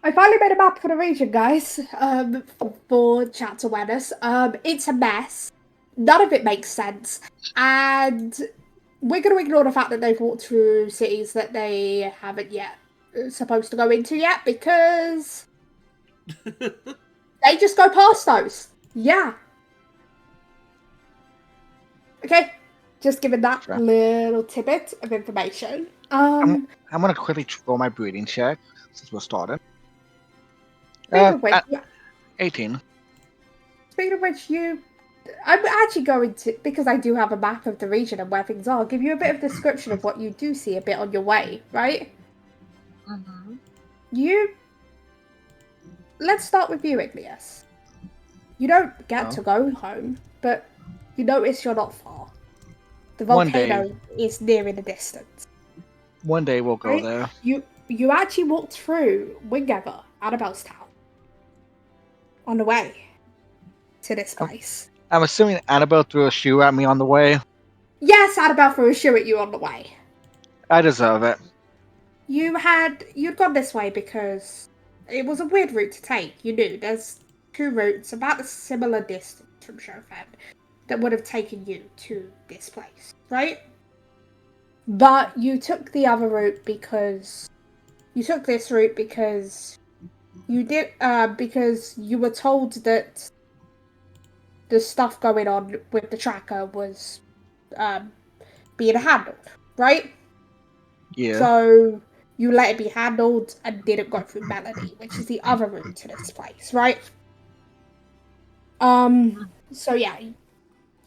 I finally made a map for the region, guys. For chat's awareness. It's a mess. None of it makes sense, and we're going to ignore the fact that they've walked through cities that they haven't yet supposed to go into yet because they just go past those. Yeah. Okay. Just giving that Sure. little tidbit of information. I'm gonna quickly roll my breeding check since we're starting. Speaking of which, 18. speaking of which, I'm actually going to, because I do have a map of the region and where things are, give you a bit of description of what you do see a bit on your way, right? Mm-hmm. Let's start with you, Igneous. You don't get Oh. to go home, but you notice you're not far. The One day. volcano is near in the distance. One day we'll go Right? there. You actually walked through Wingather, Annabelle's town, on the way to this place. I'm assuming Annabelle threw a shoe at me on the way. Yes, Annabelle threw a shoe at you on the way. I deserve it. You'd gone this way because it was a weird route to take. You knew there's two routes about a similar distance from Shofan that would have taken you to this place, right? But you took the other route because you took this route because because you were told that the stuff going on with the tracker was being handled, right? Yeah. So you let it be handled and didn't go through Melody, which is the other route to this place, right? So yeah,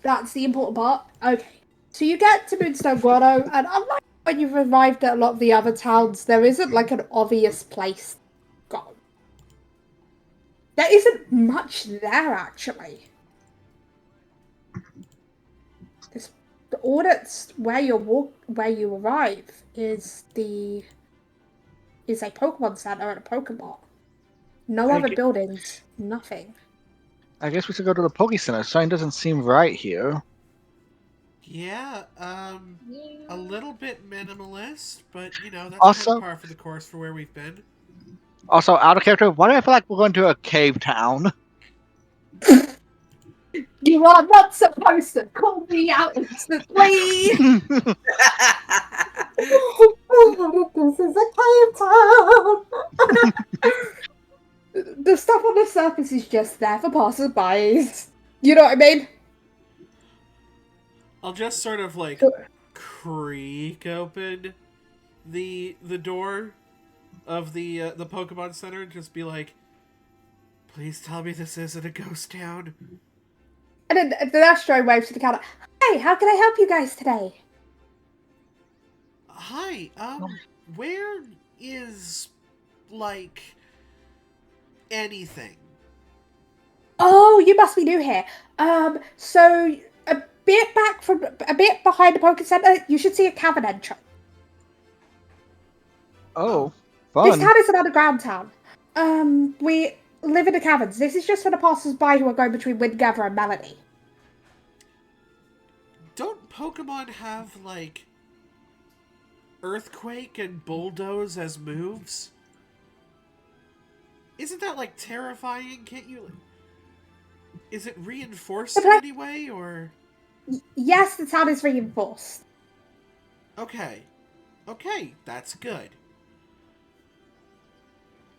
that's the important part. Okay. So you get to Moonstone Grotto, and unlike when you've arrived at a lot of the other towns, there isn't like an obvious place to go. There isn't much there actually. All that's where you arrive is a Pokemon Center and a Pokemon. No other buildings, nothing. I guess we should go to the Poke Center. Sign doesn't seem right here. Yeah, Yeah. a little bit minimalist, but that's kind Also- of par for the course for where we've been. Also, out of character, why do I feel like we're going to a cave town? You are not supposed to call me out instantly. This is a cave town. The stuff on the surface is just there for passers-by. You know what I mean? I'll just sort of like creak open the door of the Pokemon Center and just be like, "Please tell me this isn't a ghost town." And then the Astro waves to the counter. Hey, how can I help you guys today? Hi, where is like anything? Oh, you must be new here. So a bit behind the Poké Center, you should see a cavern entrance. Oh, This fun. town is an underground town. We live in the caverns. This is just for the passers-by who are going between Windgather and Melody. Don't Pokemon have like Earthquake and Bulldoze as moves? Isn't that like terrifying? Can't you? Is it reinforced in any way, or? Yes, the town is reinforced. Okay, that's good.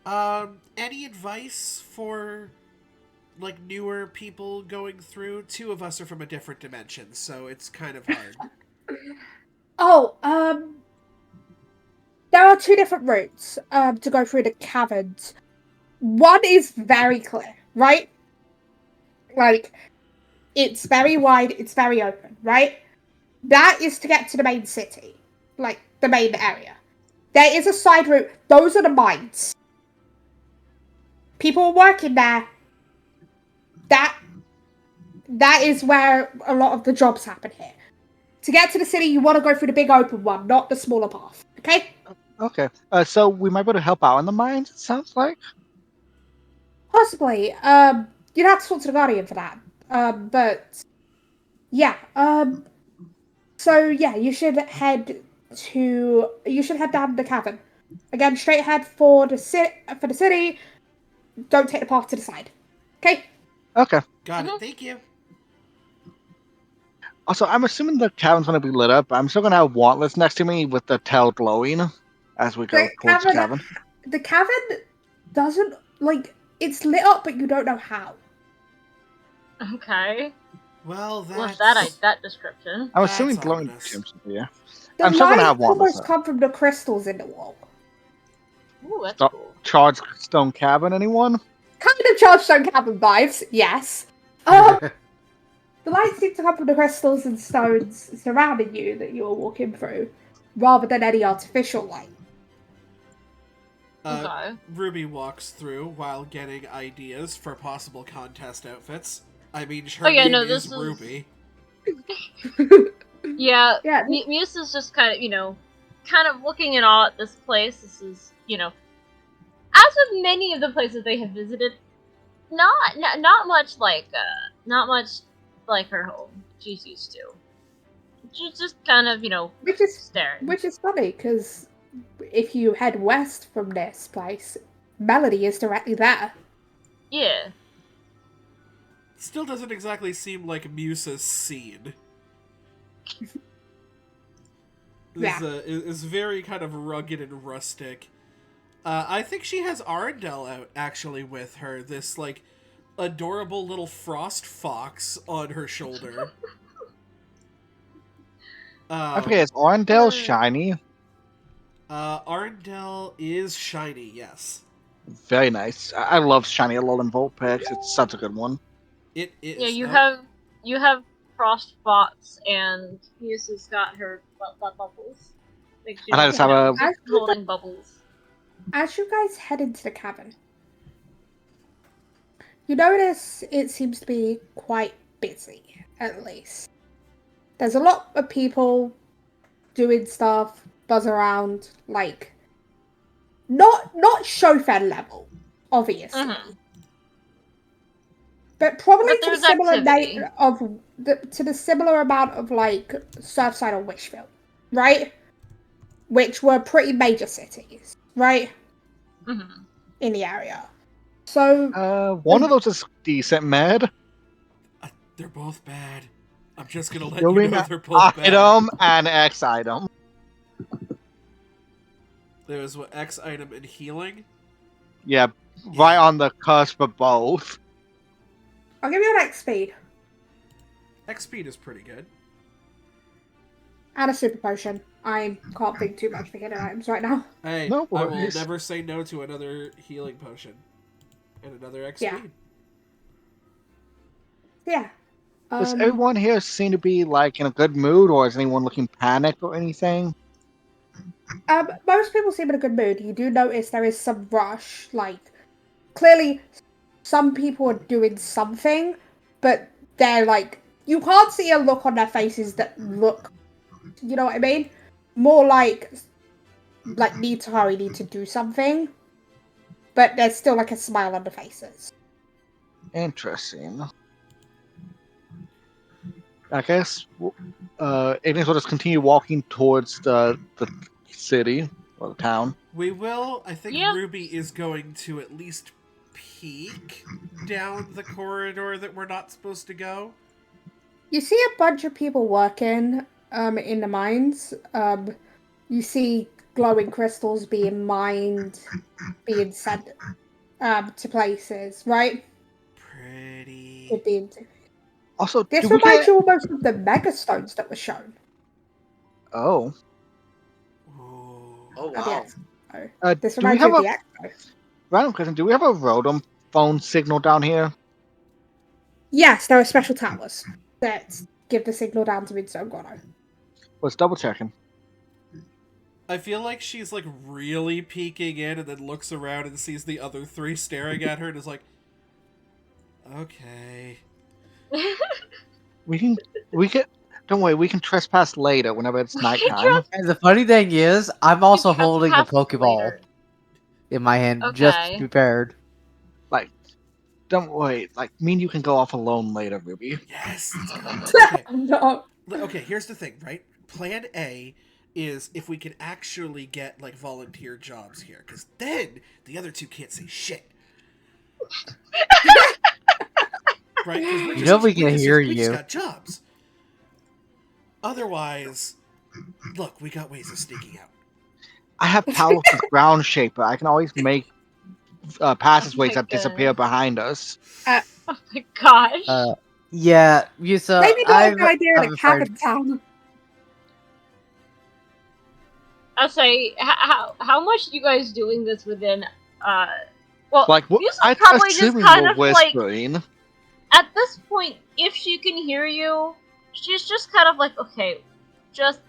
Any advice for like newer people going through? Two of us are from a different dimension, so it's kind of hard. Oh, there are two different routes to go through the caverns. One is very clear, right? Like, it's very wide, it's very open, right? That is to get to the main city, like the main area. There is a side route. Those are the mines. People are working there. That is where a lot of the jobs happen here. To get to the city, you want to go through the big open one, not the smaller path. Okay? Okay. So we might be able to help out in the mines, it sounds like? Possibly. You'd have to talk to the Guardian for that. But yeah. So yeah, you should head down the cavern. Again, straight ahead for the city. Don't take the path to the side. Okay? Okay. Got it. Thank you. Also, I'm assuming the cabin's going to be lit up. I'm still going to have Wantless next to me with the tail glowing as we go towards the cabin. The cavern doesn't, like, it's lit up, but you don't know how. Okay. Well, What's that's that description? I'm That's assuming glowing ominous. gems will be here. The I'm still going to light have Wantless almost though. come from the crystals in the wall. Ooh, that's So, cool. charged stone cabin, anyone? Kind of Chargestone Cabin vibes, yes. The light seems to come from the crystals and stones surrounding you that you're walking through, rather than any artificial light. Okay. Ruby walks through while getting ideas for possible contest outfits. I mean, her Oh, yeah, name no, is this is- Ruby. Yeah, Yeah. Muse is just kind of looking in awe at this place. This is, as with many of the places they have visited, not much like her home she's used to. She's just kind of, staring. Which is funny because if you head west from this place, Melody is directly there. Yeah. Still doesn't exactly seem like Musa's scene. Yeah. Is very kind of rugged and rustic. I think she has Arendelle out actually with her. This like adorable little frost fox on her shoulder. I forget, is Arendelle shiny? Arendelle is shiny, yes. Very nice. I love shiny Alolan Vulpix. It's such a good one. It is. Yeah, you have Frostbots, and Muse has got her bubbles. Like she's, And I just have a... holding bubbles. As you guys head into the cabin, you notice it seems to be quite busy, at least. There's a lot of people doing stuff, buzz around, like not Shofen level, obviously. Mhm. But probably But to the there's similar activity. to the similar amount of like Surfside or Wishville, right? Which were pretty major cities, right? Mhm. In the area. So one of those is decent, Mad. They're both bad. I'm just gonna let You you mean know they're both bad. item and X item. There was what X item and healing. Yeah, right on the cusp of both. I'll give you an X speed X speed is pretty good. and a super potion. I can't think too much for hidden items right now. Hey, No I will worries. never say no to another healing potion and another X Yeah. speed. Yeah. Does everyone here seem to be like in a good mood, or is anyone looking panicked or anything? Most people seem in a good mood. You do notice there is some rush. Like, clearly, some people are doing something, but they're like, you can't see a look on their faces that look, you know what I mean? More like need to hurry, need to do something, but there's still like a smile on the faces. Interesting. I guess Ignis will just continue walking towards the city or the town. We will. I think Yeah. Ruby is going to at least peek down the corridor that we're not supposed to go. You see a bunch of people working in the mines. You see glowing crystals being mined, being sent to places, right? Pretty. Also, This do we reminds get... you almost of the megastones that were shown Oh. Ooh. at the expo. This Do we reminds you have of a... the expo. Random question, do we have a Rotom phone signal down here? Yes, there are special towers that give the signal down to Midstone Grotto. Let's double checking. I feel like she's like really peeking in and then looks around and sees the other three staring at her and is like, okay. We can... Don't worry, we can trespass later whenever it's nighttime. And the funny thing is, I'm also holding the trespass Pokeball later. in my hand, just Okay. prepared. Like, don't worry. Like, me and you can go off alone later, Ruby. Yes, let's go. Okay. No. Okay, here's the thing, right? Plan A is if we can actually get like volunteer jobs here, because then the other two can't say shit. Right? Because You know we can hear we just you. got jobs. Otherwise, look, we got ways of sneaking out. I have powerful ground shaper. I can always make passageways that disappear goodness. behind us. Oh my gosh. Yeah, Yusa, Maybe not a good idea in have a a friend. cabin town. I'll say, how much are you guys doing this within, well, Like, Musa's I probably just assuming kind we're of like, whispering. at this point, if she can hear you, she's just kind of like, okay, just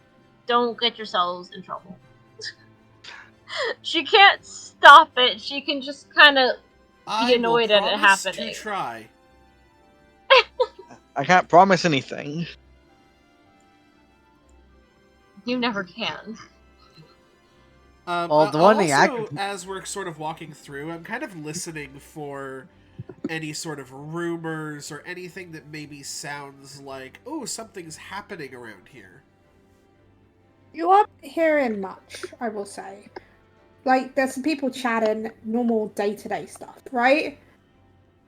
don't get yourselves in trouble. She can't stop it, she can just kind of be annoyed at it happening. To try. I can't promise anything. You never can. Well, the one thing I also, could- as we're sort of walking through, I'm kind of listening for any sort of rumors or anything that maybe sounds like, oh, something's happening around here. You aren't hearing much, I will say. Like, there's some people chatting normal day-to-day stuff, right?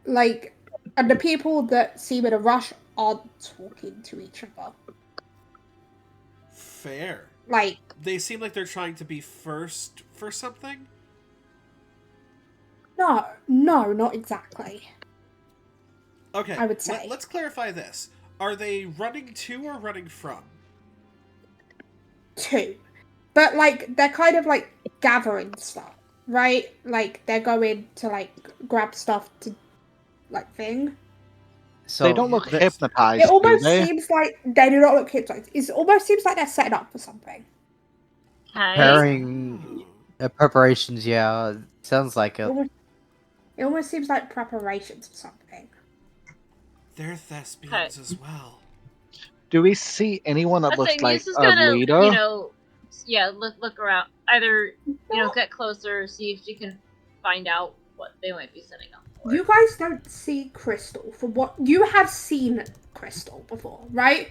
Like, and the people that seem in a rush aren't talking to each other. Fair. Like, They seem like they're trying to be first for something? no, not exactly. Okay, I would say. let's clarify this. Are they running to or running from? Two. But, like, they're kind of, like, gathering stuff, right? Like, they're going to, like, grab stuff to, like, thing. So They don't look the- hypnotized, It almost do they? seems like they do not look hypnotized. It almost seems like they're setting up for something. Okay. preparing preparations. Yeah, sounds like it. It almost seems like preparations for something. They're thespians as well. Do we see anyone that I looks think like Musa's a gonna, leader? you know, yeah, look around. Either, you know, get closer, see if she can find out what they might be setting up for. You guys don't see Crystal for what you have seen Crystal before, right?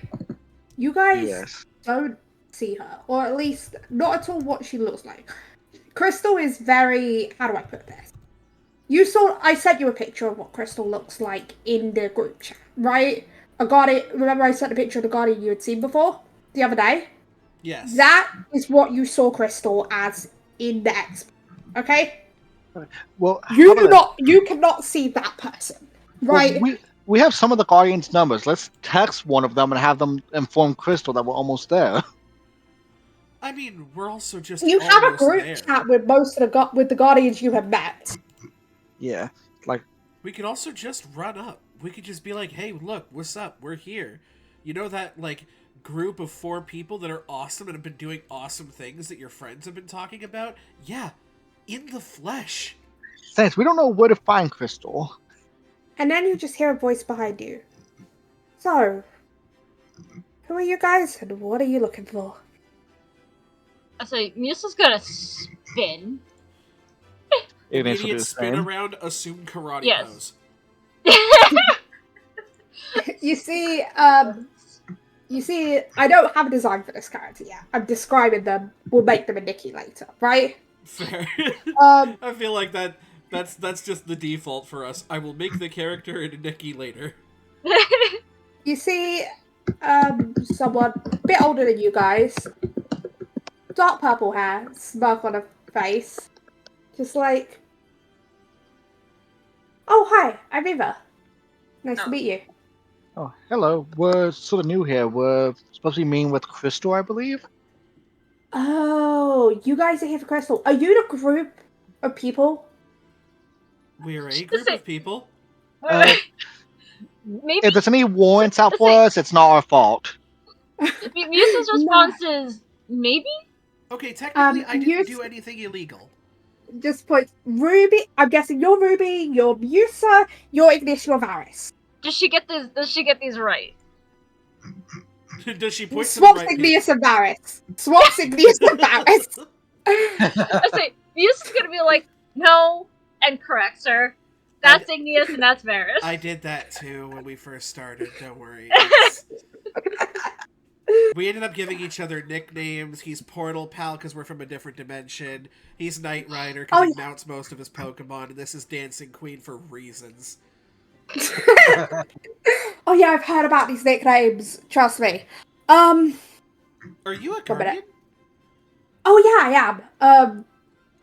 You guys Yes. don't see her, or at least not at all what she looks like. Crystal is very, how do I put this? I sent you a picture of what Crystal looks like in the group chat, right? Remember I sent a picture of the Guardian you had seen before the other day? Yes. That is what you saw Crystal as in the expo, okay? Well, You cannot see that person, right? Well, we have some of the Guardians' numbers. Let's text one of them and have them inform Crystal that we're almost there. I mean, we're also just You have a almost group there. chat with most of with the Guardians you have met. Yeah, like We could also just run up. We could just be like, hey, look, what's up? We're here. You know that, like, group of 4 people that are awesome and have been doing awesome things that your friends have been talking about? Yeah, in the flesh. thanks. We don't know where to find Crystal. And then you just hear a voice behind you. So, who are you guys and what are you looking for? I say, Musa's gonna spin. Immediate spin around, assume karate pose. You see, I don't have a design for this character yet. I'm describing them. We'll make them a Nikki later, right? Fair. Um, I feel like that's just the default for us. I will make the character into Nikki later. You see, someone a bit older than you guys, dark purple hair, smirk on her face, just like, oh hi, I'm Eva. Nice to meet you. Oh, hello. We're sort of new here. We're supposed to be meeting with Crystal, I believe. Oh, you guys are here for Crystal. Are you the group of people? We're a group of people. Maybe If there's any warrants out for us, it's not our fault. Musa's response is maybe. Okay, technically, I didn't you do anything illegal. Just put Ruby. I'm guessing you're Ruby, you're Musa, you're Ignish, you're Varys. Does she get these right? Does she point Swaps to the right Ignius and Varys. Swaps Ignius and Varys. I say Musa's gonna be like, no, and correct, sir. That's Igneous and that's Varys. I did that too when we first started. Don't worry. We ended up giving each other nicknames. He's Portal Pal because we're from a different dimension. He's Knight Rider because Oh, he yeah. mounts most of his Pokemon, and this is Dancing Queen for reasons. Oh yeah, I've heard about these nicknames. Trust me. Are you a One minute. guardian? Oh yeah, I am.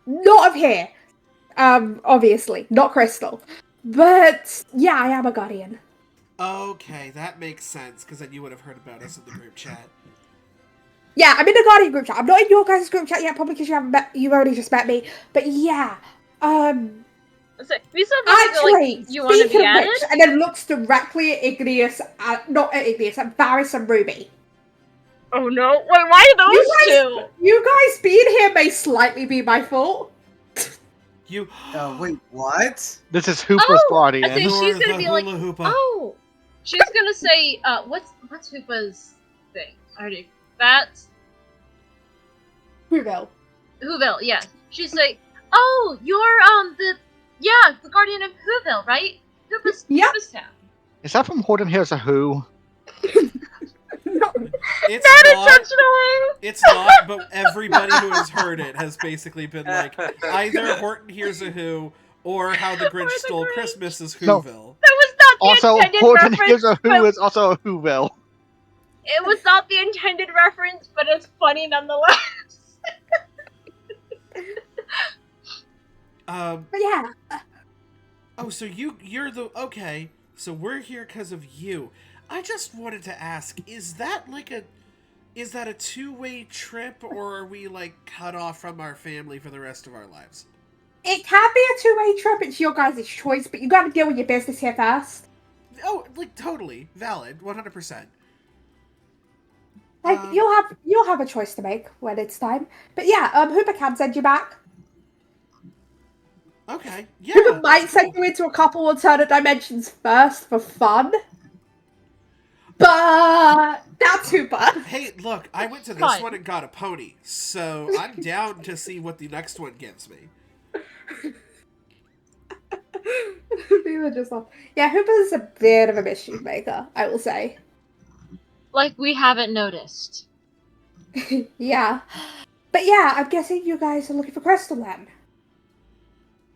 Not of here. Obviously, not Crystal. But yeah, I am a guardian. Okay, that makes sense, because then you would have heard about us in the group chat. Yeah, I'm in the guardian group chat. I'm not in your guys' group chat yet, probably because you've only just met me. But yeah, So, we still have to, actually, like, you want to speaking be of added? which, and then looks directly at Igneous, not at Igneous, at Varys and Ruby. Oh no! Wait, why those two? You guys being here may slightly be my fault. You. Wait, what? This is Hooper's I guardian. think You're she's gonna the be like, hula hoopa. oh, she's gonna say, what's Hoopa's thing? Already, that's Whoville. Whoville. Yes, she's like, oh, you're the guardian of Whoville, right? Yep. Hoopa's town. Is that from Horton Hears a Who? No. It's Not not. intentionally. It's not, but everybody who has heard it has basically been like, either Horton Hears a Who or How the Grinch Or the Stole Grinch. Christmas is No. Whoville. That was not the Also, intended Horton reference. Hears a Who but is also a Whoville. It was not the intended reference, but it's funny nonetheless. Um. But yeah, Oh, so you're the okay. So we're here because of you. I just wanted to ask: is that a two-way trip, or are we like cut off from our family for the rest of our lives? it can be a two-way trip. It's your guys' choice, but you got to deal with your business here first. Oh, like totally valid, 100%. Like you'll have a choice to make when it's time. But yeah, Hooper can send you back. Okay, yeah. Hooper might that's send cool. you into a couple alternate dimensions first for fun. But that's Hooper. Hey, look, I went to this Fine. one and got a pony, so I'm down to see what the next one gives me. These are just off. Yeah, Hooper's a bit of a mischief maker, I will say. Like we haven't noticed. Yeah. But yeah, I'm guessing you guys are looking for Crystal then.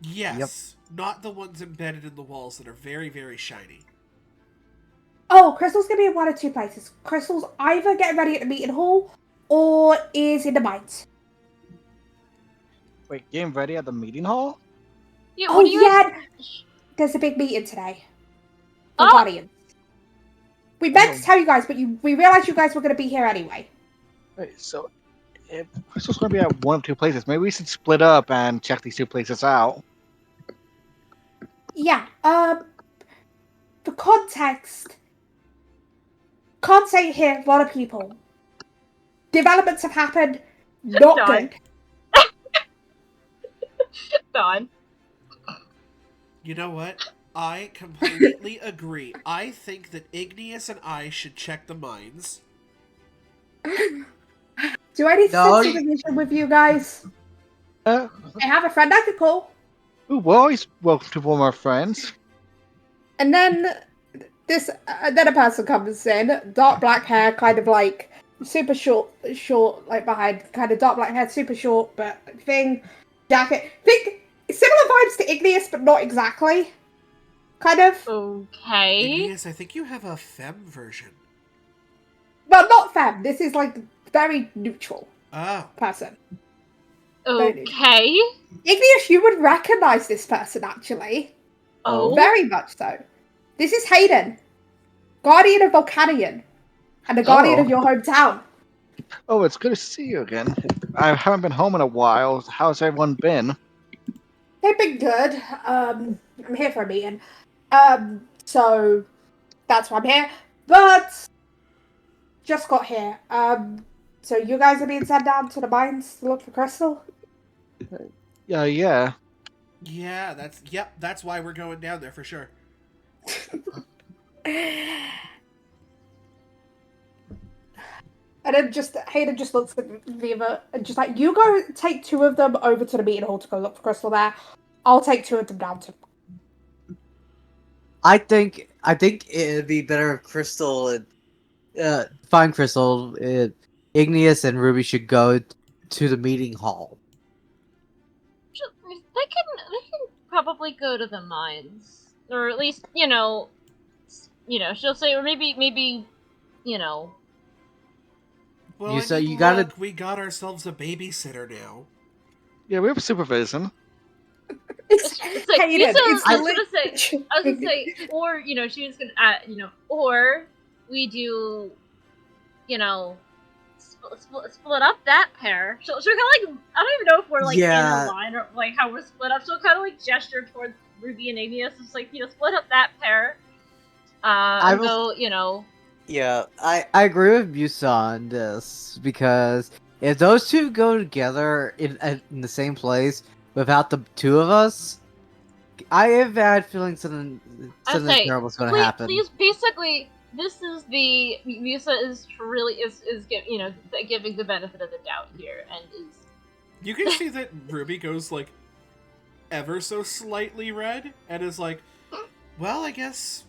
Yes, not the ones embedded in the walls that are very, very shiny. Oh, Crystal's gonna be in one of two places. Crystal's either getting ready at the meeting hall or is in the mines. Wait, getting ready at the meeting hall? Yeah, Oh what do you yeah, guys... there's a big meeting today. For Oh! Guardians. We meant to tell you guys, but we realized you guys were gonna be here anyway. Wait, so if Crystal's going to be at one of two places, maybe we should split up and check these two places out. Yeah, for context, can't say it here, a lot of people. Developments have happened, not Done. good. Don. You know what? I completely agree. I think that Igneous and I should check the mines. Do I need to No, send supervision with you guys? I have a friend I could call. Ooh, we're always welcome to one of our friends. And then then a person comes in, dark black hair, kind of like super short, like behind, kind of dark black hair, super short, but thing, jacket. Think similar vibes to Igneous, but not exactly. Kind of. Okay. Igneous, I think you have a femme version. Well, not femme. This is like very neutral Oh. person. Okay. Igneous, you would recognize this person actually. Oh. Very much so. This is Hayden, guardian of Volcanion, and the guardian of your hometown. Oh, it's good to see you again. I haven't been home in a while. How's everyone been? They've been good. I'm here for a meeting. So that's why I'm here. But just got here. So you guys are being sent down to the mines to look for Crystal? Yeah. Yeah, that's why we're going down there for sure. And then Hayden just looks at Viva and just like, you go take two of them over to the meeting hall to go look for Crystal there. I'll take two of them down to. I think it'd be better if Crystal Fine, Crystal. Igneous and Ruby should go to the meeting hall. They can probably go to the mines, or at least she'll say, or maybe you know. Well, You I so mean, you gotta. look, we got ourselves a babysitter now. Yeah, we have supervision. It's like Hayden. It's I was gonna say, literally- or she was gonna, or we do, split up that pair. She'll kind of like, I don't even know if we're like in a line or like how we're split up. She'll kind of like gesture towards Ruby and Igneous. It's like split up that pair. And go, Yeah, I agree with Musa on this because if those two go together in the same place without the two of us, I have a bad feeling something terrible is going to happen. Please, basically, this is the Musa is really giving the benefit of the doubt here, and is. You can see that Ruby goes like ever so slightly red and is like, well, I guess,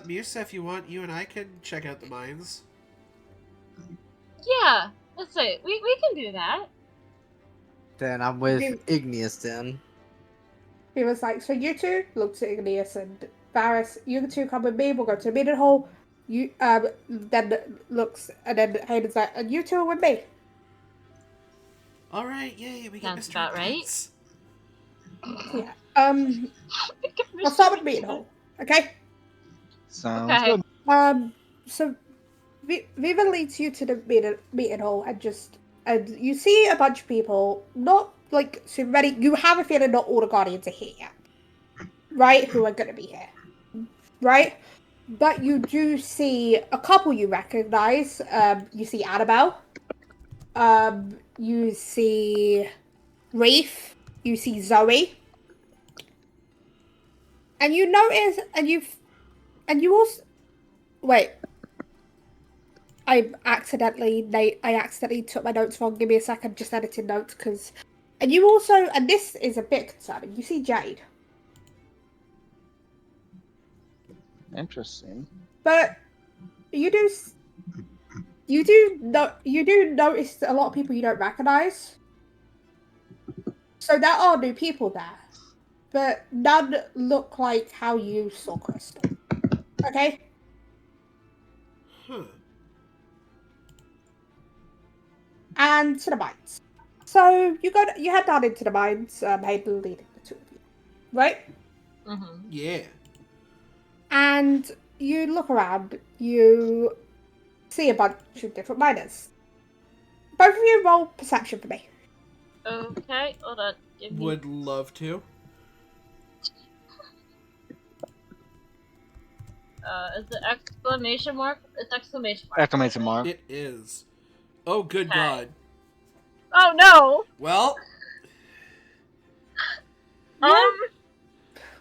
Musa, if you want, you and I can check out the mines. Yeah, let's say we can do that. Then I'm with Igneous then. He was like, so you two looks at Igneous and Varys, you two come with me, we'll go to the meeting hall. You then looks and then Hayden's like, and you two are with me. Alright, yay, we get Sounds Mr. about right. Intense. Yeah. I'll start with the meeting hall. Okay? Sounds Okay. good. So Viva leads you to the meeting hall and you see a bunch of people, not like super many. You have a feeling not all the Guardians are here yet, right? Who are going to be here, right? But you do see a couple you recognize. You see Annabelle. You see Reef. You see Zoe. And you notice, and you also wait. I accidentally took my notes wrong. Give me a second, just editing notes because. And you also, and this is a bit concerning. You see Jade, Interesting. but you do notice a lot of people you don't recognize. So there are new people there, but none look like how you saw Crystal. Okay. Huh. And to the mines. So you head down into the mines, Hayden leading the two of you. Right? Mm-hmm. Yeah. And you look around, you see a bunch of different miners. Both of you roll perception for me. Okay, hold on. Give me... Would love to. Is it exclamation mark? It's exclamation mark. Exclamation mark. It is. Oh, good Okay. God. Oh no! Well,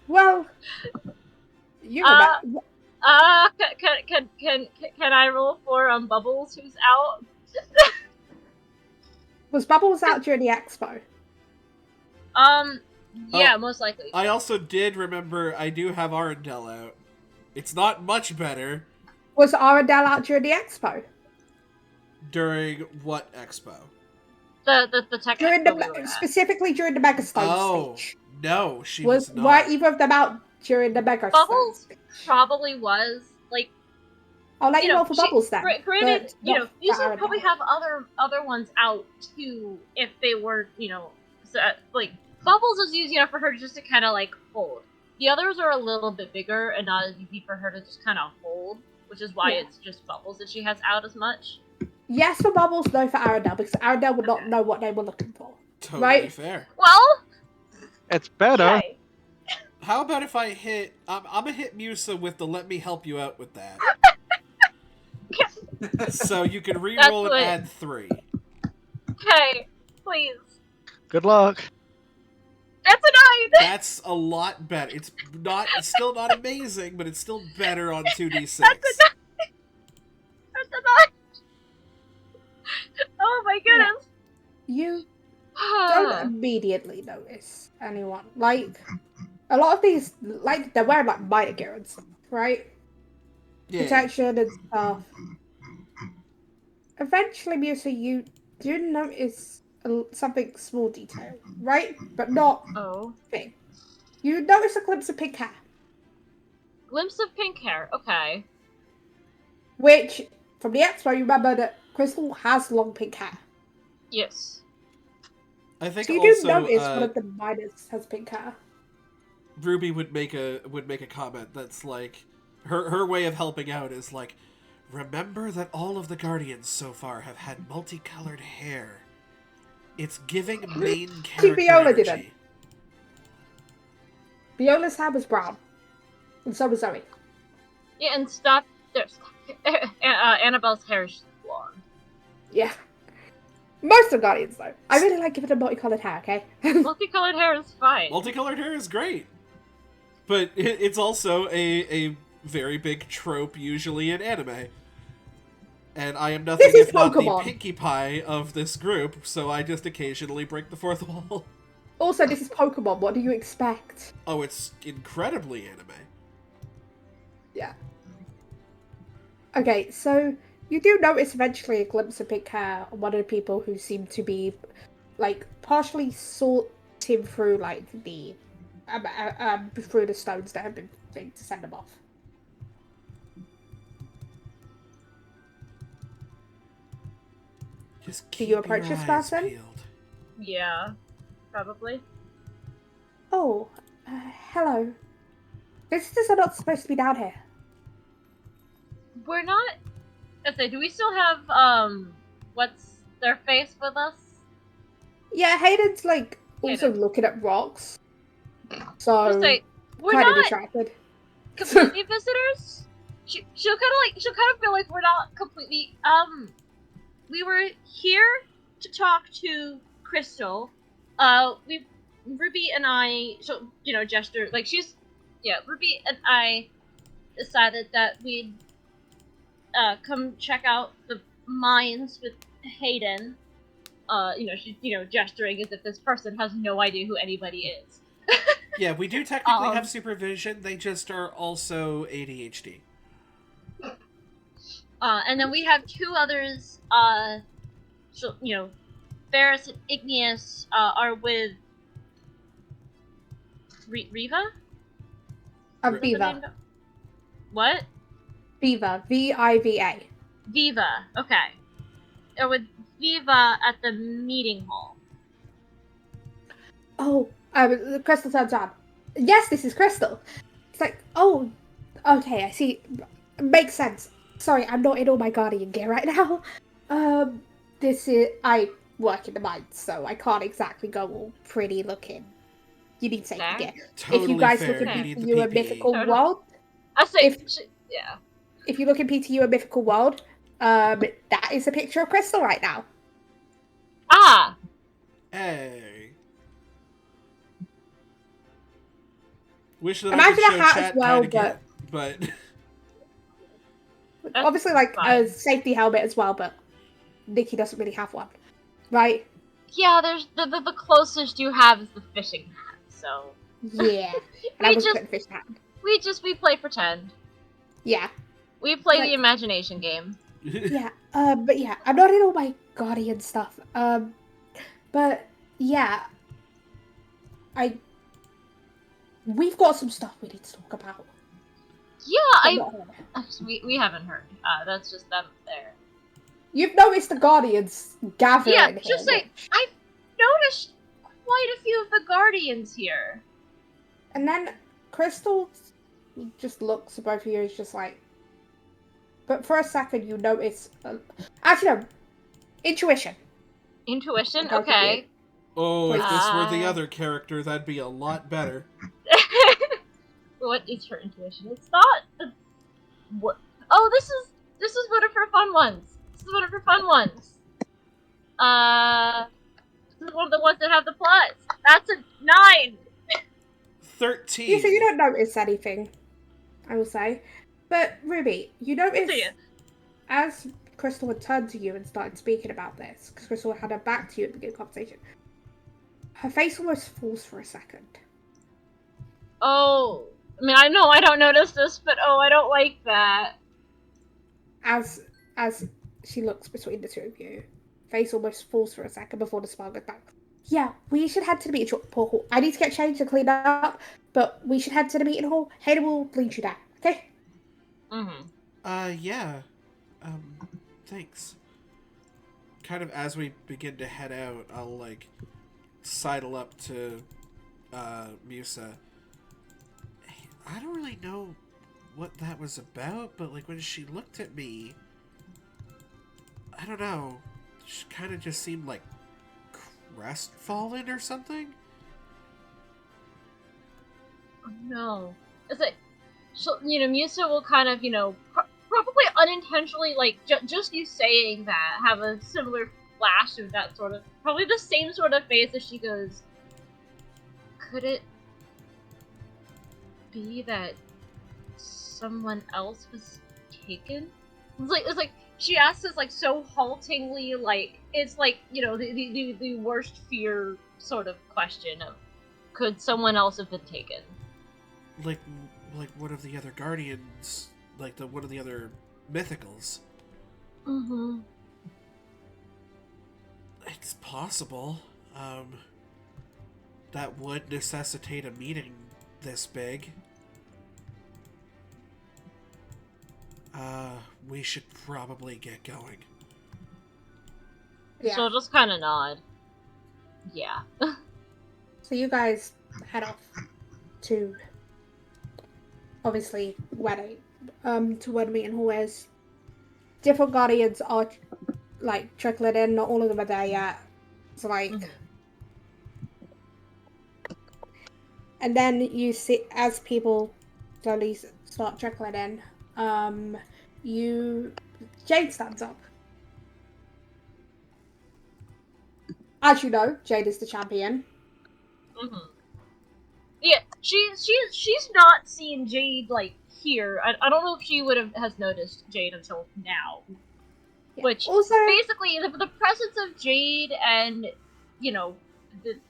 Well, you Uh, remember, can I roll for Bubbles who's out? was Bubbles out during the expo? Yeah, most likely. I also did remember I do have Arendelle out. It's not much better. Was Arendelle out during the expo? During what expo? The tech During expo we were the at. specifically during the Megastone Oh, speech. no, she was Were not. either of them out during the Megastone Bubbles speech? probably was like. I'll let you roll for she- Bubbles then. Granted, but not you for should Arendelle. probably have other ones out too if they were, so, like Bubbles is easy enough for her just to kind of like hold. The others are a little bit bigger and not as easy for her to just kind of hold, which is why Yeah. it's just Bubbles that she has out as much. Yes for Bubbles, no for Arendelle, because Arendelle would not know what they were looking for. Totally Right? fair. Well, It's better. okay. How about if I hit... I'm gonna hit Musa with the let me help you out with that. So you can re-roll and That's add 3. Okay, please. Good luck. That's a 9! That's a lot better. It's still not amazing, but it's still better on 2d6. That's a 9! Oh my goodness! You don't immediately notice anyone. Like, a lot of these, like, they're wearing, like, miter gear and stuff, right? Yeah. Protection and stuff. eventually, Musa, you do notice something small detail, right? But not Oh. big. You notice a glimpse of pink hair, Glimpse of pink hair. Okay. which, from the expo, you remember that Crystal has long pink hair. Yes. I think So you do also notice one of the miners has pink hair. Ruby would make a comment that's like her way of helping out is like, remember that all of the guardians so far have had multicolored hair. It's giving main character Viola energy. didn't. Viola's hair was brown, and so was Zoe. Yeah, and stop. There's Annabelle's hair is blonde. Yeah. Most of Guardians, though. I really like giving them multicolored hair, okay? Multicolored hair is fine. Multicolored hair is great, but it's also a very big trope usually in anime. And I am nothing This is if not the Pokemon. Pinkie Pie of this group, so I just occasionally break the fourth wall. Also, this is Pokemon. What do you expect? Oh, it's incredibly anime. Yeah. Okay, so you do notice eventually a glimpse of pink hair on one of the people who seem to be, like, partially sorting through, like, the through the stones that have been thing to send them off. Just Do keep you approach your this eyes person? peeled. Yeah, probably. Oh, hello. Visitors are not supposed to be down here. We're not. I say, do we still have what's their face with us? Yeah, Hayden's, like, also Hayden. looking at rocks. Just So, say we're kind of not distracted. completely visitors. She'll kind of feel like we're not completely. We were here to talk to Crystal. Ruby and I, so gesture like Ruby and I decided that we'd come check out the mines with Hayden. She's gesturing as if this person has no idea who anybody is. Yeah, we do technically have supervision, they just are also ADHD. And then we have two others, Ferris and Igneous are with Riva? Viva. What? Viva. V-I-V-A. Viva. Okay. They're with Viva at the meeting hall. Oh, Crystal turns on. Yes, this is Crystal. It's like, oh, okay, I see. Makes sense. Sorry, I'm not in all my Guardian gear right now. I work in the mines, so I can't exactly go all pretty looking. You need safety Fair. gear. Totally if you guys fair. look at You need the PTU and PPE. Mythical Totally. World, I say, If- if you look at PTU and Mythical World, that is a picture of Crystal right now. Ah! Hey. Wish that Imagine I could a show hat chat as well, again, but That's obviously like fine. a safety helmet as well, but Nikki doesn't really have one, right? Yeah, there's the closest you have is the fishing hat, so... Yeah. And I We was just- putting fish hat. We play pretend. Yeah. We play Like- the imagination game. Yeah. But yeah, I'm not in all my Guardian stuff. But yeah, we've got some stuff we need to talk about. Yeah, But not here. we haven't heard. That's just them there. You've noticed the Guardians gathering Yeah, here. just say, which- I've noticed quite a few of the Guardians here. And then Crystal just looks at both of you and is just like... But for a second you notice... actually, no. Intuition. Intuition? Both of Okay. oh, if this were the Ah. other character, that'd be a lot better. What is her intuition? It's not the... What? Oh, this is one of her fun ones. This is one of her fun ones. This is one of the ones that have the plots. That's a 9. 13. You see, you don't notice anything, I will say. But, Ruby, you notice See ya. as Crystal had turned to you and started speaking about this, because Crystal had her back to you at the beginning of the conversation, her face almost falls for a second. Oh, I mean, I know I don't notice this, but oh, I don't like that. As She looks between the two of you. Face almost falls for a second before the smile goes back. Yeah, we should head to the meeting hall. I need to get changed and clean up, but we should head to the meeting hall. Hayden will lead you there, okay? Yeah. Thanks. Kind of as we begin to head out, I'll, like, sidle up to, Musa. Hey, I don't really know what that was about, but, like, when she looked at me, I don't know, she kind of just seemed, like, crestfallen or something? Oh, no. It's like, so, Musa will kind of, probably unintentionally, like, just you saying that, have a similar flash of that sort of, probably the same sort of face as she goes, could it be that someone else was taken? It's like she asks this, like, so haltingly, like, it's like, the worst fear sort of question of, could someone else have been taken? Like one of the other guardians, like one of the other mythicals. Mm-hmm. It's possible. That would necessitate a meeting this big. We should probably get going. Yeah. So I'll just kind of nod. Yeah. So you guys head off to, obviously, wedding, to where the meeting hall is. Different guardians are, like, trickling in. Not all of them are there yet. So, like... And then you see, as people slowly start trickling in, Jade stands up. As you know, Jade is the champion. Mm-hmm. Yeah, she's not seen Jade, like, here. I don't know if she has noticed Jade until now. Yeah. Which, also, basically, the presence of Jade and,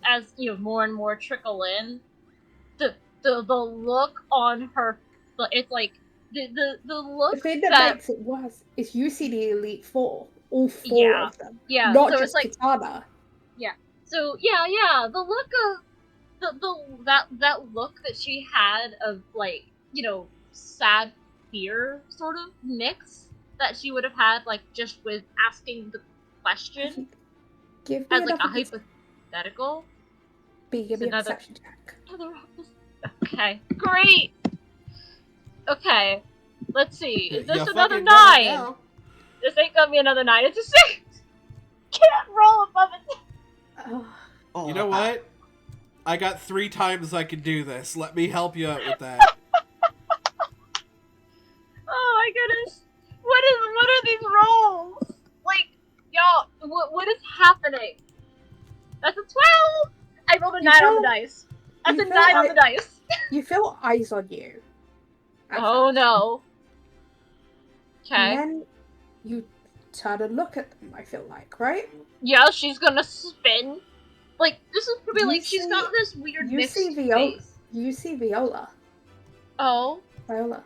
as, more and more trickle in, the look on her, it's like, the look the thing that makes it worse is you see the Elite Four, all four of them, not so just it's like, Kitana. Yeah. So yeah, the look of that look that she had of, like, sad fear sort of mix that she would have had, like, just with asking the question Give me as, like, a another hypothetical. give me a perception check. Okay, great. Okay, let's see. Is this You another fucking got it 9? now. This ain't gonna be another 9. It's a 6. Can't roll above it. Oh. You know what? I got 3 times I can do this. Let me help you out with that. Oh my goodness. What are these rolls? Like, y'all, what is happening? That's a 12! I rolled a 9 on the dice. That's a 9 on the dice. You feel eyes on you. Oh first. no. Okay. And then you turn and look at them, I feel like, right? Yeah, she's gonna spin. Like, this is probably, like, she's see- got this weird You mixed see Viola. face. You see Viola. Oh, Viola.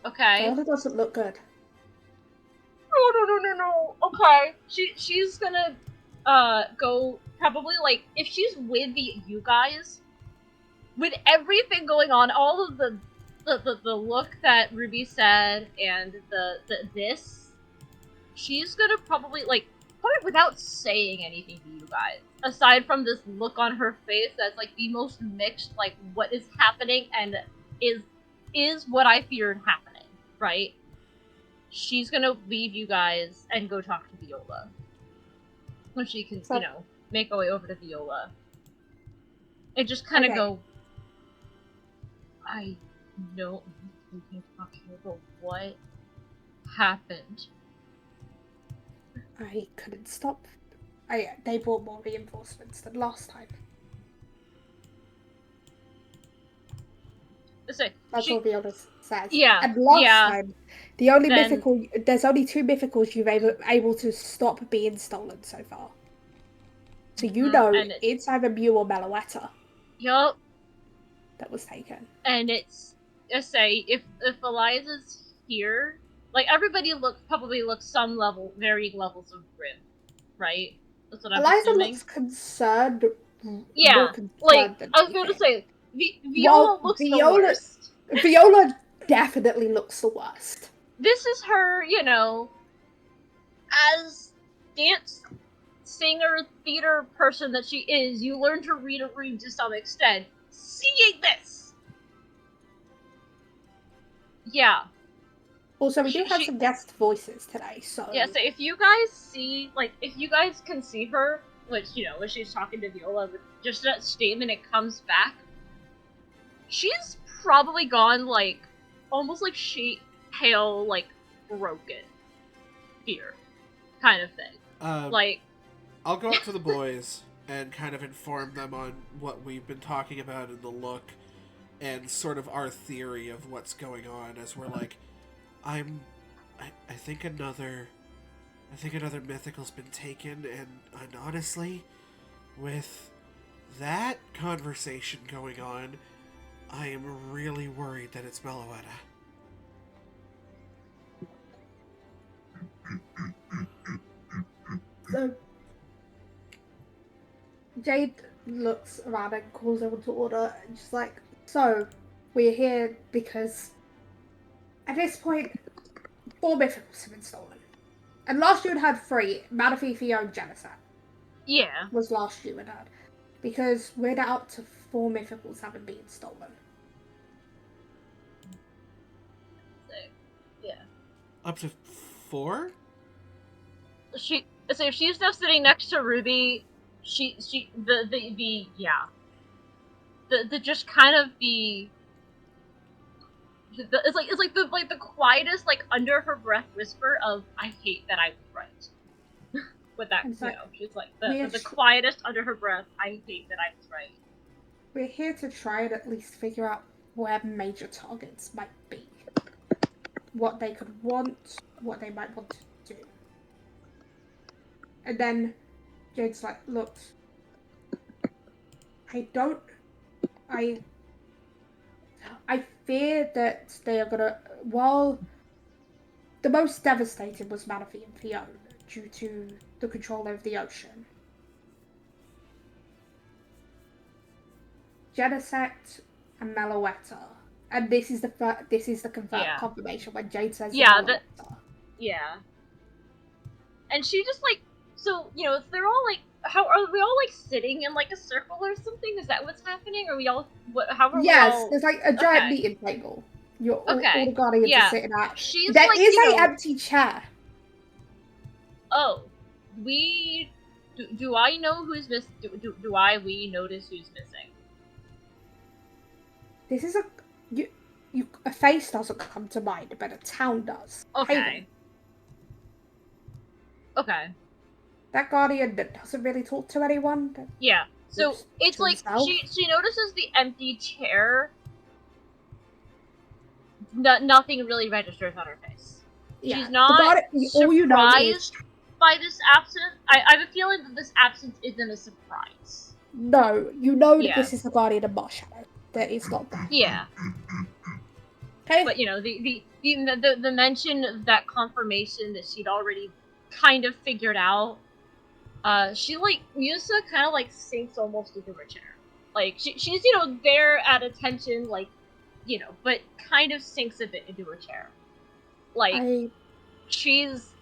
okay. Viola doesn't look good. No. Okay. She's gonna go probably, like, if she's with you guys, with everything going on, all of the look that Ruby said and this, she's gonna probably, like, probably without saying anything to you guys, aside from this look on her face that's, like, the most mixed, like, what is happening and is what I feared happening, right? She's gonna leave you guys and go talk to Viola. So she can, make her way over to Viola. And just kind of go, I know we can talk here, but what happened? I couldn't stop. They brought more reinforcements than last time. That's all Viola says. Yeah. And last time, there's only 2 mythicals you've able to stop being stolen so far. So it's either Mew or Meloetta. Yup. That was taken. And it's, I say, if Eliza's here, Like everybody probably looks some level, varying levels of grim, right? That's what I'm Eliza assuming. looks concerned, Yeah, more like concerned than I was going to anything. say, Viola While looks the worst. Viola definitely looks the worst. This is her, as dance singer, theater person that she is, you learn to read a room to some extent. Seeing this, yeah. Also, we do have She some guest voices today, so yeah. So if you guys see, like, if you guys can see her, which when she's talking to Viola, with just that statement, it comes back. She's probably gone like almost like pale, like broken, fear, kind of thing. Like, I'll go up to the boys and kind of inform them on what we've been talking about in the look and sort of our theory of what's going on as we're like, I think another mythical's been taken, and honestly, with that conversation going on, I am really worried that it's Meloetta. So Jade looks around and calls everyone to order, and she's like, "So, we're here because at this point, 4 mythicals have been stolen, and last year it had 3: Manaphy, Theo, and Genocide. yeah. Was last year it had, because we're now up to 4 mythicals having been stolen." So, yeah. Up to 4? So she's now sitting next to Ruby. The just kind of it's like the quietest, like, under her breath whisper of "I hate that I was right." With that, And it's like, she's like we're the quietest under her breath. "I hate that I was right." we're here to try and at least figure out where major targets might be, what they could want, what they might want to do. And then Jade's like, "Look, I fear that they are gonna, while the most devastating was Manaphy and Fiona due to the control over the ocean. Genesect and Meloetta, and this is the confirmation when Jade says Meloetta. Yeah. And she just, like, so, they're all, like, how are we all, like, sitting in, like, a circle or something? Is that what's happening? Are we all, how are we all... There's like a giant meeting table. All the Guardians are sitting at. She's There like, is an empty chair. Oh, do I know who's missing? We notice who's missing? This is a face doesn't come to mind, but a town does. Okay. Haven. Okay. That Guardian that doesn't really talk to anyone. Yeah. So it's like himself. she notices the empty chair. Nothing really registers on her face. Yeah. She's not surprised by this absence. I have a feeling that this absence isn't a surprise. No, you know that this is the Guardian of Marshadow. That it's not that. Yeah. Okay. But the mention of that confirmation that she'd already kind of figured out. She, like, Musa kind of, like, sinks almost into her chair. Like, she's, there at attention, like, but kind of sinks a bit into her chair. Like, she's,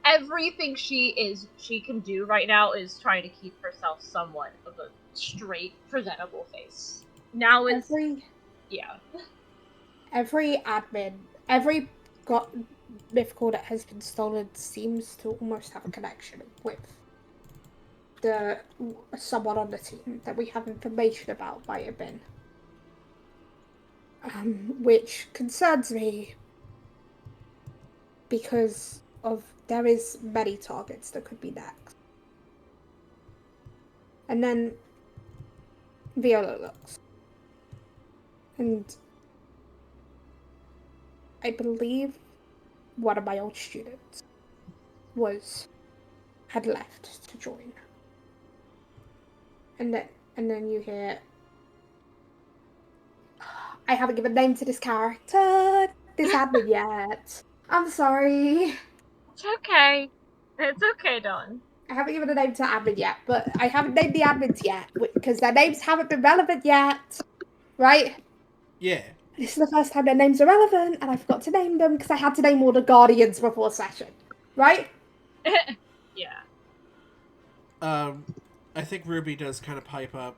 everything she can do right now is trying to keep herself somewhat of a straight, presentable face. Now it's... Every admin, every mythical that has been stolen seems to almost have a connection with someone on the team that we have information about might have been. Which concerns me because there is many targets that could be next. And then Viola looks. And I believe one of my old students had left to join. And then you hear, "I haven't given a name to this character. this admin yet. I'm sorry. It's okay. It's okay, Dawn. I haven't given a name to admin yet, but I haven't named the admins yet because their names haven't been relevant yet. Right? Yeah. This is the first time their names are relevant, and I forgot to name them because I had to name all the guardians before session. Right? Yeah. I think Ruby does kind of pipe up.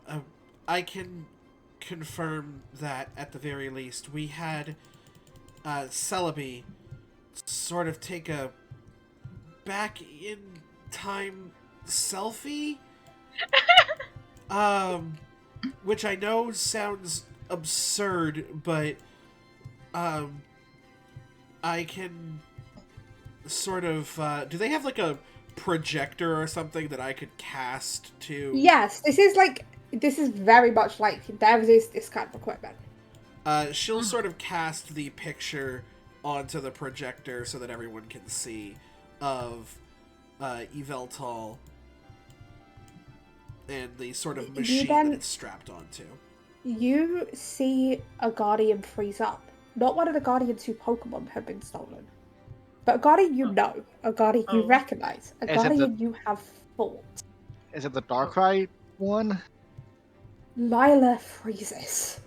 I can confirm that at the very least we had Celebi sort of take a back in time selfie. Which I know sounds absurd, but I can sort of do they have like a projector or something that I could cast to Yes, this is very much like there is this kind of equipment. she'll sort of cast the picture onto the projector so that everyone can see of Yveltal and the sort of machine that it's strapped onto. You see a guardian freeze up. Not one of the guardians whose Pokemon have been stolen. But a guardian you know, a guardian you recognize, a guardian you have fought. Is it the Darkrai one? Lila freezes.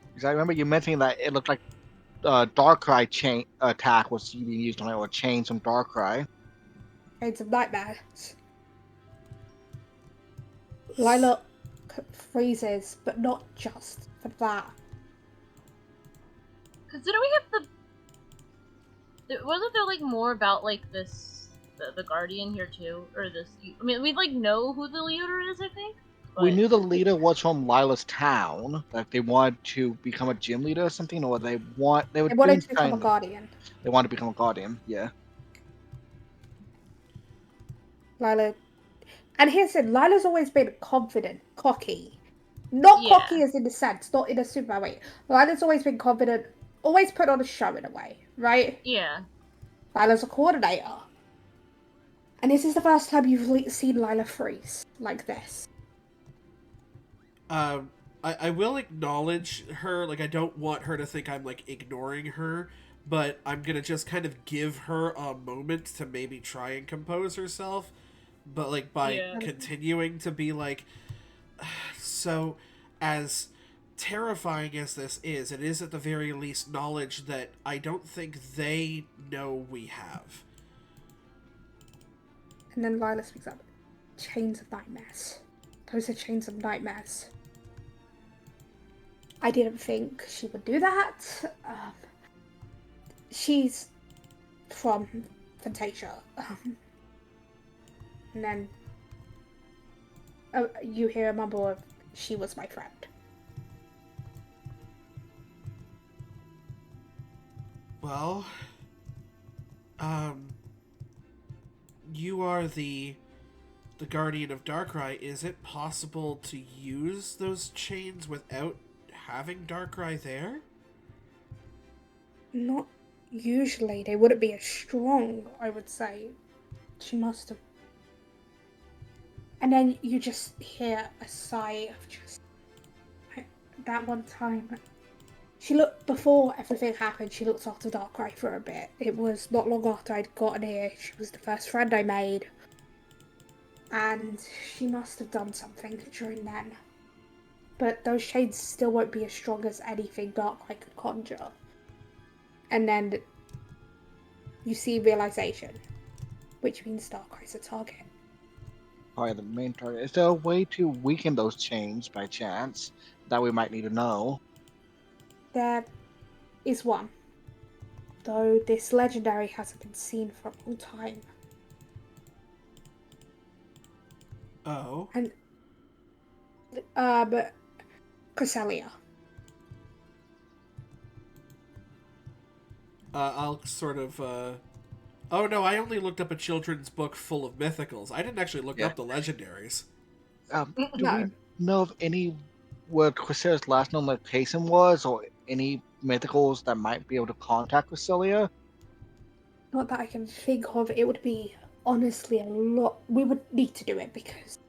Because I remember you mentioning that it looked like Darkrai chain attack was being used on it, or chains from Darkrai. Chains of Nightmares. Lila freezes, but not just for that. Because didn't we have wasn't there like more about like this the guardian here too, or this? I mean, we like know who the leader is. I think We knew the leader was from Lila's town. Like they wanted to become a gym leader or something, or they wanted to become a guardian. They wanted to become a guardian. Yeah. Lila, and here's it. Lila's always been confident, cocky. Not cocky as in the sense, not in a super way. Lila's always been confident, always put on a show in a way, right? Yeah. Lila's a coordinator. And this is the first time you've seen Lila freeze like this. I will acknowledge her. Like, I don't want her to think I'm, like, ignoring her, but I'm gonna just kind of give her a moment to maybe try and compose herself, but, like, by continuing to be like, so, as terrifying as this is, it is at the very least knowledge that I don't think they know we have. And then Lila speaks up. Chains of nightmares. Those are chains of nightmares. I didn't think she would do that. She's from Fantasia. And then you hear a mumble of, she was my friend. Well, you are the guardian of Darkrai. Is it possible to use those chains without having Darkrai there? Not usually. They wouldn't be as strong, I would say. She must have. And then you just hear a sigh of just that one time. She looked, before everything happened, she looked after Darkrai for a bit. It was not long after I'd gotten here. She was the first friend I made. And she must have done something during then. But those chains still won't be as strong as anything Darkrai could conjure. And then you see realization, which means Darkrai's a target. Probably the main target. Is there a way to weaken those chains by chance that we might need to know? There is one. Though this legendary hasn't been seen for a long time. Oh. And Cresselia. I'll sort of oh no, I only looked up a children's book full of mythicals. I didn't actually look up the legendaries. Do we know of any what Cresselia's last known location was, or any mythicals that might be able to contact Cresselia? Not that I can think of. It would be honestly a lot. We would need to do it because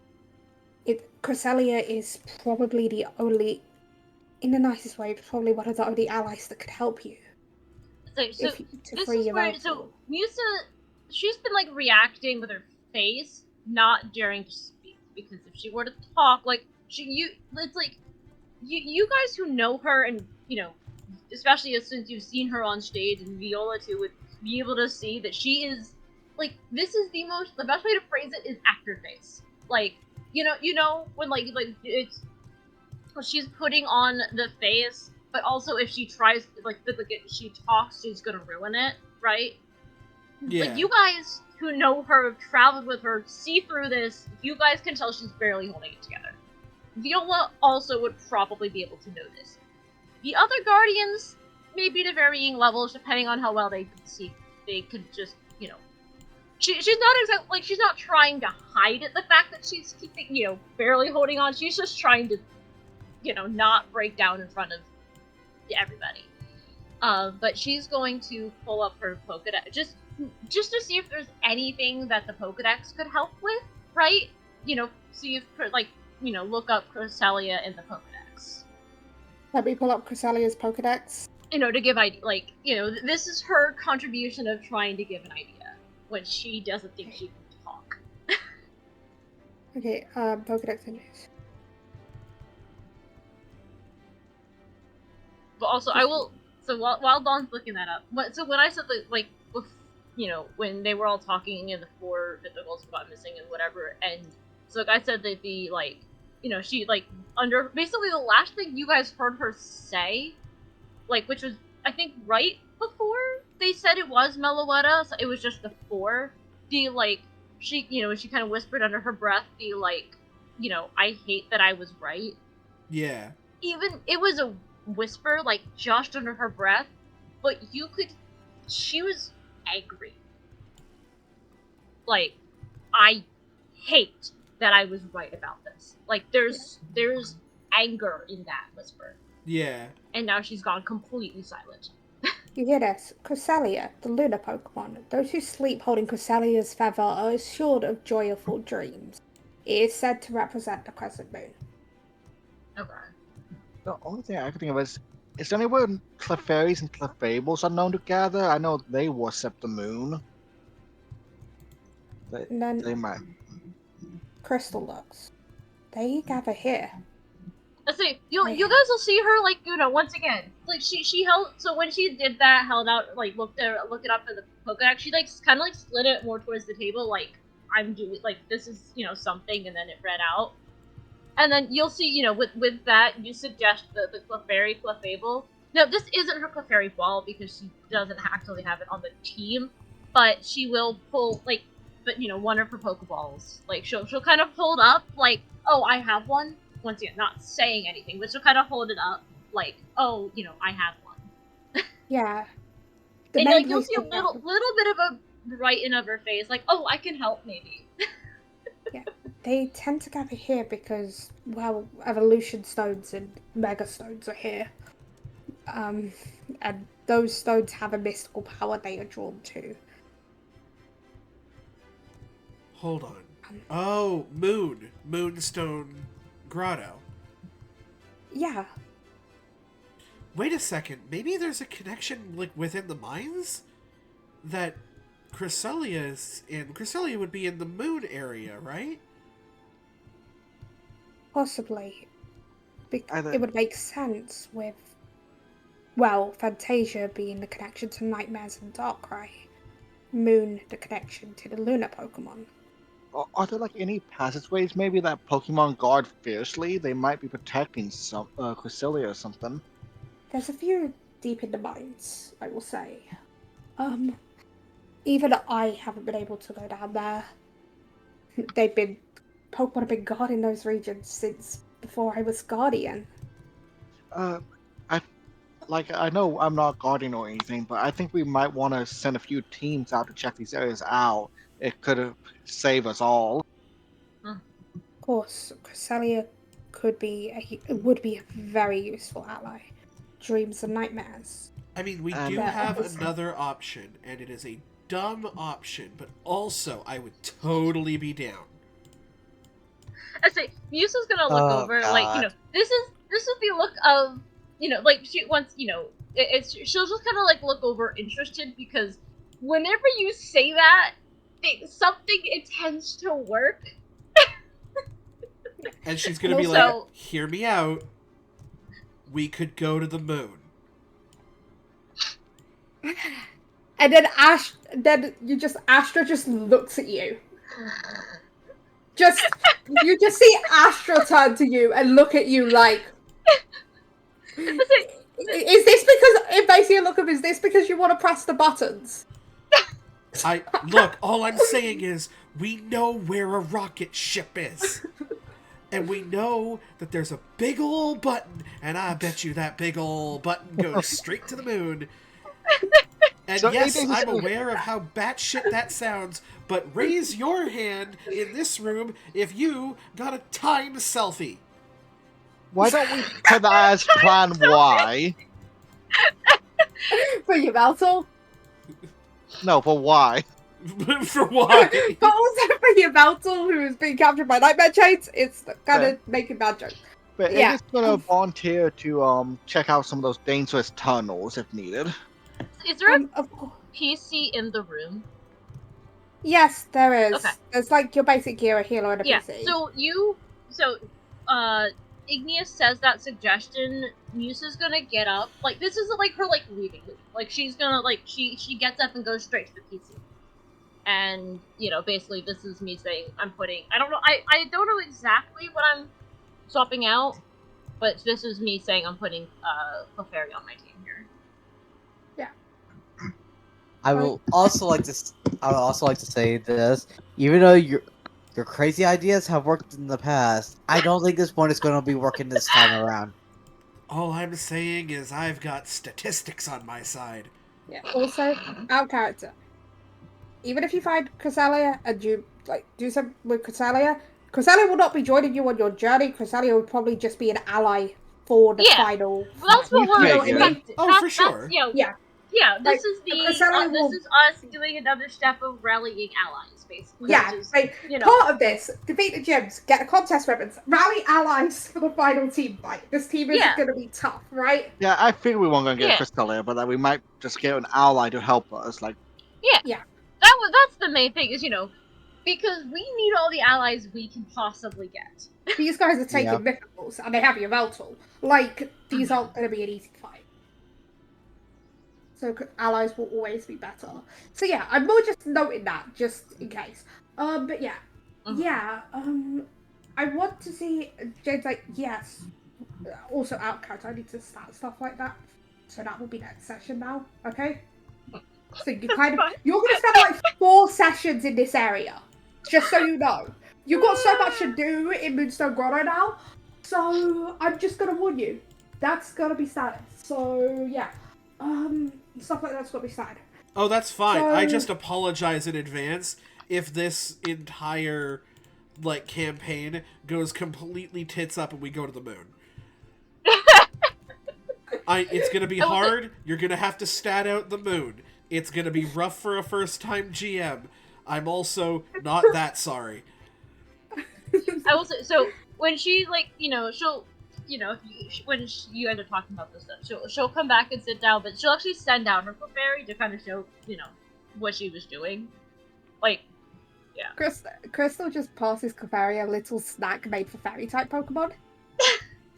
Cresselia is probably the only in the nicest way, probably one of the only allies that could help you. So To this free is your where uncle. Musa, she's been like reacting with her face, not daring to speak, because if she were to talk, like it's like you guys who know her and especially since you've seen her on stage, and Viola too would be able to see that she is like, this is the best way to phrase it is actor face. Like when like it's she's putting on the face, but also if she tries she talks, she's gonna ruin it, right? Yeah. Like, you guys who know her, have traveled with her, see through this. You guys can tell she's barely holding it together. Viola also would probably be able to know this. The other guardians, maybe to varying levels, depending on how well they could see. They could just, she's not exactly like, she's not trying to hide it, the fact that she's keeping, barely holding on. She's just trying to, not break down in front of everybody. But she's going to pull up her Pokedex just to see if there's anything that the Pokedex could help with, right? See if look up Cresselia in the Pokedex. Let me pull up Cressalia's Pokedex. To give this is her contribution of trying to give an idea when she doesn't think she can talk. Okay, Pokedex images. But also, I will. So while Dawn's looking that up, so when I said that, like, when they were all talking and the 4 mythicals got missing and whatever, and so like I said that she under basically the last thing you guys heard her say, like, which was I think right before they said it was Meloetta, so it was just the 4. She she kind of whispered under her breath, I hate that I was right. Yeah. Even it was a whisper, like, just under her breath, but she was angry. Like, I hate that I was right about this. Like, there's anger in that whisper. Yeah. And now she's gone completely silent. You hear this? Cresselia, the lunar Pokemon. Those who sleep holding Cresselia's feather are assured of joyful dreams. It is said to represent the crescent moon. Okay. The only thing I can think of is there anywhere Clefairies and Clefables are known to gather? I know they worship the moon. And then They might. Crystal looks. They gather here. Let's see. You guys will see her, like, once again. Like, she held, so when she did that, held out, like, look it up in the Pokedex, she, like, kind of, like, slid it more towards the table, like, I'm doing, like, this is, something, and then it read out. And then you'll see, with that, you suggest the Clefairy Clefable. No, this isn't her Clefairy ball, because she doesn't actually have it on the team, but she will pull, like, one of her Pokeballs. Like, she'll kind of hold up, like, oh, I have one. Once again, not saying anything, but she'll kind of hold it up, like, oh, I have one. Yeah. And like, you'll see a little bit of a brighten of her face, like, oh, I can help, maybe. Yeah. They tend to gather here because, well, evolution stones and mega stones are here. And those stones have a mystical power they are drawn to. Hold on. Oh, Moonstone Grotto. Yeah. Wait a second. Maybe there's a connection, like, within the mines? That Cresselia is in. Cresselia would be in the moon area, right? Possibly. It would make sense with, well, Fantasia being the connection to Nightmares and Darkrai. Moon, the connection to the lunar Pokemon. Are there, like, any passageways maybe that Pokemon guard fiercely? They might be protecting some Cresselia or something. There's a few deep in the mines, I will say. Even I haven't been able to go down there. Pokemon have been guarding those regions since before I was Guardian. I know I'm not guarding or anything, but I think we might want to send a few teams out to check these areas out. It could save us all. Of course, Cresselia would be a very useful ally. Dreams and nightmares. I mean, we do have another option, and it is a dumb option, but also I would totally be down. I say, Musa's gonna look over, like, this is the look of like she wants, she'll just kind of like look over interested because whenever you say that, something intends to work. And she's gonna And be also- like, "Hear me out. We could go to the moon." And then Astra just looks at you. You just see Astra turn to you and look at you like. Is this because basically look of is this because you want to press the buttons? Look, all I'm saying is we know where a rocket ship is. And we know that there's a big ol' button, and I bet you that big ol' button goes straight to the moon. And So yes, anything- I'm aware of how batshit that sounds, but raise your hand in this room if you got a time selfie. Why don't we put that as plan Y? For your Valtal? No, for Y. For why? But also for your Valtal who is being captured by nightmare chains, it's kind of making bad jokes. But Yeah. Iggy's gonna volunteer to check out some of those dangerous tunnels if needed. Is there a Of course. PC in the room? Yes, there is. Okay. There's like your basic gear, a healer, and a Yeah. PC. Igneous says that suggestion. Musa's gonna get up. Like this isn't like her like leaving. Like she's gonna like she gets up and goes straight to the PC. And basically this is me saying I'm putting. I don't know. I don't know exactly what I'm swapping out, but this is me saying I'm putting Clefairy on my team here. I would also like to say this. Even though your crazy ideas have worked in the past, I don't think this one is going to be working this time around. All I'm saying is I've got statistics on my side. Yeah. Also, out of character. Even if you find Cresselia and you do something with Cresselia will not be joining you on your journey. Cresselia would probably just be an ally for the final. Well, that's what we're figured. expecting. Oh, for sure. Yeah. Yeah, Like, this is Cresselia will- this is us doing another step of rallying allies, basically. Yeah, which is, like part of this, defeat the gyms, get the contest weapons, rally allies for the final team fight. This team is Yeah. going to be tough, right? Yeah, I figured we weren't gonna get Yeah. Crystalia, but that we might just get an ally to help us. Like, that's the main thing is because we need all the allies we can possibly get. These guys are taking Yeah. Mythicals, and they have your Veltal. Like, these aren't going to be an easy fight. So allies will always be better. So yeah, I'm more just noting that, just in case. But yeah. Mhm. Yeah, I want to see Jade's like, yes. Also outcast, I need to start stuff like that. So that will be next session now, okay? So you you're gonna spend like 4 sessions in this area. Just so you know. You've got so much to do in Moonstone Grotto now. So I'm just gonna warn you. That's gonna be started. So yeah. Stuff like that's gonna be started. Oh, that's fine. So- I just apologize in advance if this entire campaign goes completely tits up and we go to the moon. It's gonna be hard. You're gonna have to stat out the moon. It's gonna be rough for a first-time GM. I'm also not that sorry. I will say, so when she she'll when you end up talking about this stuff, she'll come back and sit down, but she'll actually send down her Clefairy to kind of show what she was doing. Crystal just passes Clefairy a little snack made for fairy type Pokemon.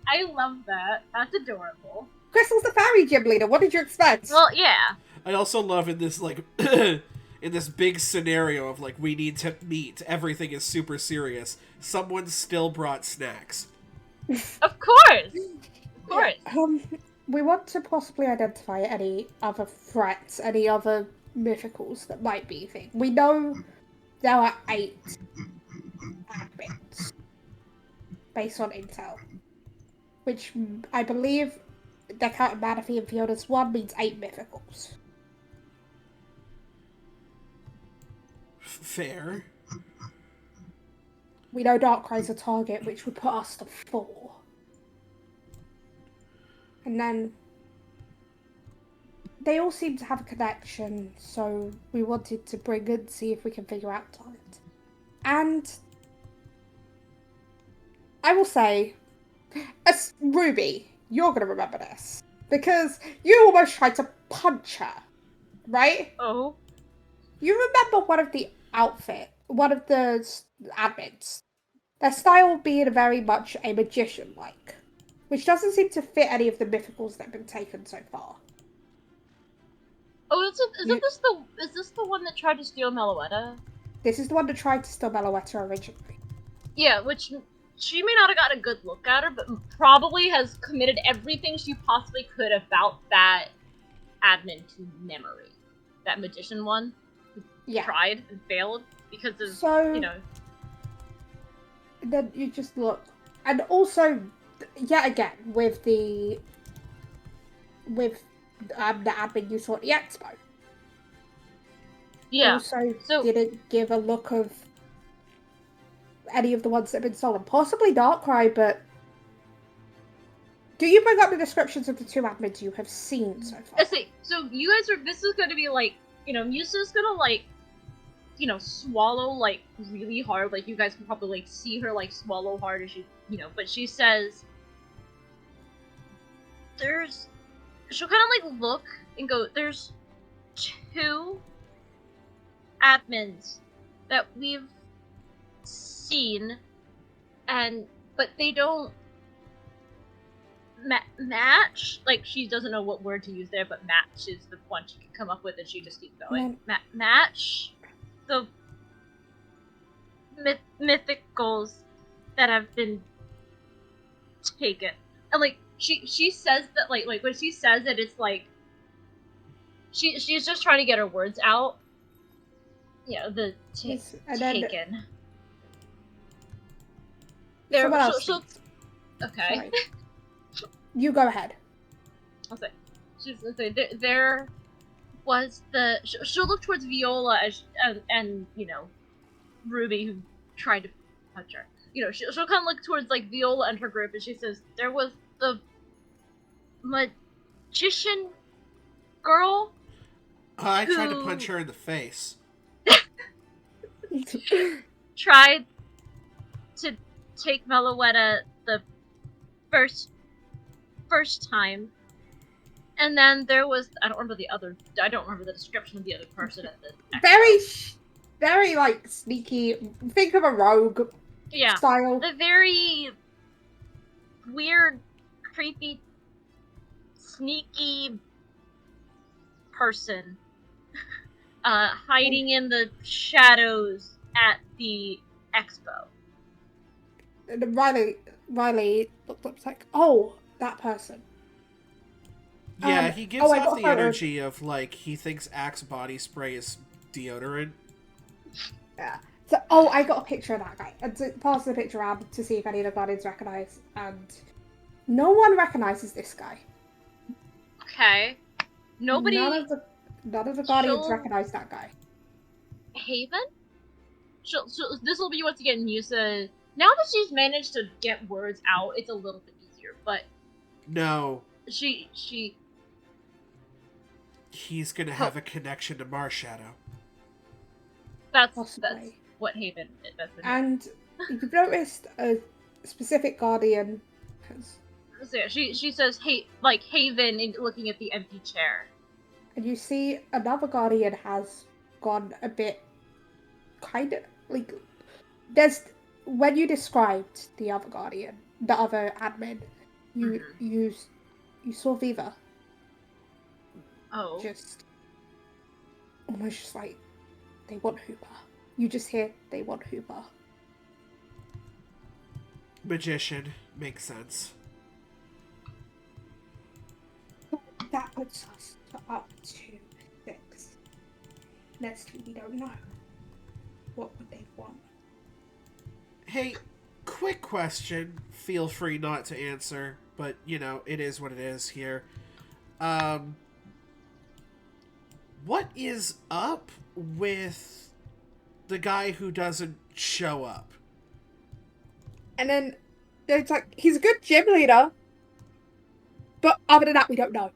I love that. That's adorable. Crystal's the fairy gym leader. What did you expect? Well, yeah. I also love in this in this big scenario of we need to meet, everything is super serious. Someone still brought snacks. Of course. Of course. We want to possibly identify any other threats, any other mythicals that might be a thing. We know there are 8 admins based on intel, which I believe the count of Manaphy and Fiona's 1 means 8 mythicals. Fair. We know Darkrai's a target, which would put us to 4. And then they all seem to have a connection, so we wanted to bring and see if we can figure out talent. And I will say, as Ruby, you're gonna remember this. Because you almost tried to punch her, right? Oh. You remember one of the admins. Their style being very much a magician-like, which doesn't seem to fit any of the mythicals that have been taken so far. Oh, is this the one that tried to steal Meloetta? This is the one that tried to steal Meloetta originally. Yeah, which she may not have got a good look at her, but probably has committed everything she possibly could about that admin to memory. That magician one who tried and failed because of, you know. Then you just look. And also, yet again, with the admin you saw at the expo. Yeah. Also didn't give a look of any of the ones that have been stolen. Possibly Darkrai, but do you bring up the descriptions of the two admins you have seen so far? I see. So you guys are. This is going to be like, Musa's going to like, swallow like really hard. Like you guys can probably like see her like swallow hard as she, but she says, she'll kind of like look and go, there's two admins that we've seen, but they don't match. Like she doesn't know what word to use there, but match is the one she can come up with, and she just keeps going. Match the mythicals that have been taken, and like she says that like when she says it, it's like she's just trying to get her words out. The taken. Okay. Sorry. You go ahead. I'll say. She's gonna say there was the. She'll look towards Viola and Ruby, who tried to punch her. She'll kind of look towards like Viola and her group, and she says there was the magician girl. I tried to punch her in the face. Tried to take Meloetta the first time, and then there was I don't remember the description of the other person at the very like sneaky. Think of a rogue style. The very weird, creepy, sneaky person hiding in the shadows at the expo. And Riley looked up like, oh, that person. Yeah, he gives off the energy of like he thinks Axe body spray is deodorant. Yeah. So, I got a picture of that guy. And to pass the picture around to see if any of the guardians recognize, and no one recognizes this guy. Okay. Nobody. None of the guardians recognize that guy. Haven? So this will be once again Musa. Now that she's managed to get words out, it's a little bit easier. But no, he's gonna have a connection to Marshadow. That's what Haven did. And you've noticed a specific guardian. So yeah, she says, "Hey, like Haven," looking at the empty chair. And you see another guardian has gone a bit, kind of like. When you described the other guardian, the other admin, you saw Viva. Oh. Just almost just like they want Hooper. You just hear they want Hooper. Magician makes sense. That puts us up to 6. Next two we don't know. What would they want? Hey, quick question. Feel free not to answer, but it is what it is here. What is up with the guy who doesn't show up? And then it's like, he's a good gym leader, but other than that, we don't know.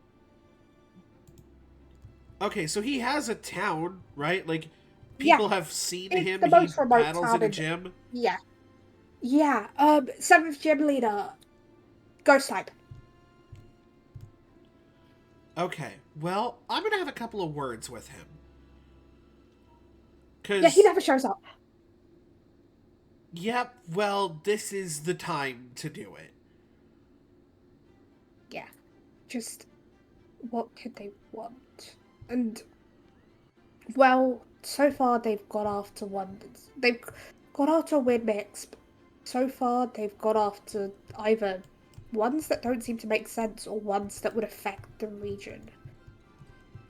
Okay, so he has a town, right? Like, people have seen him. He battles in a gym. Yeah. 7th gym leader, Ghost type. Okay, well, I'm gonna have a couple of words with him. Yeah, he Cause, never shows up. yep, well, this is the time to do it. Yeah. Just what could they want? And well, so far they've got after one. They've got after a weird mix. But so far they've got after either ones that don't seem to make sense or ones that would affect the region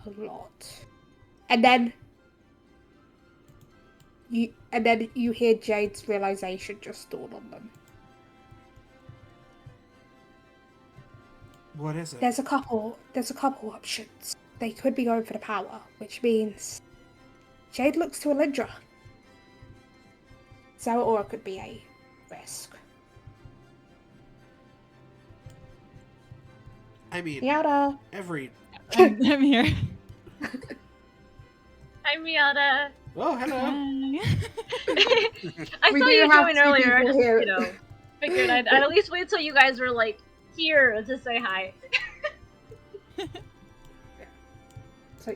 a lot. And then you hear Jade's realization just dawn on them. What is it? There's a couple options. They could be going for the power, which means Jade looks to Alindra. Zeraora could be a risk. I mean, Miata. every... I'm here. Hi, Miata. Oh, hello. I We saw do you have join two earlier. I people just, here. figured I'd at least wait till you guys were like here to say hi. So,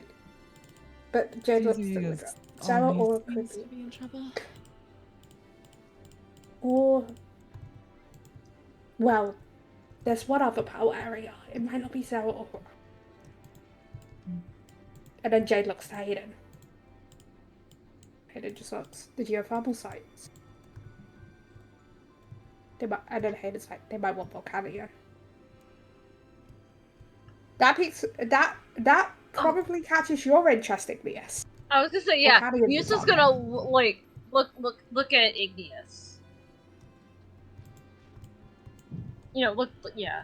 but Jade looks to Susie Alindra. is Zeraora always could seems be. to be in trouble. Or, well, there's one other power area. It might not be Zeraora. And then Jade looks to Hayden. Hayden just looks. The geothermal sites. They might, and then Hayden's like, they might want Volcania. That probably catches your interest, Igneous. I was gonna say, yeah, Volcania Musa's is gonna like look at Igneous. Look, yeah.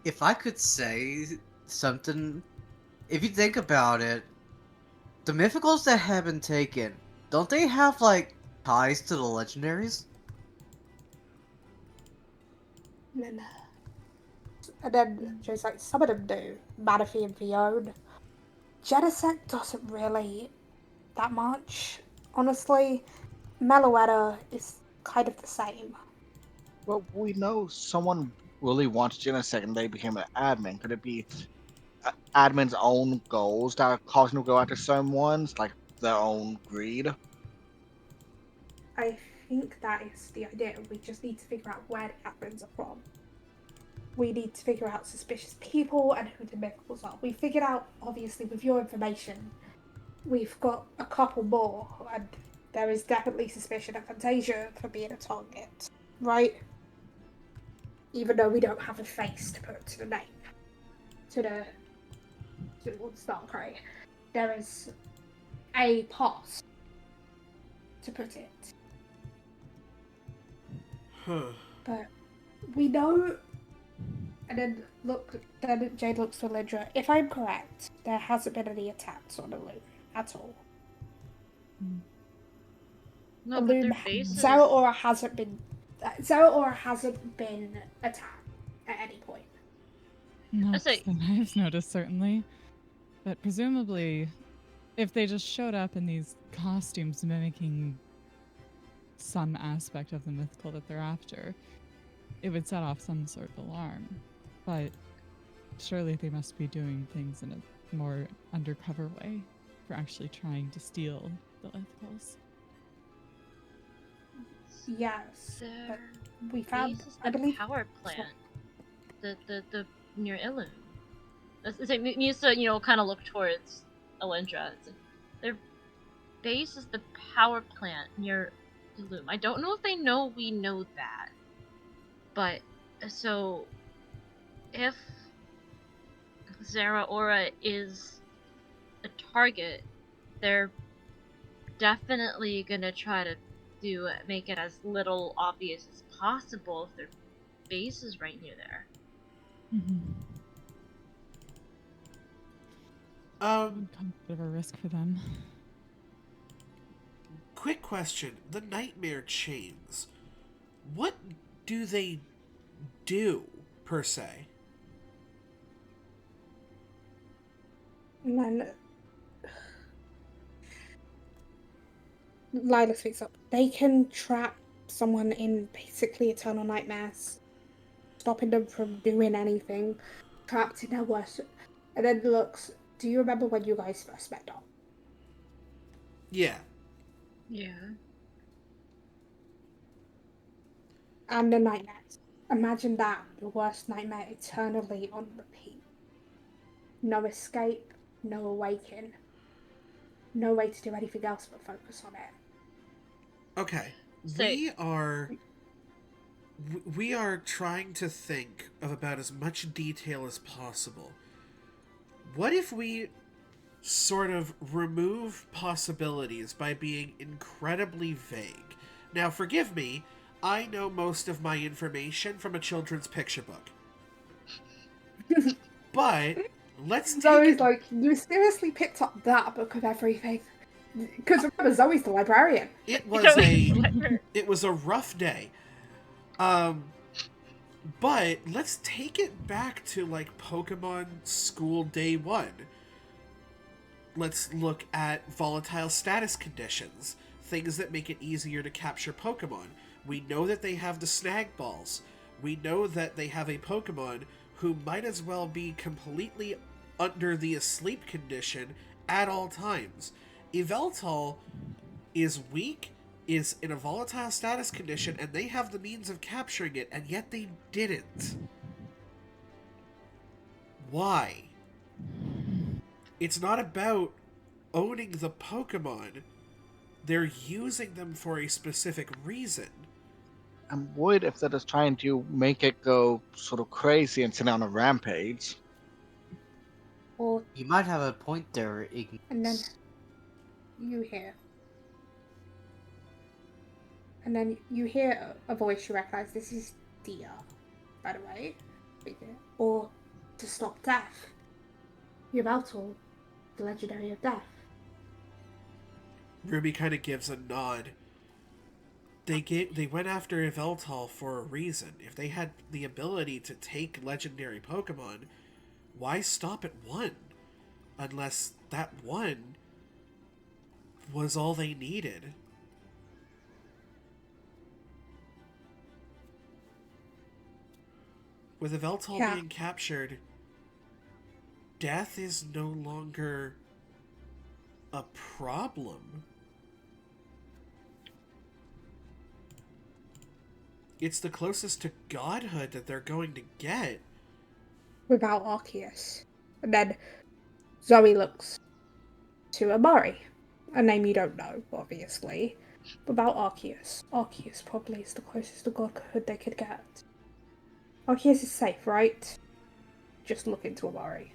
If I could say something, if you think about it, the mythicals that have been taken, don't they have like ties to the legendaries? And then Joe's like, some of them do. Manaphy and Vione. Genesect doesn't really that much. Honestly, Meloetta is kind of the same. Well, we know someone really wants Genesect and they became an admin. Could it be admin's own goals that are causing them to go after certain ones, like their own greed? I think that is the idea. We just need to figure out where the admins are from. We need to figure out suspicious people and who the mythicals are. We figured out, obviously, with your information, we've got a couple more, and there is definitely suspicion of Fantasia for being a target, right? Even though we don't have a face to put to the name, to the Starcry, there is a past to put it. Huh. But we know. And then Jade looks to Alindra. If I'm correct, there hasn't been any attacks on the loom at all. No, The but loom, their bases. Zeraora hasn't been attacked at any point. Not say- that I've noticed, certainly. But presumably, if they just showed up in these costumes mimicking some aspect of the mythical that they're after, it would set off some sort of alarm. But surely they must be doing things in a more undercover way for actually trying to steal the mythicals. Yes, but Their we found. base is I the believe. power plant. The near Ilum. Musa, kind of look towards Alindra. Their base is the power plant near Ilum. I don't know if they know we know that, but so if Zeraora is a target, they're definitely gonna try to make it as little obvious as possible if their base is right near there. Would come a bit of a risk for them. Quick question. The nightmare chains. What do they do, per se? And then Lila speaks up. They can trap someone in basically eternal nightmares, stopping them from doing anything. trapped in their worst. And then looks. Do you remember when you guys first met Dom? Yeah. Yeah. And the nightmares. Imagine that, your worst nightmare eternally on repeat. No escape, no awaken. No way to do anything else but focus on it. Okay. So- We are trying to think of about as much detail as possible. What if we sort of remove possibilities by being incredibly vague? Now, forgive me, I know most of my information from a children's picture book. But let's Zoe's take it. like, you seriously picked up that book of everything? Because remember, Zoe's the librarian. It So- was a rough day. But let's take it back to like Pokemon School Day 1. Let's look at volatile status conditions, things that make it easier to capture Pokemon. We know that they have the snag balls. We know that they have a Pokemon who might as well be completely under the asleep condition at all times. Yveltal is weak, is in a volatile status condition, and they have the means of capturing it, and yet they didn't. Why? It's not about owning the Pokemon. They're using them for a specific reason. I'm worried if they're just trying to make it go sort of crazy and send it on a rampage. Or, You might have a point there, Ignis. and then you hear. And then you hear a voice you recognize. This is Dia, by the way. Or to stop death. Yveltal, the legendary of death. Ruby kind of gives a nod. They went after Yveltal for a reason. If they had the ability to take legendary Pokemon, why stop at one? Unless that one was all they needed. With Yveltal Yeah. being captured, death is no longer a problem. It's the closest to godhood that they're going to get. Without Arceus. And then Zoe looks to Amari. A name you don't know, obviously. Without Arceus. Arceus probably is the closest to godhood they could get. Arceus is safe, right? Just look into Amari.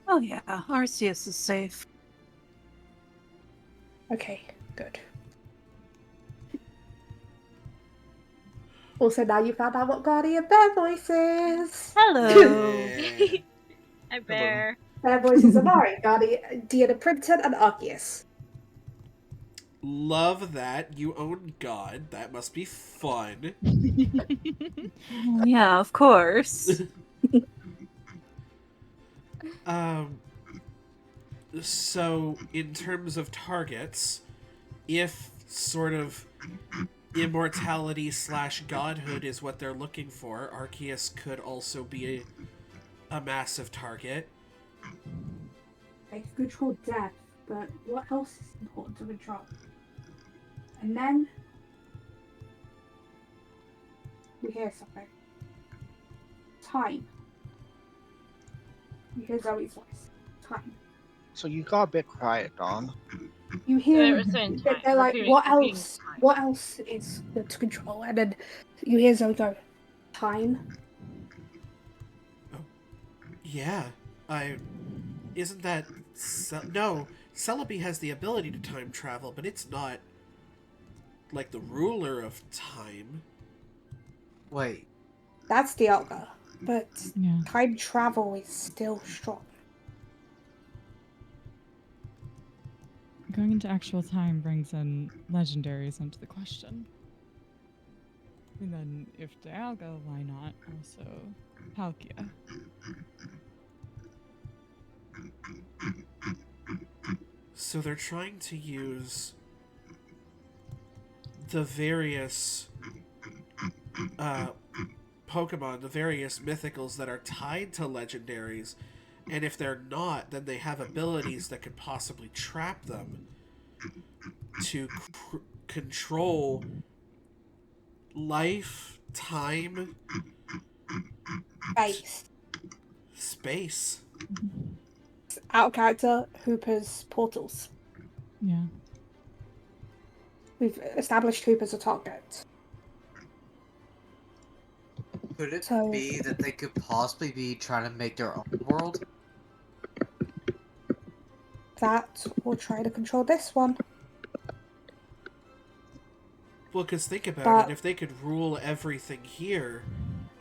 Oh yeah, Arceus is safe. Okay, good. Also, now you found out what Guardian Bear voice is. Hello. Yeah. Hi, Bear. Bear voice is Amari, Guardian, Deanna Printon, and Arceus. Love that. You own God. That must be fun. Yeah, of course. So, in terms of targets, if sort of immortality / godhood is what they're looking for, Arceus could also be a massive target. They can control death, but what else is important to control? And then you hear something. Time. You hear Zoe's voice. Time. So you got a bit quiet, Dawn. You They hear were saying they're time, like, repeating- what repeating else? time. What else is good to control? And then you hear Zoe go, time. Yeah, isn't that... No, Celebi has the ability to time travel, but it's not, like, the ruler of time. Wait, That's Dialga, but Yeah. time travel is still strong. Going into actual time brings in legendaries into the question. And then if Dialga, why not also Palkia? So they're trying to use the various Pokemon, the various mythicals that are tied to legendaries, and if they're not, then they have abilities that could possibly trap them to control life, time, Base. space. Out of character, Hooper's portals. Yeah. We've established Hooper as a target. Could it So- be that they could possibly be trying to make their own world? That will try to control this one. Well, because think about But- it, if they could rule everything here,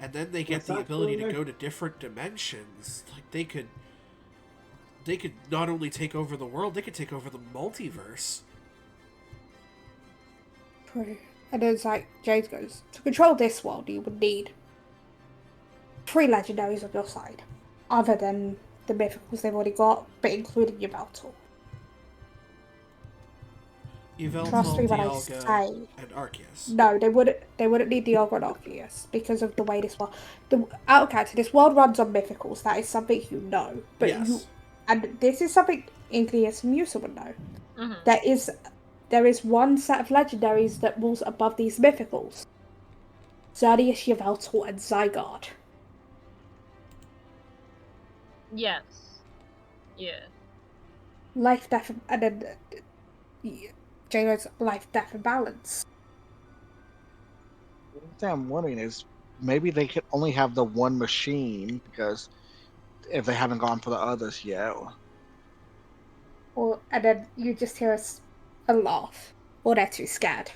and then they get What's the that ability to doing go to different dimensions, like they could not only take over the world, they could take over the multiverse. True. And then it's like, James goes, to control this world, you would need 3 legendaries on your side. Other than the mythicals they've already got, but including Yveltal. Trust me Yveltal, when I Dialga, say... and Arceus. No, they wouldn't need the Dialga and Arceus because of the way this world... Out of character, this world runs on mythicals. That is something you know. But Yes. and this is something Inglius and Musa would know. Mhm. There is one set of legendaries that rules above these mythicals. Xerneas, Yveltal, and Zygarde. Yes. Yeah. Life, death, and then Jago's life, death, and balance. The thing I'm wondering is maybe they could only have the one machine because if they haven't gone for the others yet. And then you just hear a laugh. Or they're too scared.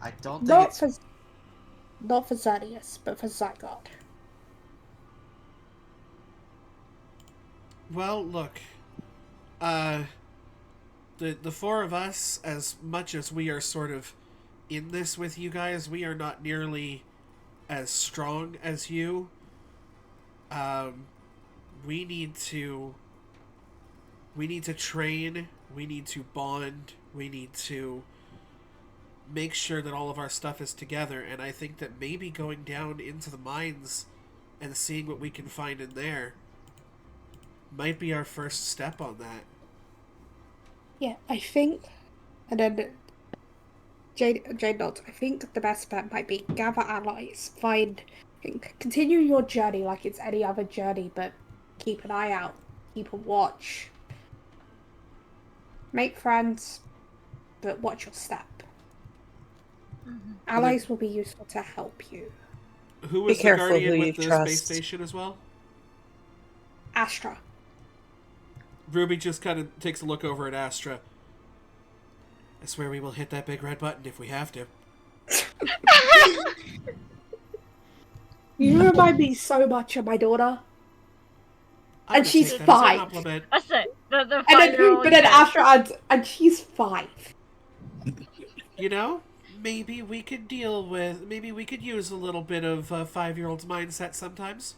I don't think Not it's... for Xerneas, but for Zygarde. Well, look, the 4 of us, as much as we are sort of in this with you guys, we are not nearly as strong as you. We need to train, we need to bond, we need to make sure that all of our stuff is together, and I think that maybe going down into the mines and seeing what we can find in there might be our first step on that. Yeah, I think... And then Jade nods. I think the best bet might be gather allies, continue your journey like it's any other journey, but keep an eye out, keep a watch. Make friends, but watch your step. Allies will be useful to help you. Who was the careful guardian who with you the trust. space station as well? Astra. Ruby just kind of takes a look over at Astra. I swear we will hit that big red button if we have to. You remind me so much of my daughter. I'm And gonna she's take that as a 5. compliment. That's it. The And then, 5-year-old but then kid. Astra adds, and she's 5. You know, maybe we could use a little bit of a 5-year-old's mindset sometimes.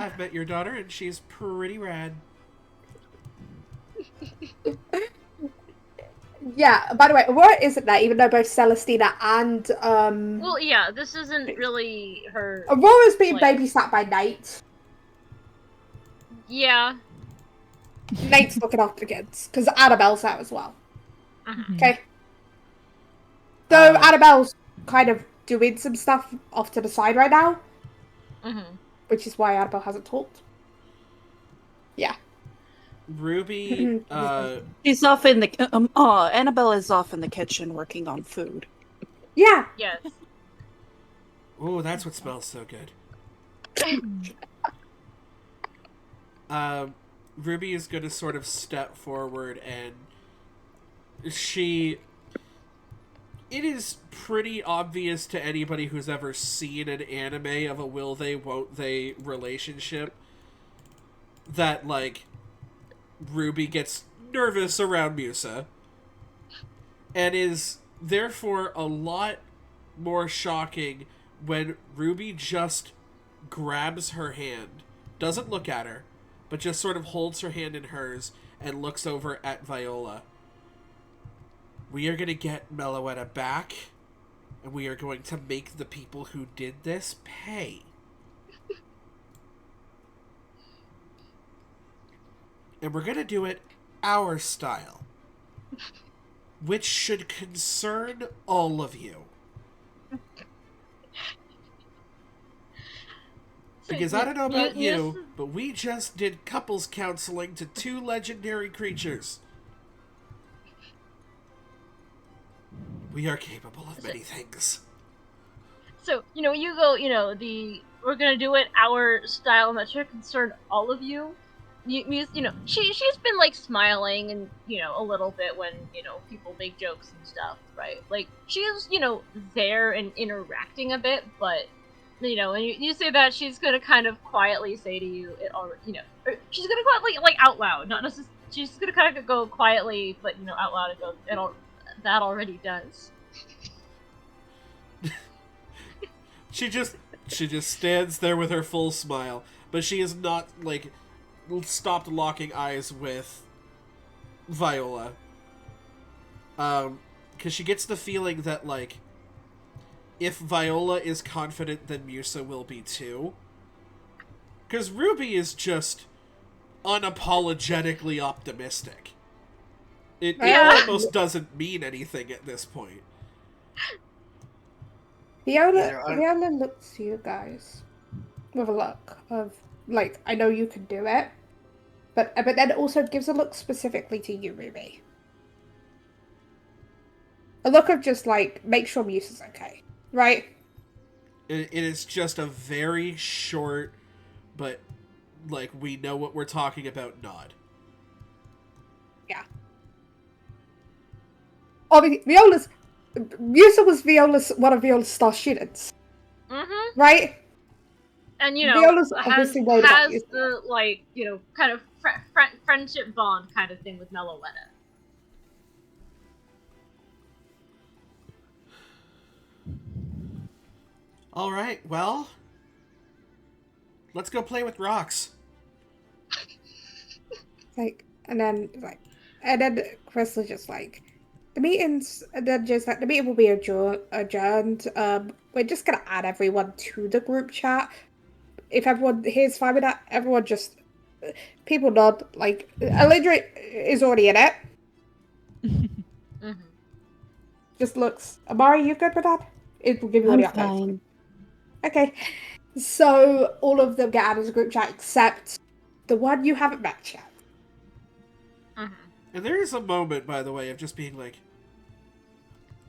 I've met your daughter and she's pretty rad. Yeah, by the way, Aurora isn't there, even though both Celestina and Well, yeah, this isn't really her. Aurora's being like- babysat by Nate. Yeah. Nate's looking after the kids, because Annabelle's there as well. Mhm. Okay? So Annabelle's kind of doing some stuff off to the side right now, Mhm. which is why Annabelle hasn't talked. Yeah. Ruby, She's off in the. Annabelle is off in the kitchen working on food. Yeah. Yes. oh, that's what smells so good. Ruby is going to sort of step forward and it is pretty obvious to anybody who's ever seen an anime of a will they, won't they relationship that, like, Ruby gets nervous around Musa and is therefore a lot more shocking when Ruby just grabs her hand, doesn't look at her, but just sort of holds her hand in hers and looks over at Viola. We are going to get Meloetta back, and we are going to make the people who did this pay. And we're going to do it our style, which should concern all of you. Because I don't know about you, but we just did couples counseling to 2 legendary creatures. We are capable of many things. So, you go, we're gonna do it our style, and that should concern all of you. She's been, like, smiling and, a little bit when, people make jokes and stuff, right? Like, she's, there and interacting a bit, but, and you say that, she's gonna kind of quietly say to you, she's gonna quietly, like, out loud, not necessarily, she's gonna kind of go quietly, but, out loud and go, that already does. She just stands there with her full smile, but she is not, like, stopped locking eyes with Viola. Because she gets the feeling that, like, if Viola is confident, then Musa will be too. Because Ruby is just unapologetically optimistic. It almost doesn't mean anything at this point. Viola looks to you guys with a look of, like, I know you can do it, but then also gives a look specifically to you, Ruby. A look of just, like, make sure Muse is okay, right? It is just a very short, but, like, we know what we're talking about nod. Yeah. Obviously, Musa was one of Viola's star students. Mm-hmm. Right? And, Viola's obviously worried about has the, like, kind of friendship bond kind of thing with Meloetta. Alright, well, let's go play with rocks. And then Chris was just like, the meeting will be adjourned. We're just gonna add everyone to the group chat. If everyone here's fine with that, everyone just people nod. Like, Alindra is already in it. Mm-hmm. Just looks. Amari, you good with that? It will give you all the updates. Fine. Okay. So all of them get added to the group chat except the one you haven't met yet. Mm-hmm. And there is a moment, by the way, of just being like,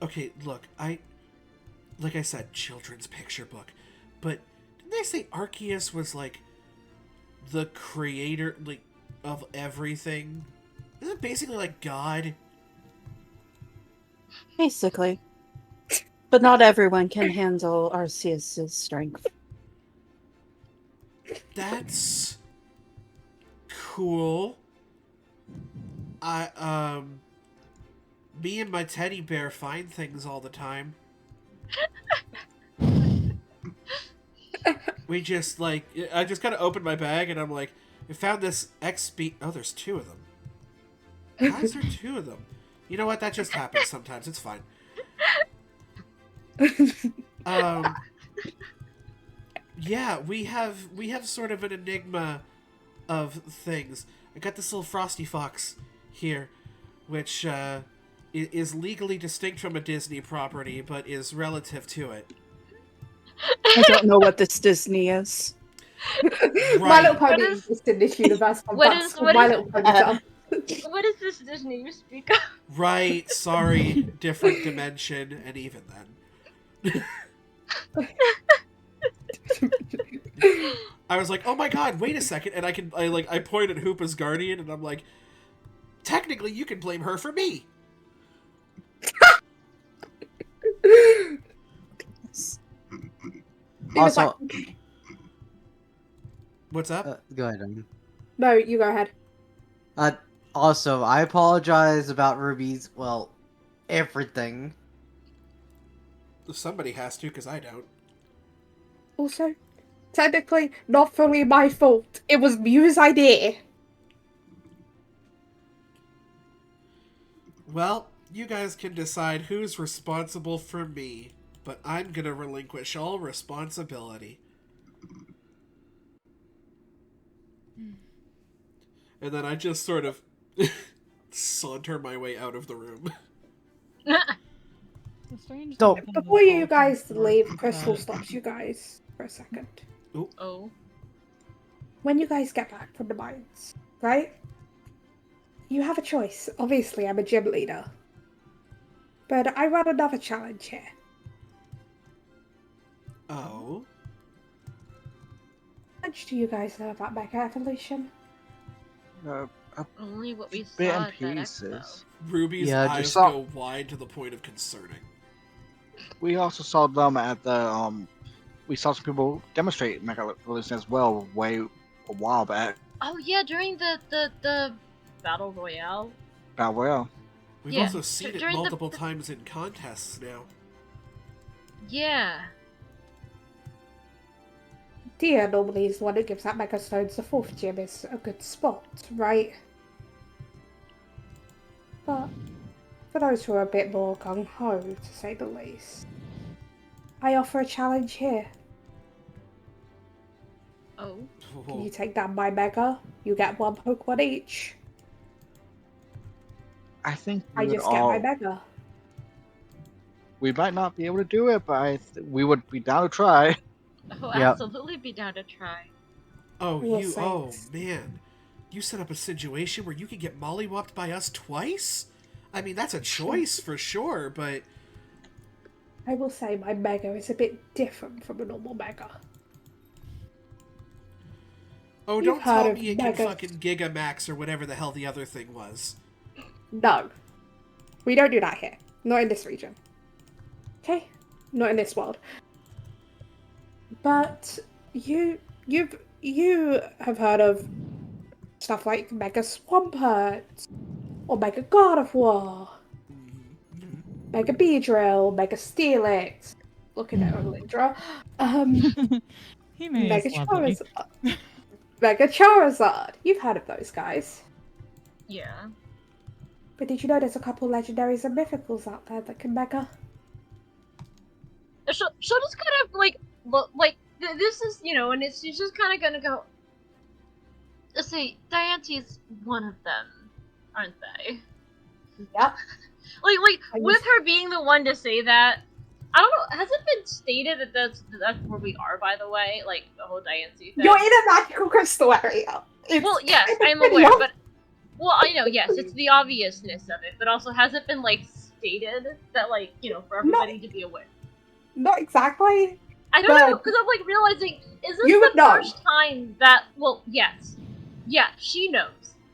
okay, look, like I said, children's picture book, but didn't they say Arceus was, like, the creator, like, of everything? Isn't it basically like God? Basically. But not everyone can handle Arceus' strength. That's cool. Me and my teddy bear find things all the time. We just, like, I just kind of opened my bag and I'm like, I found this XP. Oh, there's 2 of them. How is there 2 of them? You know what? That just happens sometimes. It's fine. Yeah, we have sort of an enigma of things. I got this little Frosty Fox here, which is legally distinct from a Disney property, but is relative to it. I don't know what this Disney is. Right. My Little Pony exists in this universe. What is this Disney you speak of? Right, sorry, different dimension, and even then. I was like, oh my god, wait a second, and I point at Hoopa's guardian, and I'm like, technically you can blame her for me. Also, What's up? go ahead. No, you go ahead. Also, I apologize about Ruby's, everything. Somebody has to, because I don't. Also, Technically, not fully my fault. It was Mew's idea. Well, you guys can decide who's responsible for me, but I'm gonna relinquish all responsibility. And then I just sort of saunter my way out of the room. The strange So- thing about Before this you whole guys thing leave, is Crystal that- stops you guys for a second. Oh. When you guys get back from the mines, right? You have a choice. Obviously, I'm a gym leader. But I run another challenge here. Oh? How much do you guys know about Mega Evolution? Only what we Bit saw and at that expo. pieces. Ruby's Yeah, eyes just saw- go wide to the point of concerning. We also saw them at the we saw some people demonstrate Mega Evolution as well way a while back. Oh yeah, during the battle royale. But well, We've Yeah, also seen it during the- multiple times in contests now. Yeah. Dia normally is the one who gives out Mega Stones. The fourth gym is a good spot, right? But for those who are a bit more gung-ho, to say the least, I offer a challenge here. Oh. Can you take down my Mega? You get one Pokemon each. I think I just get my Mega. we might not be able to do it, but we would be down to try. Oh, Yep. absolutely be down to try. Oh, We'll you. see. Oh, man. You set up a situation where you could get mollywopped by us twice? I mean, that's a choice for sure, but. I will say my Mega is a bit different from a normal Mega. Oh, You've don't heard tell of me it can Mega- fucking Gigamax or whatever the hell the other thing was. No. We don't do that here. Not in this region. Okay? Not in this world. But you have heard of stuff like Mega Swampert or Mega God of War, Mega Beedrill, Mega Steelix. Looking at Olindra. He may Mega as well be. Charizard. Mega Charizard. You've heard of those guys. Yeah. But did you know there's a couple legendaries and mythicals out there that can Mega? She'll just kind of like look like this is and she's just kind of gonna go. Let's see, Diante's one of them, aren't they? Yep. Like I with just- her being the one to say that. I don't know. Has it been stated that that's where we are? By the way, like the whole Diante thing. You're in a magical crystal area. It's Well, yes, kind of I'm pretty aware, obvious. but I know, yes, it's the obviousness of it, but also has it been like stated that like for everybody to be aware? Not exactly. I don't know But- because I'm like realizing is this You the would know. first time that yes, yeah, she knows.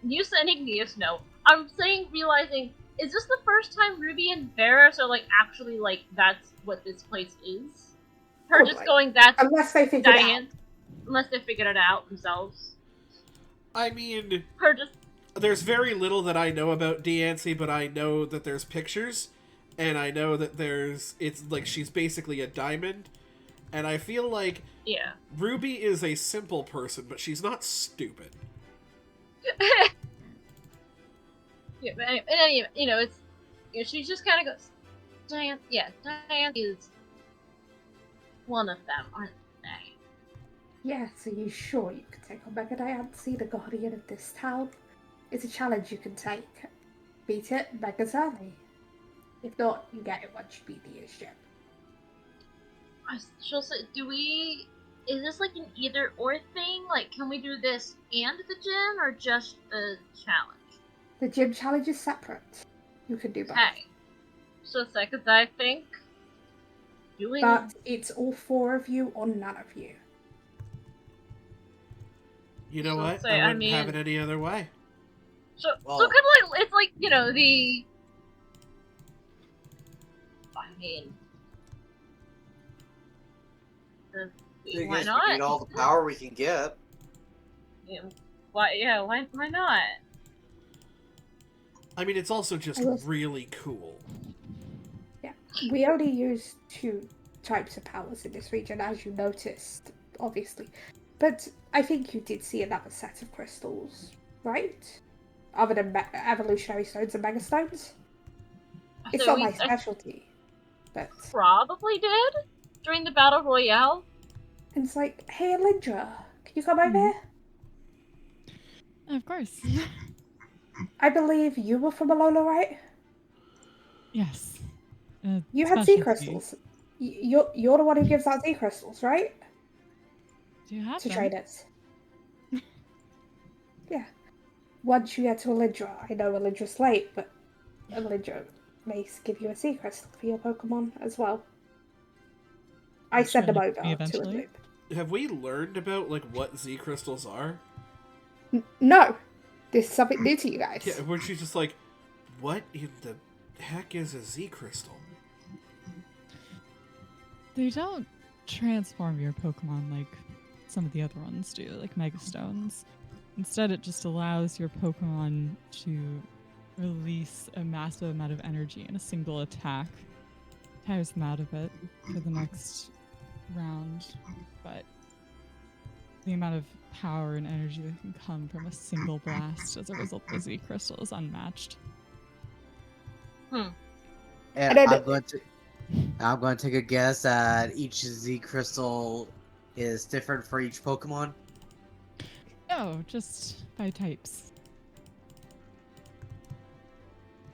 Yusa and Igneous know. I'm saying realizing is this the first time Ruby and Varus are like actually like that's what this place is? Her just Probably. going that's Unless they figure it out. Diane, unless they figured it out themselves. I mean, Her just there's very little that I know about Diancie, but I know that there's pictures, and I know that it's like she's basically a diamond, and I feel like yeah. Ruby is a simple person, but she's not stupid. Yeah, but anyway, it's she just kind of goes, Diane is one of them, aren't they? Yes, are you sure you can take on Mega Diancie, the guardian of this town? It's a challenge you can take. Beat it, Mega's early. If not, you get it once you beat the gym. She'll say, is this like an either or thing? Like, can we do this and the gym, or just the challenge? The gym challenge is separate. You can do both. Okay. So, because I think doing But it's all four of you or none of you. You know So what? say, I I wouldn't have it mean- any other way. so Well- kind of like it's like the. I mean, Thing why is, not? we need all the power we can get. Yeah, why? Yeah, why not? I mean, it's also just I will- really cool. We only use two types of powers in this region, as you noticed obviously. But I think you did see another set of crystals, right? Other than evolutionary stones and megastones. It's So not my I specialty, but probably did during the battle royale. and it's like, hey, Alindra, can you come over Mhm. here? Of course. I believe you were from Alola, right? Yes. You had Z Specialty. crystals. You're the one who gives out Z crystals, right? Do you have To them? traders. Yeah. Once you get to Alindra, I know Alindra's late, but Alindra may give you a Z crystal for your Pokemon as well. I I'm sure send them they'll over give me to eventually. Loop. Have we learned about like what Z crystals are? No, this is something new to you guys. Yeah, where she's just like, what in the heck is a Z crystal? They don't transform your Pokemon like some of the other ones do, like Mega Stones. Instead, it just allows your Pokemon to release a massive amount of energy in a single attack. Tires them out of it for the next round, but the amount of power and energy that can come from a single blast as a result of the Z crystal is unmatched. And And then- I'm going to take a guess that each Z crystal is different for each Pokemon. No, just by types.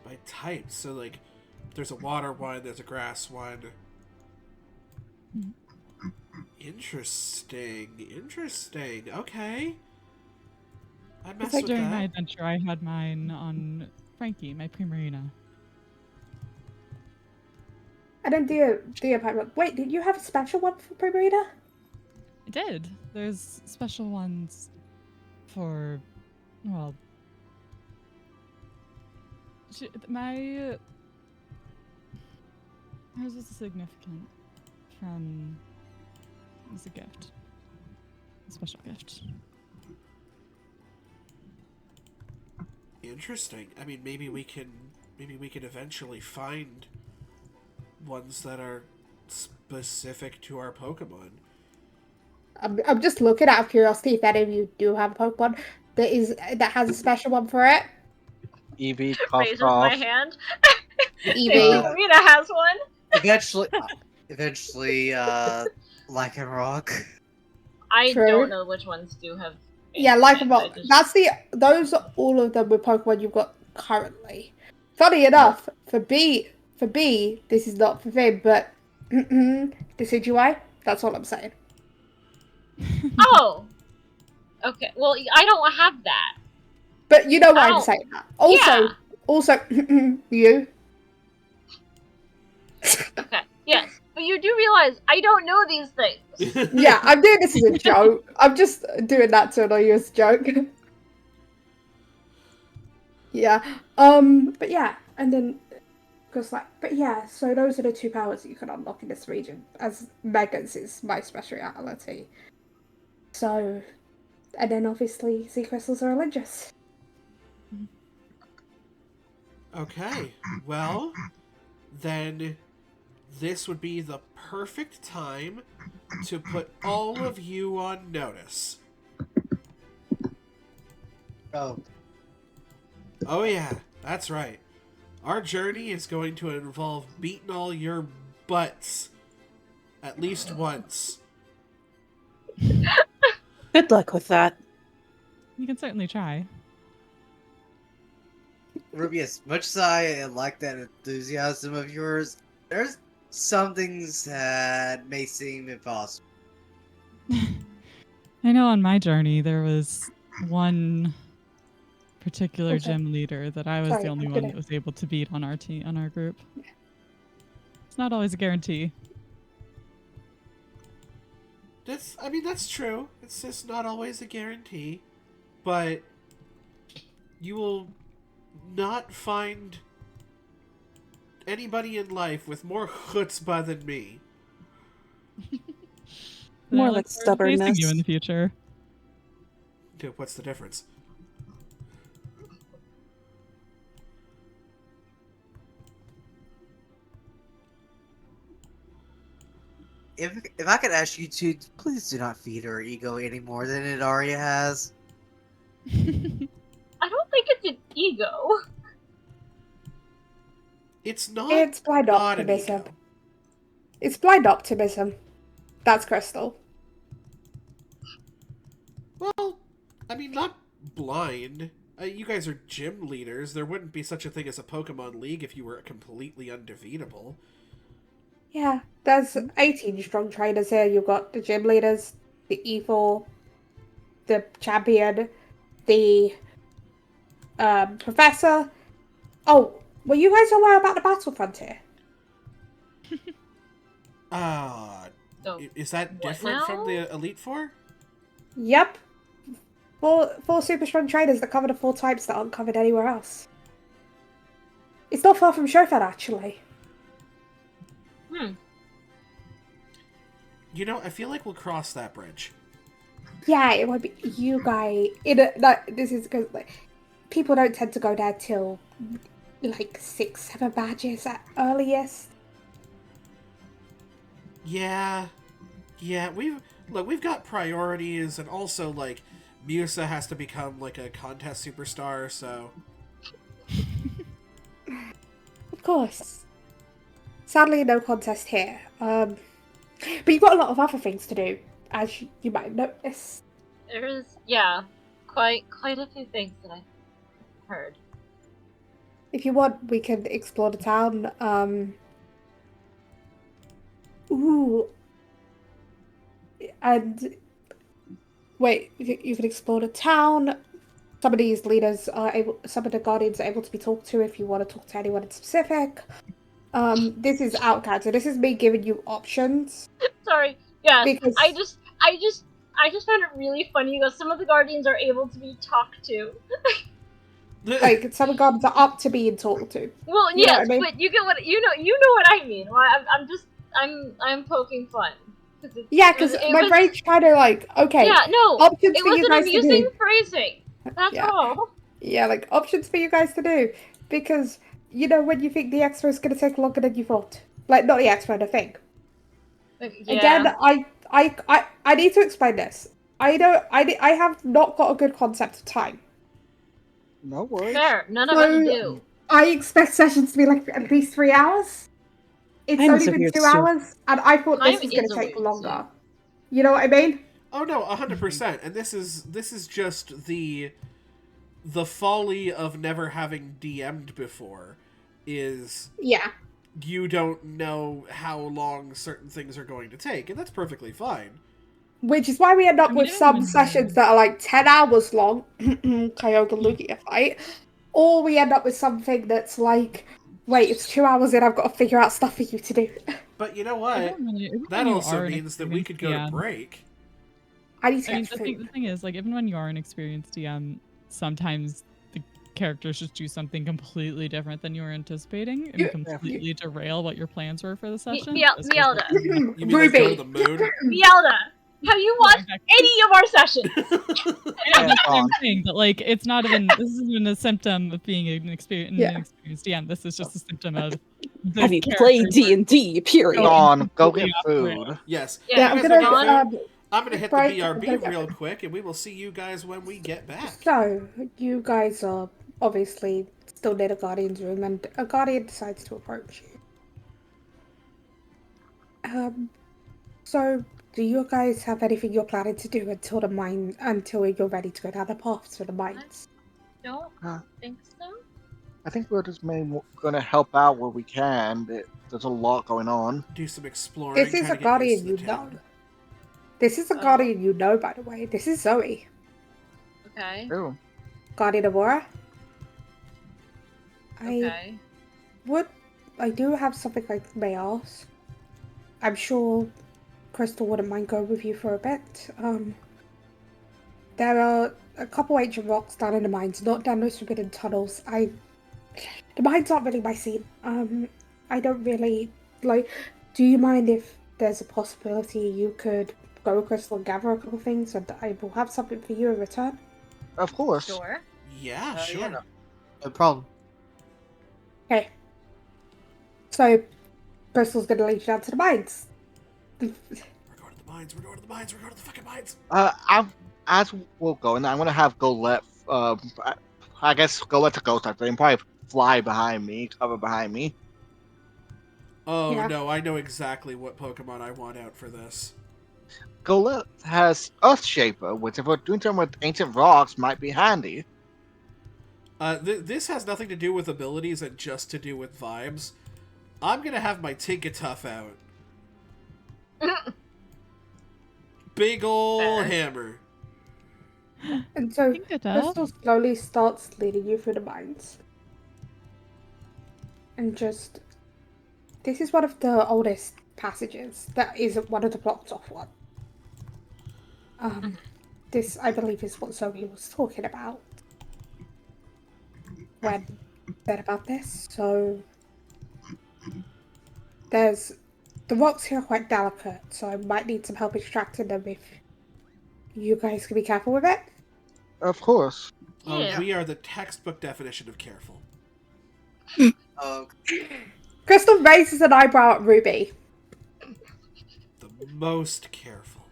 By type. So like, there's a water one, there's a grass one. Mhm. Interesting. Okay. I'd mess like with During that. my adventure, I had mine on Frankie, my Primarina. And then dear Pirate, wait, did you have a special one for Primarina? I did. There's special ones for, well, my hers was significant from it was a gift, a special gift. Interesting. I mean, maybe we can eventually find ones that are specific to our Pokemon. I'm just looking out of curiosity if any of you do have a Pokemon that has a special one for it. Eevee, cough, Raises cough. my hand. Eevee. Rita has one. Eventually, like a rock. I True. don't know which ones do have. Yeah, like a I rock. just- Those are all of them with Pokemon you've got currently. Funny enough, for B, this is not for Vim, but Decidueye. That's all I'm saying. Oh. Okay. Well, I don't have that. But you know why I'm Ow. saying that. Yeah. Also, you. Okay. Yes, but you do realize I don't know these things. Yeah, I'm doing this as a joke. I'm just doing that to annoy you as a joke. Yeah. But yeah, and then but yeah, so those are the two powers that you can unlock in this region, as Megas is my speciality. So, and then obviously Z crystals are religious. Okay. Well, then this would be the perfect time to put all of you on notice. Oh, Oh yeah, that's right. Our journey is going to involve beating all your butts at least once. Good luck with that. You can certainly try. Ruby, as much as I like that enthusiasm of yours, there's some things that may seem impossible. I know on my journey there was one particular Okay. gym leader that I was Sorry, the only I'm one gonna- that was able to beat on our team, on our group. It's not always a guarantee. That's true. It's just not always a guarantee. But you will not find anybody in life with more chutzpah than me. But More I like look forward to facing stubbornness. you in the future. Dude, what's the difference? if I could ask you to, please do not feed her ego any more than it already has. I don't think it's an ego. It's not. It's blind not an optimism. ego. It's blind optimism. That's Crystal. Well, I mean, not blind. You guys are gym leaders. There wouldn't be such a thing as a Pokemon League if you were completely undefeatable. Yeah, there's 18 strong trainers here. You've got the gym leaders, the E4, the champion, the professor. Oh, were you guys aware about the battlefront here? So, Is that what different now? from the Elite Four? Yep. Four super strong trainers that cover the 4 types that aren't covered anywhere else. It's not far from Shofed, actually. You know, I feel like we'll cross that bridge. Yeah, it would be you guys. This is because people don't tend to go there till like 6-7 badges at earliest. Yeah, we've got priorities, and also like Musa has to become like a contest superstar, so Of course. Sadly, no contest here. But you've got a lot of other things to do, as you might notice. There's quite a few things that I've heard. If you want, we can explore the town. Ooh. And wait, you can explore the town. Some of these leaders are able. Some of the guardians are able to be talked to if you want to talk to anyone in specific. This is outcast, so this is me giving you options. Sorry. Yeah. Because I just found it really funny that some of the guardians are able to be talked to. like some guardians are up to being talked to. Well, You know yes, what I mean? but you get what you know what I mean. Well, I'm poking fun. Yeah, because my brain's trying to like, okay, Yeah, no, options it for was you an guys to amusing do. phrasing. That's Yeah. all. Yeah, like options for you guys to do. Because, you know, when you think the expo is going to take longer than you thought. Like, not the expo, the thing. Yeah. Again, I need to explain this. I have not got a good concept of time. No worries. Fair. None of us do. I expect sessions to be like at least 3 hours. It's Time is only a been weird 2 suit. hours, and I thought Time this was going is to a take weird longer. suit. You know what I mean? Oh no, 100%. And this is just the folly of never having DM'd before is Yeah. you don't know how long certain things are going to take, and that's perfectly fine. Which is why we end up I with mean, some everyone sessions knows. that are like 10 hours long, Kyogre Lugia fight, or we end up with something that's like, wait, it's 2 hours in, I've got to figure out stuff for you to do. But you know what? Even That when you also are an means that we could go to experienced DM, break. I need to I mean, get the food. thing is, like, even when you are an experienced DM, sometimes the characters just do something completely different than you were anticipating and You- completely derail what your plans were for the session. Miel- It's just like, Mielda. You mean like go to the Ruby. moon? Mielda, have you watched exactly. any of our sessions? Yeah, that's what I'm on. saying. But like, it's not even. This isn't even a symptom of being an experienced DM. This is just a symptom of. The Have you played characters are D&D, period? Dawn, go completely get off the rails. food. Yes. Yeah, You I'm guys gonna, go get food. I'm gonna hit the Brian, I'm BRB gonna get real food. quick, and we will see you guys when we get back. So, you guys are obviously still near the Guardian's room, and a Guardian decides to approach you. So, do you guys have anything you're planning to do until you're ready to go down the path to the mines? Don't Huh. think so. I think we're just mainly going to help out where we can. There's a lot going on. Do some exploring. This is try a to get used Guardian to you the know. town. This is a Oh. Guardian you know, by the way. This is Zoe, Okay. Ooh. Guardian of Aura. Okay. I do have something I may ask. I'm sure Crystal wouldn't mind going with you for a bit. There are a couple ancient rocks down in the mines, not down those forbidden tunnels. The mines aren't really my scene. I don't really like. Do you mind if there's a possibility you could go with Crystal and gather a couple things, and I will have something for you in return? Of course. Sure. Yeah, sure. Yeah. No problem. Okay. So, Crystal's gonna lead you down to the mines. We're going to the mines. We're going to the mines. We're going to the fucking mines. As we'll go, and I'm gonna have Golette. I guess Golette's a ghost type thing. Probably fly behind me, cover behind me. Oh Yeah. no, I know exactly what Pokemon I want out for this. Golette has Earth Shaper, which if we're doing something with ancient rocks, might be handy. This has nothing to do with abilities and just to do with vibes. I'm gonna have my Tinkatuff out. Big ol' Fair. hammer. And so Think it does. Crystal slowly starts leading you through the mines. And just... This is one of the oldest passages. That isn't one of the blocked off one. This, I believe, is what Zoe was talking about when said about this. So there's... The rocks here are quite delicate, so I might need some help extracting them if you guys can be careful with it. Of course. Yeah. We are the textbook definition of careful. Oh, Crystal raises an eyebrow at Ruby. The most careful.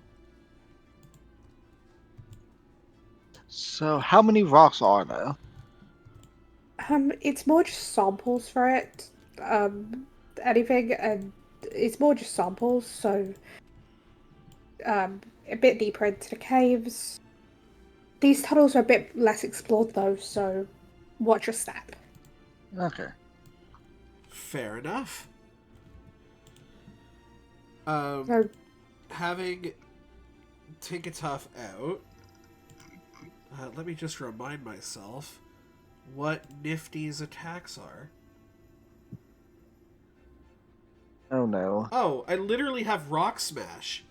So, how many rocks are there? It's more just samples for it. Anything, and it's more just samples, so a bit deeper into the caves. These tunnels are a bit less explored though, so watch your step. Okay. Fair enough. So, Having Tinkatuff out, let me just remind myself what Nifty's attacks are. Oh no. Oh, I literally have Rock Smash.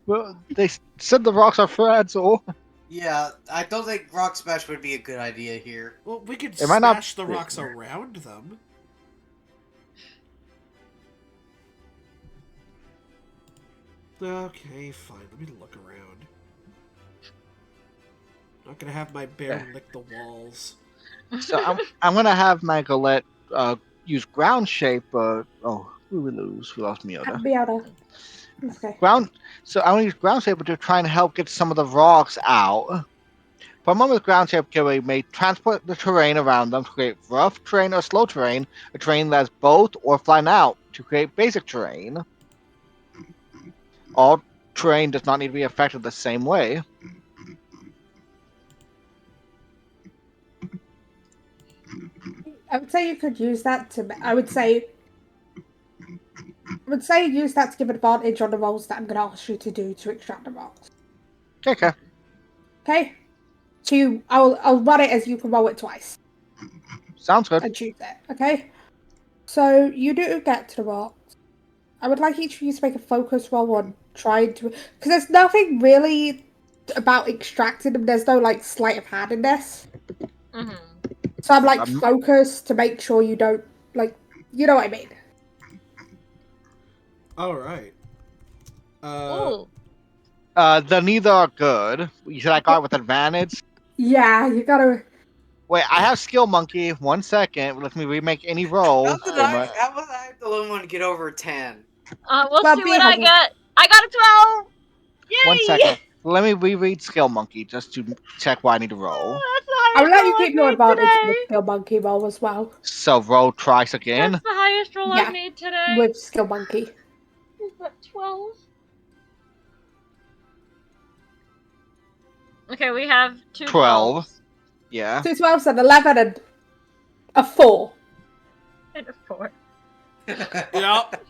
Well, they said the rocks are fragile. yeah. I don't think Rock Smash would be a good idea here. Well, we could It might not smash the be. rocks around them. Okay, fine. Let me look around. Not gonna have my bear lick the walls. So I'm gonna have my Golette use ground shape. Oh, who we lose? We lost Miota. Miata. Okay. So I'm gonna use ground shaper to try and help get some of the rocks out. Problem with ground shaper may transport the terrain around them to create rough terrain or slow terrain, a terrain that's both or flatten out to create basic terrain. All terrain does not need to be affected the same way. I would say you could use that to. I would say use that to give advantage on the rolls that I'm going to ask you to do to extract the rocks. Okay. Okay. So I'll run it as you can roll it twice Sounds good. and choose it. Okay. So you do get to the rocks. I would like each of you to make a focus roll on trying to, because there's nothing really about extracting them. There's no like sleight of hand in this. Mm-hmm. So I'm like focused to make sure you don't like, you know what I mean. All right. Ooh. The neither are good. You said I got it with advantage. Yeah, you gotta. Wait, I have skill monkey. 1 second. Let me remake any roll. How was I the only one to get over 10? We'll Well, see B what I hasn't- get. I got a 12! Yay! 1 second. Let me reread skill monkey just to check what I need to roll. Oh, that's the I highest will let you roll keep I've your made advantage today. with skill monkey roll as well. So roll twice again. That's the highest roll Yeah. I've made today. With skill monkey. We've got 12. Okay, we have 2 12. 12s Yeah. 2 12s and 11 and a 4. and a 4. Yep.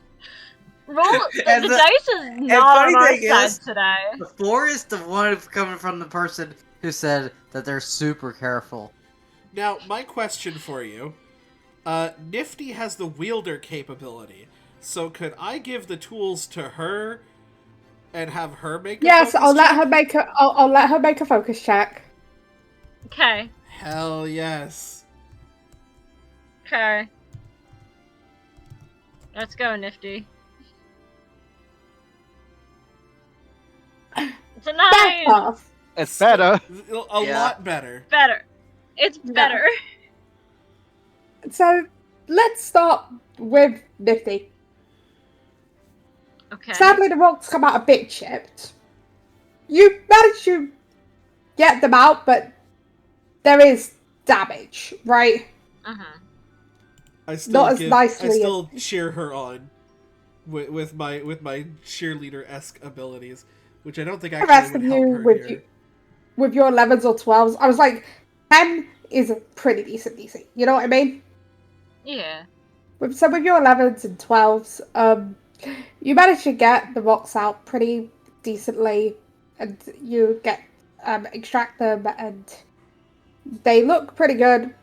Roll. And the the- dice is not funny on our thing side is- today. The 4 is the one coming from the person who said that they're super careful. Now, my question for you. Nifty has the wielder capability. So could I give the tools to her and have her make a Yes, focus I'll let check? her make a. I'll let her make a focus check. Okay. Hell yes. Okay. Let's go, Nifty. It's a 9! Better. It's better. A Yeah. lot better. Better. It's No. better. So let's start with Nifty. Okay. Sadly, the rocks come out a bit chipped. You managed to get them out, but there is damage, right? Uh-huh. I still Not as give. I nicely as still cheer her on with my cheerleader-esque abilities, which I don't think the actually rest would of help you her here. with your 11s or 12s. I was like, 10 is a pretty decent DC. You know what I mean? Yeah. With your 11s and 12s, you manage to get the rocks out pretty decently, and you extract them, and they look pretty good.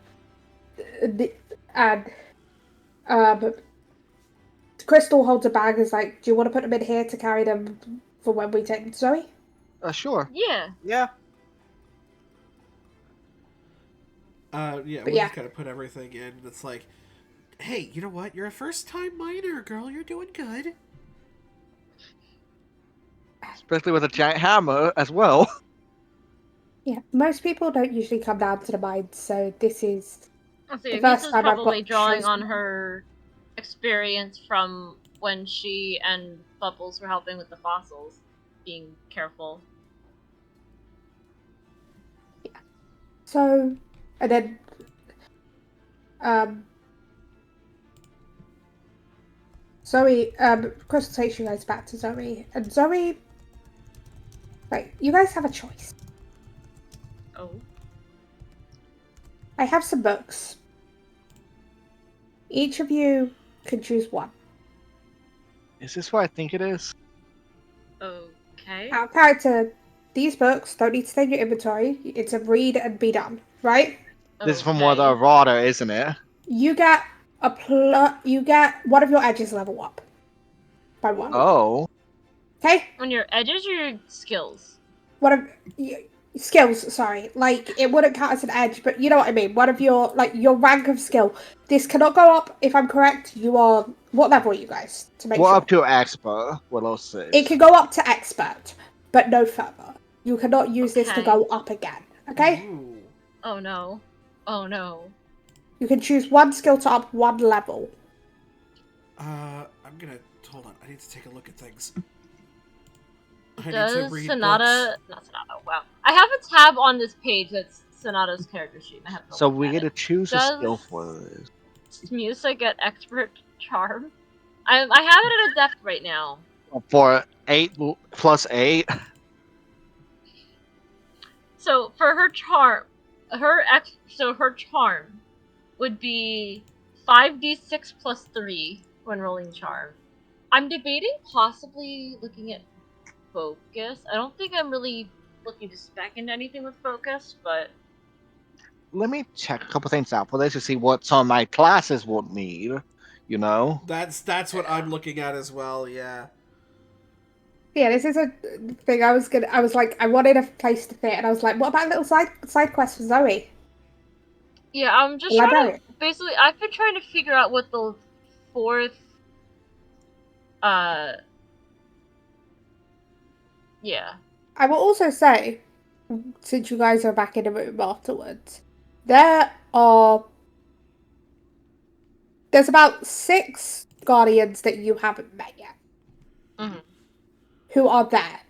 And um, Crystal holds a bag. Is like, do you want to put them in here to carry them for when we take them to Zoe? Sure. Yeah. Yeah. Yeah, But we'll yeah, just kind of put everything in. It's like, hey, you know what? You're a first-time miner, girl. You're doing good. Especially with a giant hammer as well. yeah. Most people don't usually come down to the mines, so this is Let's the see, first Misa's time I've probably got drawing shows. on her experience from when she and Bubbles were helping with the fossils, being careful. So, and then um, Zoe, Crystal takes you guys back to Zoe, and Zoe, right, you guys have a choice. Oh. I have some books. Each of you can choose one. Is this what I think it is? Okay. Out of character, these books don't need to stay in your inventory. It's a read and be done, right? This is from one of the errata, isn't it? You get you get one of your edges level up by one. Oh. Okay? On your edges or your skills? One of skills, sorry. Like, it wouldn't count as an edge, but you know what I mean. One of your, like, your rank of skill. This cannot go up, if I'm correct. You are, what level are you guys, to make We're sure? up to expert, what else says. It can go up to expert, but no further. You cannot use this to Okay. go up again, okay? Ooh. Oh no. Oh no. You can choose one skill to up one level. I'm gonna hold on. I need to take a look at things. I need to Does read Sonata... books. Not Sonata, wow. I have a tab on this page that's Sonata's character sheet, and I have to So look we at get to it. choose a Does skill for this. Musa get expert charm? I have it at a depth right now. For 8 plus 8. So for her charm, her charm would be 5d6 plus 3 when rolling charm. I'm debating possibly looking at focus. I don't think I'm really looking to spec into anything with focus, but Let me check a couple things out for this to see what some of my classes would need. You know? That's what I'm looking at as well. Yeah. Yeah, this is a thing I was like, I wanted a place to fit, and I was like, what about a little side quest for Zoe? yeah, I'm just The trying to librarian. basically. I've been trying to figure out what the fourth. Yeah. I will also say, since you guys are back in the room afterwards, there's about 6 guardians that you haven't met yet. Mm-hmm. Who are there.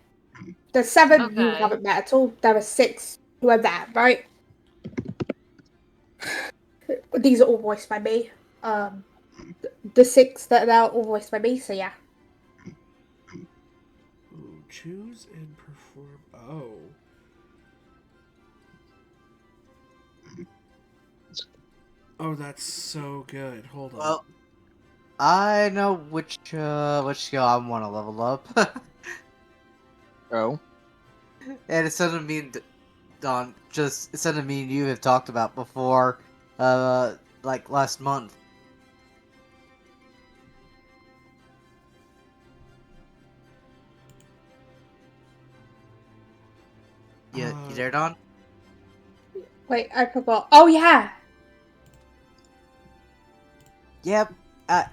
There's 7 you Okay. haven't met at all. There are 6 who are there, right? These are all voiced by me. The 6 that are all voiced by me, so yeah. Ooh, choose and perform. Oh. Oh, that's so good. Hold on. Well, I know which skill I want to level up. Oh. And it's something me and Don it's something me and you have talked about before, like last month. You there, Don? Wait, I forgot. Oh, yeah! Yep.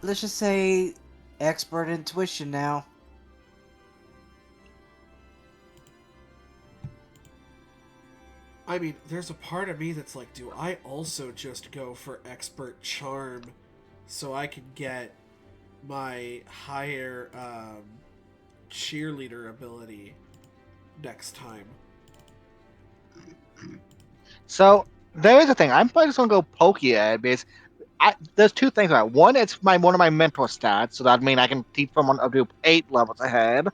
Let's just say expert intuition now. I mean, there's a part of me that's like, do I also just go for expert charm so I can get my higher cheerleader ability next time. So there is a thing. I'm probably just gonna go Pokead because there's two things about it. One, it's one of my mentor stats, so that means I can teach someone up to 8 levels ahead.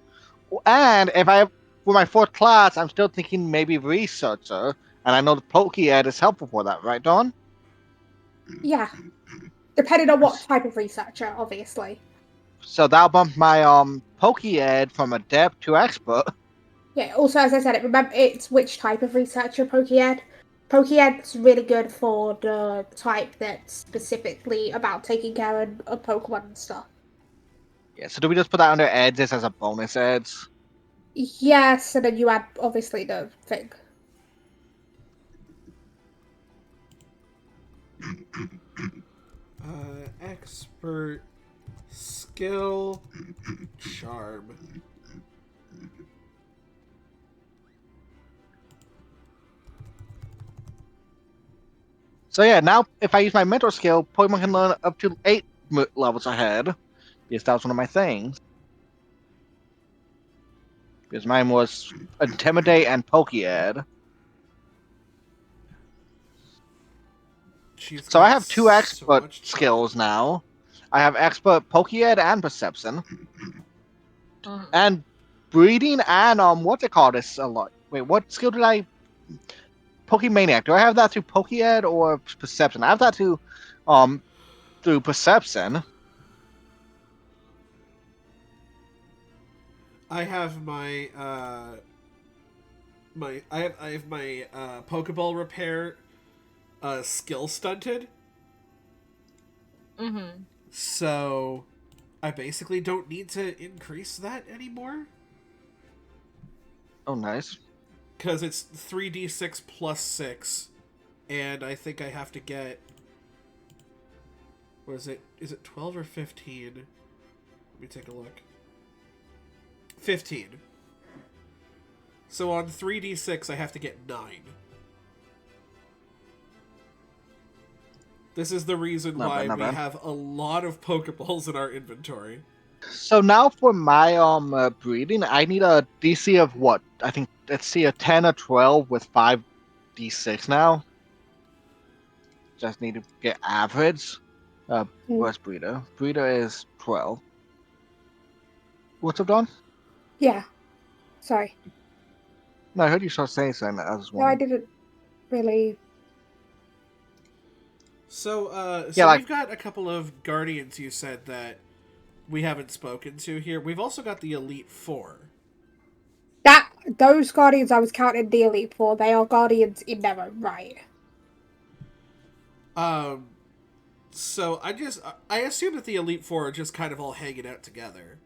And if I for my fourth class, I'm still thinking maybe researcher, and I know the Pokead is helpful for that, right, Dawn? Yeah, depending on what type of researcher, obviously. So that'll bump my Pokead from adept to expert. Yeah, also, as I said, remember, it's which type of researcher Pokead. Pokead's really good for the type that's specifically about taking care of Pokemon and stuff. Yeah. So do we just put that under edges as a bonus edge? Yes, and then you add, obviously, the thing. Expert, skill, charm. So yeah, now if I use my mentor skill, Pokemon can learn up to 8 levels ahead. Because that was one of my things. Because mine was Intimidate and Pokead. She's So I got have 2 so expert much charm. skills now. I have expert Pokead and Perception. Mhm. And breeding and what's it called? This a lot. Wait, what skill did I Pokemaniac. Do I have that through Pokead or Perception? I have that through Perception. I have my I have my Pokeball repair skill stunted. Mm-hmm. So I basically don't need to increase that anymore. Oh, nice. Because it's 3d6 plus 6. And I think I have to get... What is it? Is it 12 or 15? Let me take a look. 15. So on 3d6, I have to get 9. This is the reason Not why bad, not we bad. have a lot of Pokeballs in our inventory. So now for my breeding, I need a DC of what? I think let's see a 10 or 12 with 5d6 now. Just need to get average. Where's breeder? Breeder is 12. What's up, Don? Yeah, sorry. No, I heard you start saying something. I was No, I wondering. didn't really. So Yeah, like we've got a couple of Guardians you said that we haven't spoken to here. We've also got the Elite Four. Those Guardians I was counting the Elite for, they are Guardians in their own right. So I assume that the Elite Four are just kind of all hanging out together.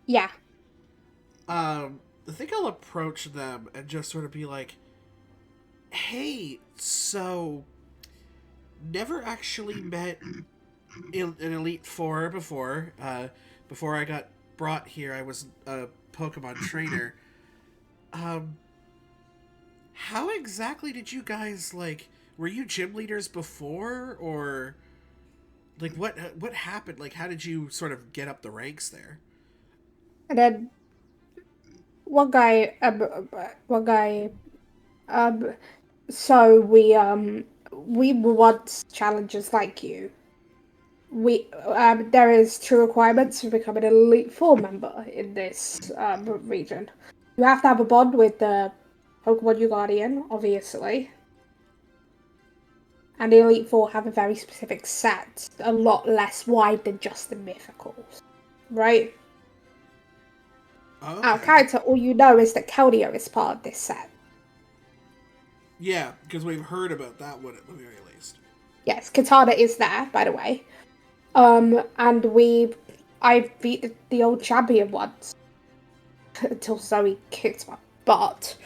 Yeah. I think I'll approach them and just sort of be like, "Hey, so never actually met an Elite Four before. Before I got brought here, I was a Pokemon trainer. How exactly did you guys like? Were you gym leaders before, or like what happened? Like, how did you sort of get up the ranks there?" And then one guy, one guy, um, so we were once challengers like you. There is 2 requirements for becoming an Elite Four member in this region. You have to have a bond with the Pokemon you Guardian, obviously. And the Elite Four have a very specific set, a lot less wide than just the Mythicals. Right? Okay. Out of character, all you know is that Keldeo is part of this set. Yeah, because we've heard about that one at the very least. Yes, Katana is there, by the way. And I beat the old champion once. Until Zoe kicked my butt.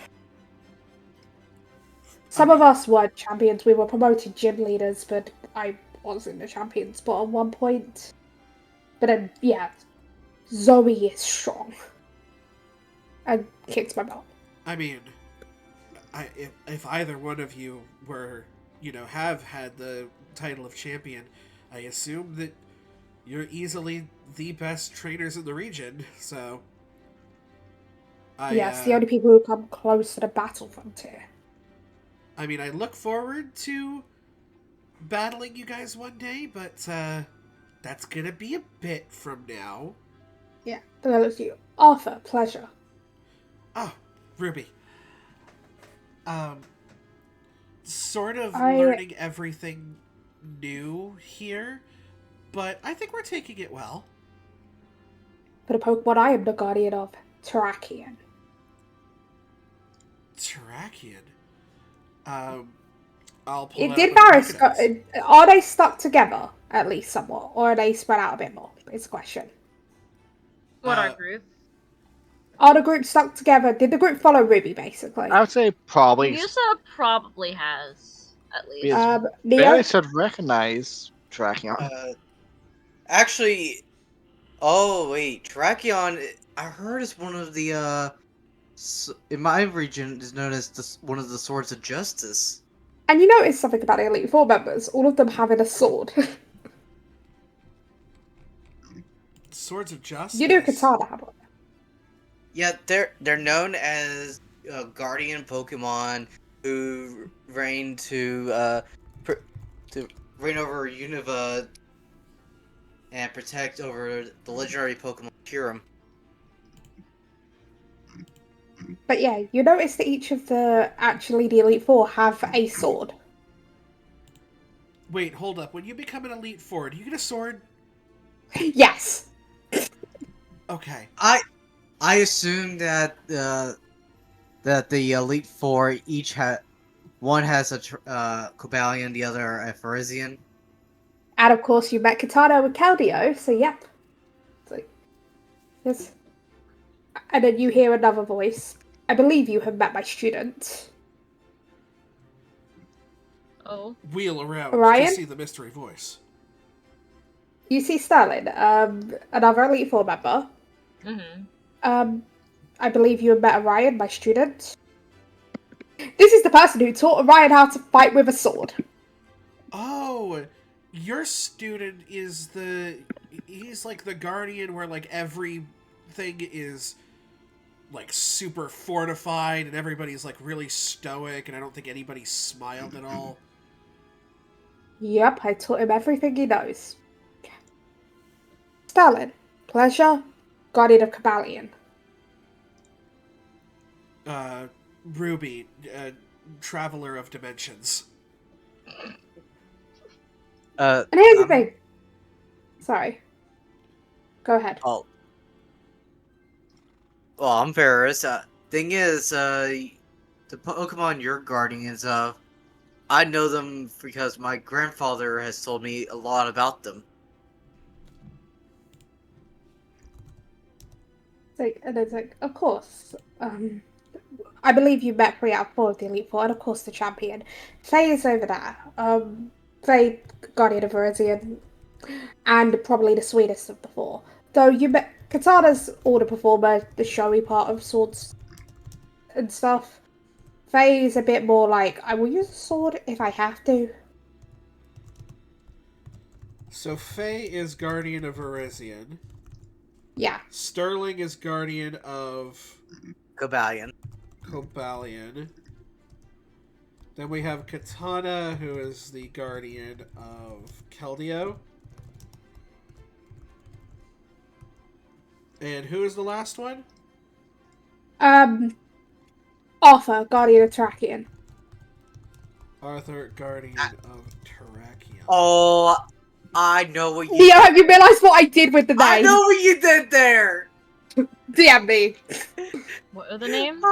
Some of us were champions. We were promoted gym leaders, but I was in the champion spot at one point. But then, yeah, Zoe is strong. And kicked my butt. I mean, if either one of you were, have had the title of champion, I assume that you're easily the best trainers in the region. So Yes, the only people who come close to the battlefront here. I mean, I look forward to battling you guys one day, but that's gonna be a bit from now. Yeah, then I look at you. Arthur, pleasure. Oh, Ruby. Sort of I- learning everything new here, but I think we're taking it well. For the Pokemon, I am the guardian of Terrakion. Terrakion. I'll pull It that did up on Varus the go, Pokédex. are they stuck together, at least somewhat, or are they spread out a bit more? It's a question. What Uh, our group? Are the group stuck together? Did the group follow Ruby, basically? I would say probably. Musa probably has, at least. Because Neo? Barry should recognize tracking. Actually, oh wait, Tracheon, I heard is one of the in my region is known as one of the swords of justice. And you notice something about the Elite Four members, all of them having a sword. Swords of Justice. You do Katana have one. Yeah, they're known as guardian Pokemon who reign to reign over Unova and protect over the legendary Pokemon Kyurem. But yeah, you notice that each of the Elite Four have a sword. Wait, hold up. When you become an Elite Four, do you get a sword? Yes. Okay. I assume that that the Elite Four each one has a Cobalion, the other a Phyrexian. And of course, you met Katana with Keldeo, so yep. So, yes. And then you hear another voice. I believe you have met my student. Oh. Wheel around Orion? to see the mystery voice. You see Sterling, another Elite Four member. Mm-hmm. I believe you have met Orion, my student. This is the person who taught Orion how to fight with a sword. Oh, your student is he's like the guardian where like everything is like super fortified and everybody's like really stoic and I don't think anybody smiled at all. Yep, I taught him everything he knows. Sterling, pleasure, guardian of Cobalion. Ruby, traveler of dimensions. And here's the thing. Sorry. Go ahead. Oh. Well, I'm Varus. Thing is, the Pokemon you're guardians of, I know them because my grandfather has told me a lot about them. It's like, of course. I believe you met 3 out of 4 of the Elite Four, and of course the champion. Faye is over there. Faye, guardian of Virizion, and probably the sweetest of the 4. Though you met Katana's order performer, the showy part of swords and stuff. Faye is a bit more like, I will use a sword if I have to. So Faye is guardian of Virizion. Yeah. Sterling is guardian of Cobalion. Then we have Katana, who is the guardian of Keldeo. And who is the last one? Arthur, guardian of Terrakion. Arthur, guardian of Terrakion. Oh, I know what you Neo, have you realised what I did with the name? I know what you did there! DM me. What are the names?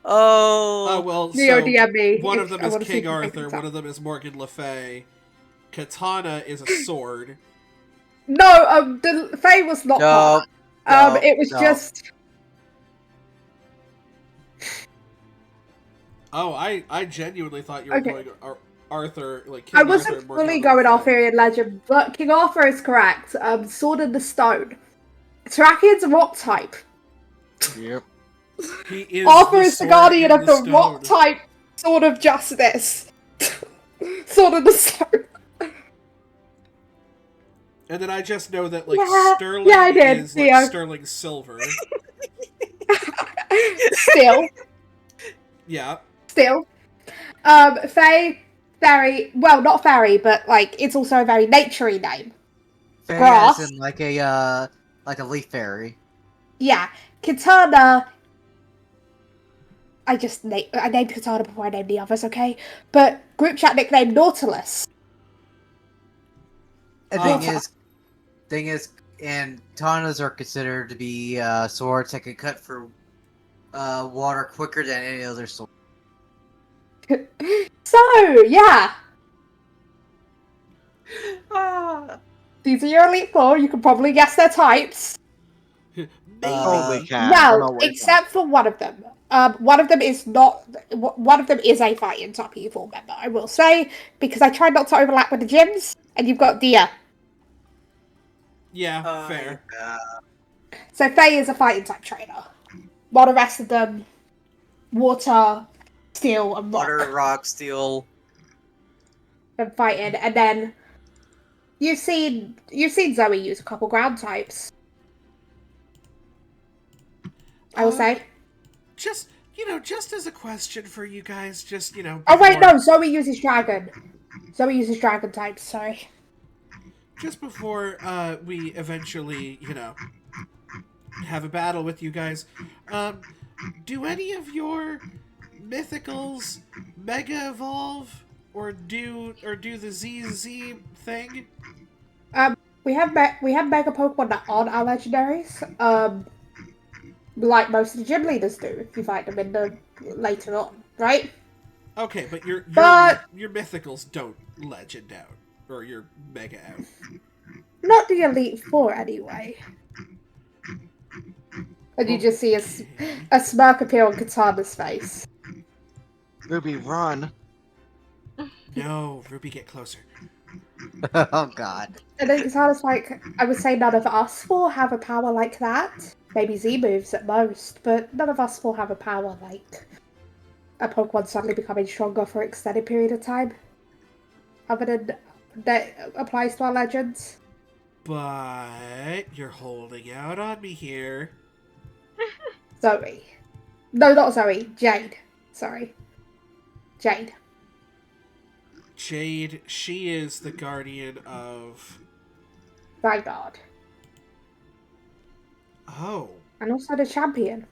Oh. Well, Neo, so DM me. one of them I is wanna see King if you can Arthur, make one this of them is Morgan Le Fay. Katana is a sword. No, the Faye was not No, part. no, It was no. just... Oh, I genuinely thought you were Okay. going Arthur, like King I Arthur wasn't and Morgan fully Le going Fay. Arthurian legend, but King Arthur is correct. Sword in the Stone. Terrakion's a rock type. Yep. He is Arthur the is the sword guardian in of the rock stone. type Sword of Justice. Sword in the Stone. And then I just know that like Yeah, Sterling yeah, I did. is like Yeah. sterling silver. Still. Yeah. Fae, fairy, well, not fairy, but, like, it's also a very naturey name. Fairy Grass. as in like a leaf fairy. Yeah. Katana, I named Katana before I named the others, okay? But group chat nickname Nautilus. The Water. thing is, and katanas are considered to be swords that can cut through water quicker than any other sword. So, yeah. Ah. These are your Elite Four. You can probably guess their types. Maybe. Totally can. I don't know Well, what you're except for one of them. One of them is not. One of them is a fighting type evil member, I will say, because I tried not to overlap with the gyms, and you've got Dia. Yeah, fair. So Faye is a fighting type trainer. While the rest of them, water, steel, and rock. Water, rock, steel. And fighting, and then you've seen Zoe use a couple ground types. I will say. Just as a question for you guys, Oh wait, before- no, Zoe uses dragon. Zoe uses dragon types. Sorry. just before we eventually, have a battle with you guys, do any of your mythicals mega evolve or do the ZZ thing? We have mega Pokemon that aren't our legendaries. Like most of the gym leaders do if you fight them in the later on, right? Okay, but your mythicals don't legend out or your mega out. Not the Elite Four, anyway. And you just see a smirk appear on Katana's face. Ruby, run. No, Ruby, get closer. Oh god. And then Katana's like, I would say none of us four have a power like that. Maybe Z moves at most, but none of us four have a power like a Pokemon suddenly becoming stronger for an extended period of time. Other than that applies to our legends. But you're holding out on me here. Zoe. No, not Zoe. Jade. Sorry. Jade. Jade, she is the guardian of... Vanguard. Oh. And also the champion.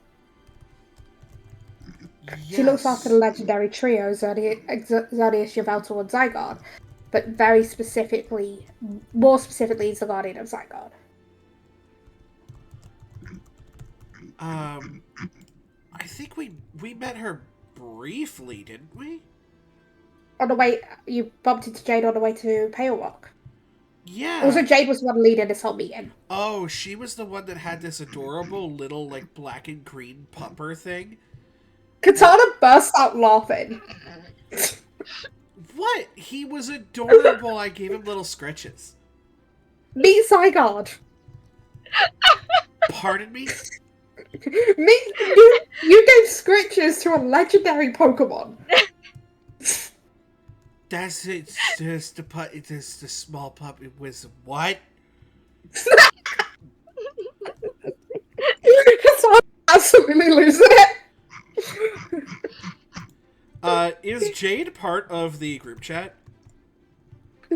Yes. She looks after the legendary trio, Xerneas, Yveltal, and Zygarde. But more specifically, is the guardian of Zygarde. I think we met her briefly, didn't we? On the way, you bumped into Jade on the way to Pale Rock. Yeah. Also, Jade was the one leading this whole meeting. Oh, she was the one that had this adorable little, like, black and green pupper thing. Katana burst out laughing. What? He was adorable. I gave him little scratches. Meet Zygarde. Pardon me? You gave scritches to a legendary Pokemon. That's it. Just the small puppy with what? Katana absolutely losing it. Is Jade part of the group chat?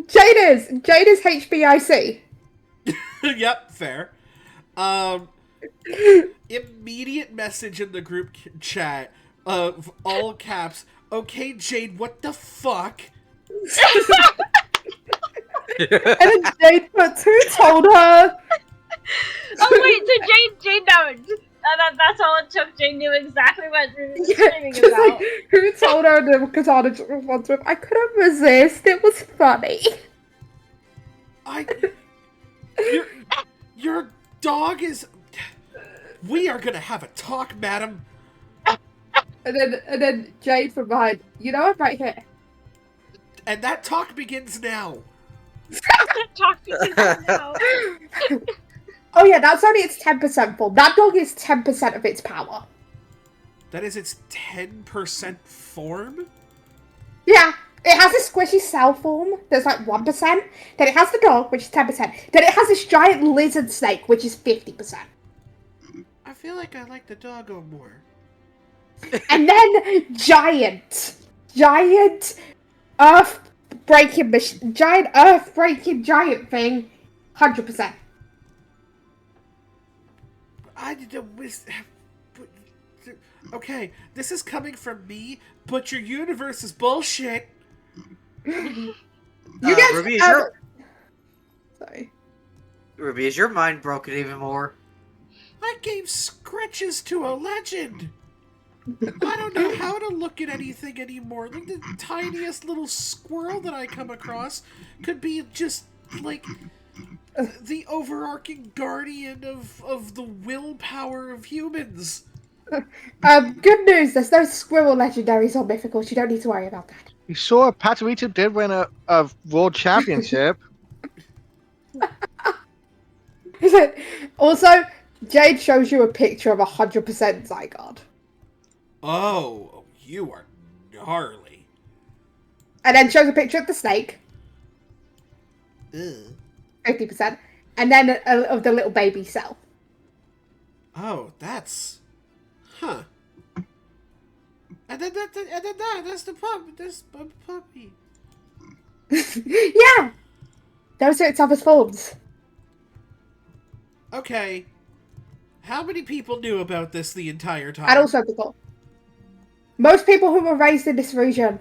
Jade is HBIC. Yep, fair. Immediate message in the group chat of all caps. Okay, Jade, what the fuck? And then Jade puts who told her. Oh wait, so Jade knows. That's all it took. Jade knew exactly what Ruby was screaming Just about. like, who told her? And then Katana just responds with, I couldn't resist. It was funny. Your dog is... We are gonna have a talk, madam. And then Jade from behind, you know I'm right here. And that talk begins now. Talk to you now. Oh yeah, that's only its 10% form. That dog is 10% of its power. That is its 10% form? Yeah, it has a squishy cell form that's like 1%. Then it has the dog, which is 10%. Then it has this giant lizard snake, which is 50%. I feel like I like the doggo more. And then giant earth breaking giant thing, 100%. I didn't wish. Okay, this is coming from me, but your universe is bullshit. You guys, Ruby, sorry. Ruby, is your mind broken even more? I gave scratches to a legend. I don't know how to look at anything anymore. Like the tiniest little squirrel that I come across could be just like the overarching guardian of the willpower of humans. Good news, there's no squirrel legendaries on Mythical, so you don't need to worry about that. You saw Patarita did win a world championship. Also, Jade shows you a picture of 100% Zygarde. Oh, you are gnarly. And then shows a picture of the snake, Ugh. 50%, and then of the little baby cell. Oh, that's... Huh. And then that's the puppy. That's a puppy. Yeah! Those are its other forms. Okay. How many people knew about this the entire time? And also people. Most people who were raised in this region.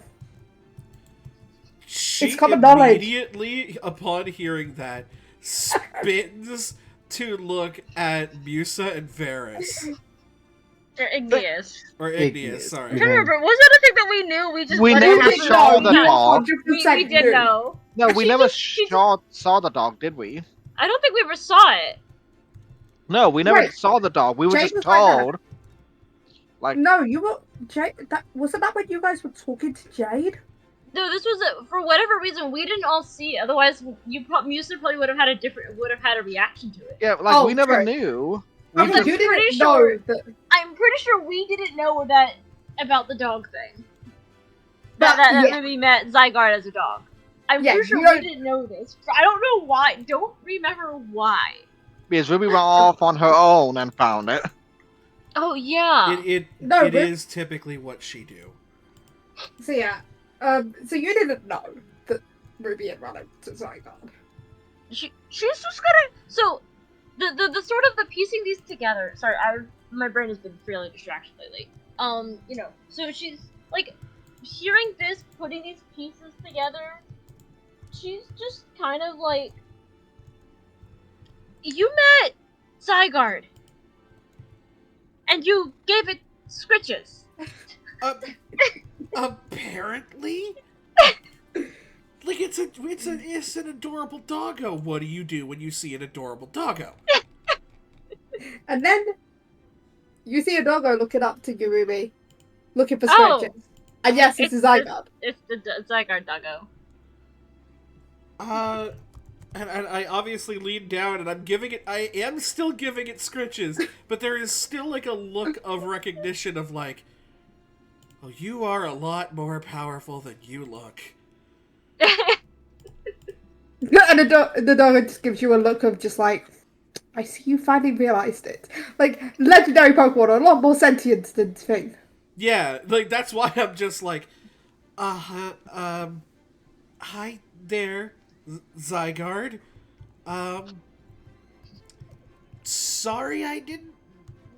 She It's common knowledge. immediately, upon hearing that, spins to look at Musa and Varys. Or Igneous. Or Igneous, sorry. I'm trying to remember, was that a thing that we knew? We just We let it never happen? saw the No, dog. We did know. No, But we she never just- saw the dog, did we? I don't think we ever saw it. No, we never Right. saw the dog. We were Jade just was like that. told. Like, No, you were Jade. Wasn't that when you guys were talking to Jade? No, this was for whatever reason we didn't all see it. Otherwise, Musa probably would have had a reaction to it. yeah, like Oh, we never true. knew. We Okay, just, you didn't pretty know sure- that. I'm pretty sure we didn't know about the dog thing. But, That yeah. maybe met Zygarde as a dog. I'm Yeah, pretty sure you don't- we didn't know this. I don't know why. Don't remember why. because Ruby went off on her own and found it. Oh yeah. It No, but- is typically what she do. So yeah, so you didn't know that Ruby had run into Zygarde. She's just gonna. So the sort of the piecing these together. Sorry, my brain has been fairly distracted lately. So she's like hearing this, putting these pieces together. She's just kind of like, you met Zygarde, and you gave it scritches. Apparently? Like, it's an adorable doggo. What do you do when you see an adorable doggo? And then you see a doggo looking up to you, Ruby, looking for Oh. scratches. And yes, it's a Zygarde. It's the Zygarde doggo. And I obviously lean down and I am still giving it scritches, but there is still like a look of recognition of like, oh, you are a lot more powerful than you look. And the doggo just gives you a look of just like, I see you finally realized it. Like, legendary Pokemon are a lot more sentient than thing. Yeah, like that's why I'm just like, hi there, Zygarde. Sorry I didn't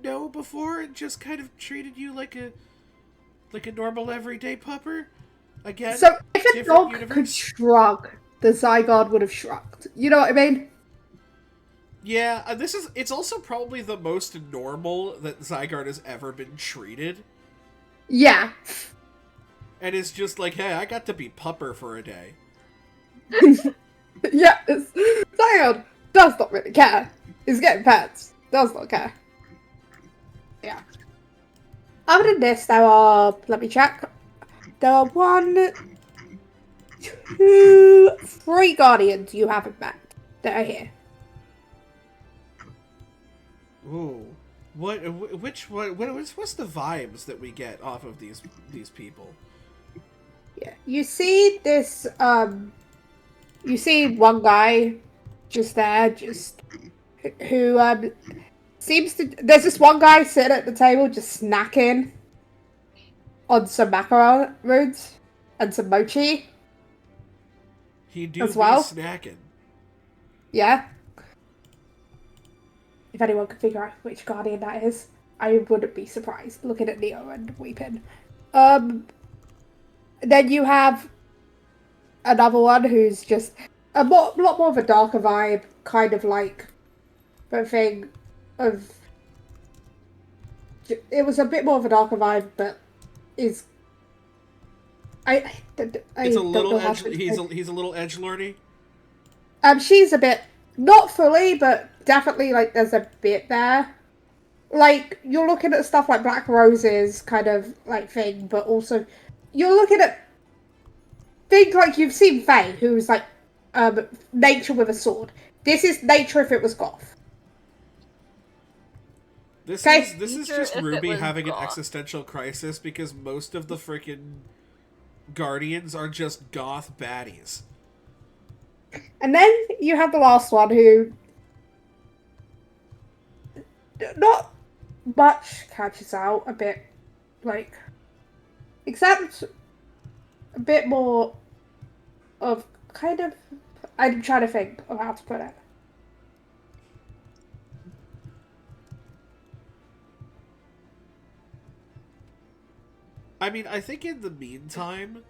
know before and just kind of treated you like a normal everyday pupper. Again, So if a different dog universe. could shrug, the Zygarde would have shrugged. You know what I mean? Yeah, it's also probably the most normal that Zygarde has ever been treated. Yeah. And it's just like, hey, I got to be pupper for a day. Yes. Zygarde does not really care. He's getting pets. Does not care. Yeah. Other than this, there are, let me check. There are 1, 2, 3 Guardians you haven't met that are here. Ooh. What's the vibes that we get off of these people? Yeah. You see this, you see one guy just there, who, seems to, there's this one guy sitting at the table just snacking. on some macarons and some mochi He do as be well. snacking. Yeah. If anyone could figure out which guardian that is, I wouldn't be surprised looking at Neo and weeping. Then you have another one who's just lot more of a darker vibe, kind of like the thing of. It was a bit more of a darker vibe, but is. I It's a don't little know how edge. to He's explain. a little edgelordy. She's a bit, not fully, but definitely like there's a bit there. Like you're looking at stuff like Black Roses kind of like thing, but also you're looking at things like you've seen Faye, who's like nature with a sword. This is nature if it was goth. This Okay. is Nature just if it Ruby was having an goth. existential crisis because most of the freaking guardians are just goth baddies. And then you have the last one who not much catches out a bit like except a bit more of kind of I'm trying to think of how to put it. I mean, I think in the meantime,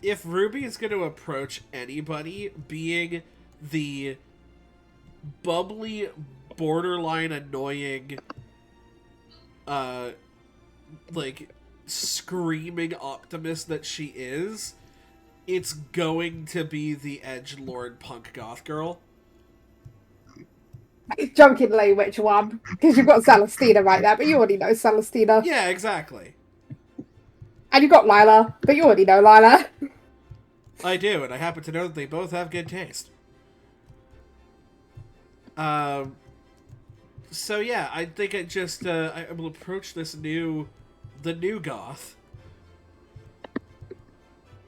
if Ruby is going to approach anybody being the bubbly, borderline annoying, like, screaming optimist that she is, it's going to be the edgelord punk goth girl. Jokingly, which one? Because you've got Celestina right there, but you already know Celestina. Yeah, exactly. And you've got Lila, but you already know Lila. I do, and I happen to know that they both have good taste. So yeah, I think I just I will approach the new goth,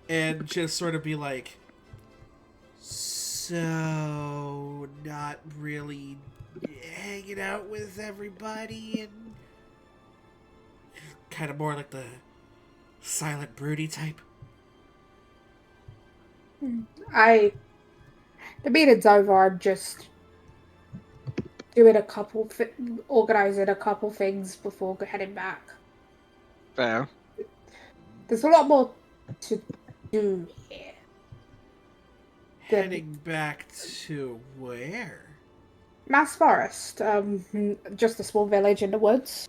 and just sort of be like, so not really hanging out with everybody, and kind of more like the silent broody type. The meeting's over. I'm just doing organizing a couple things before heading back. Fair. There's a lot more to do here. Heading back to where? Mass Forest, just a small village in the woods.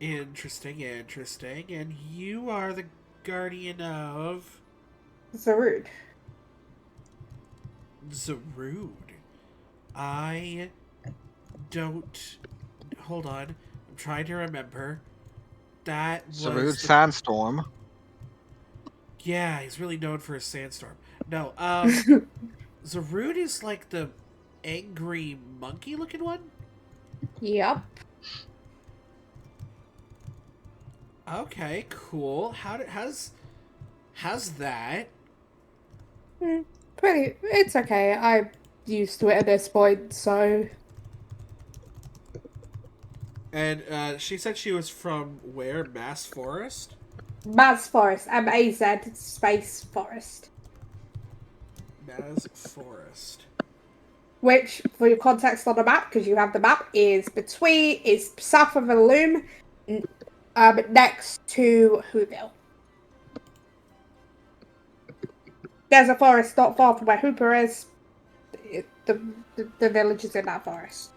Interesting. And you are the guardian of Zarud. Zarud. I don't. Hold on. I'm trying to remember. That was. Sarud Sandstorm. Yeah, he's really known for his sandstorm. No, Zarud is like the angry monkey looking one? Yep. Okay, cool. How's that? Pretty. It's okay. I'm used to it at this point, so. And she said she was from where? Mass Forest? Maz Forest. MAZ Space Forest. Mass Forest. Which, for your context on the map, because you have the map, is south of the Loom, next to Whoville. There's a forest not far from where Hooper is. The village is in that forest.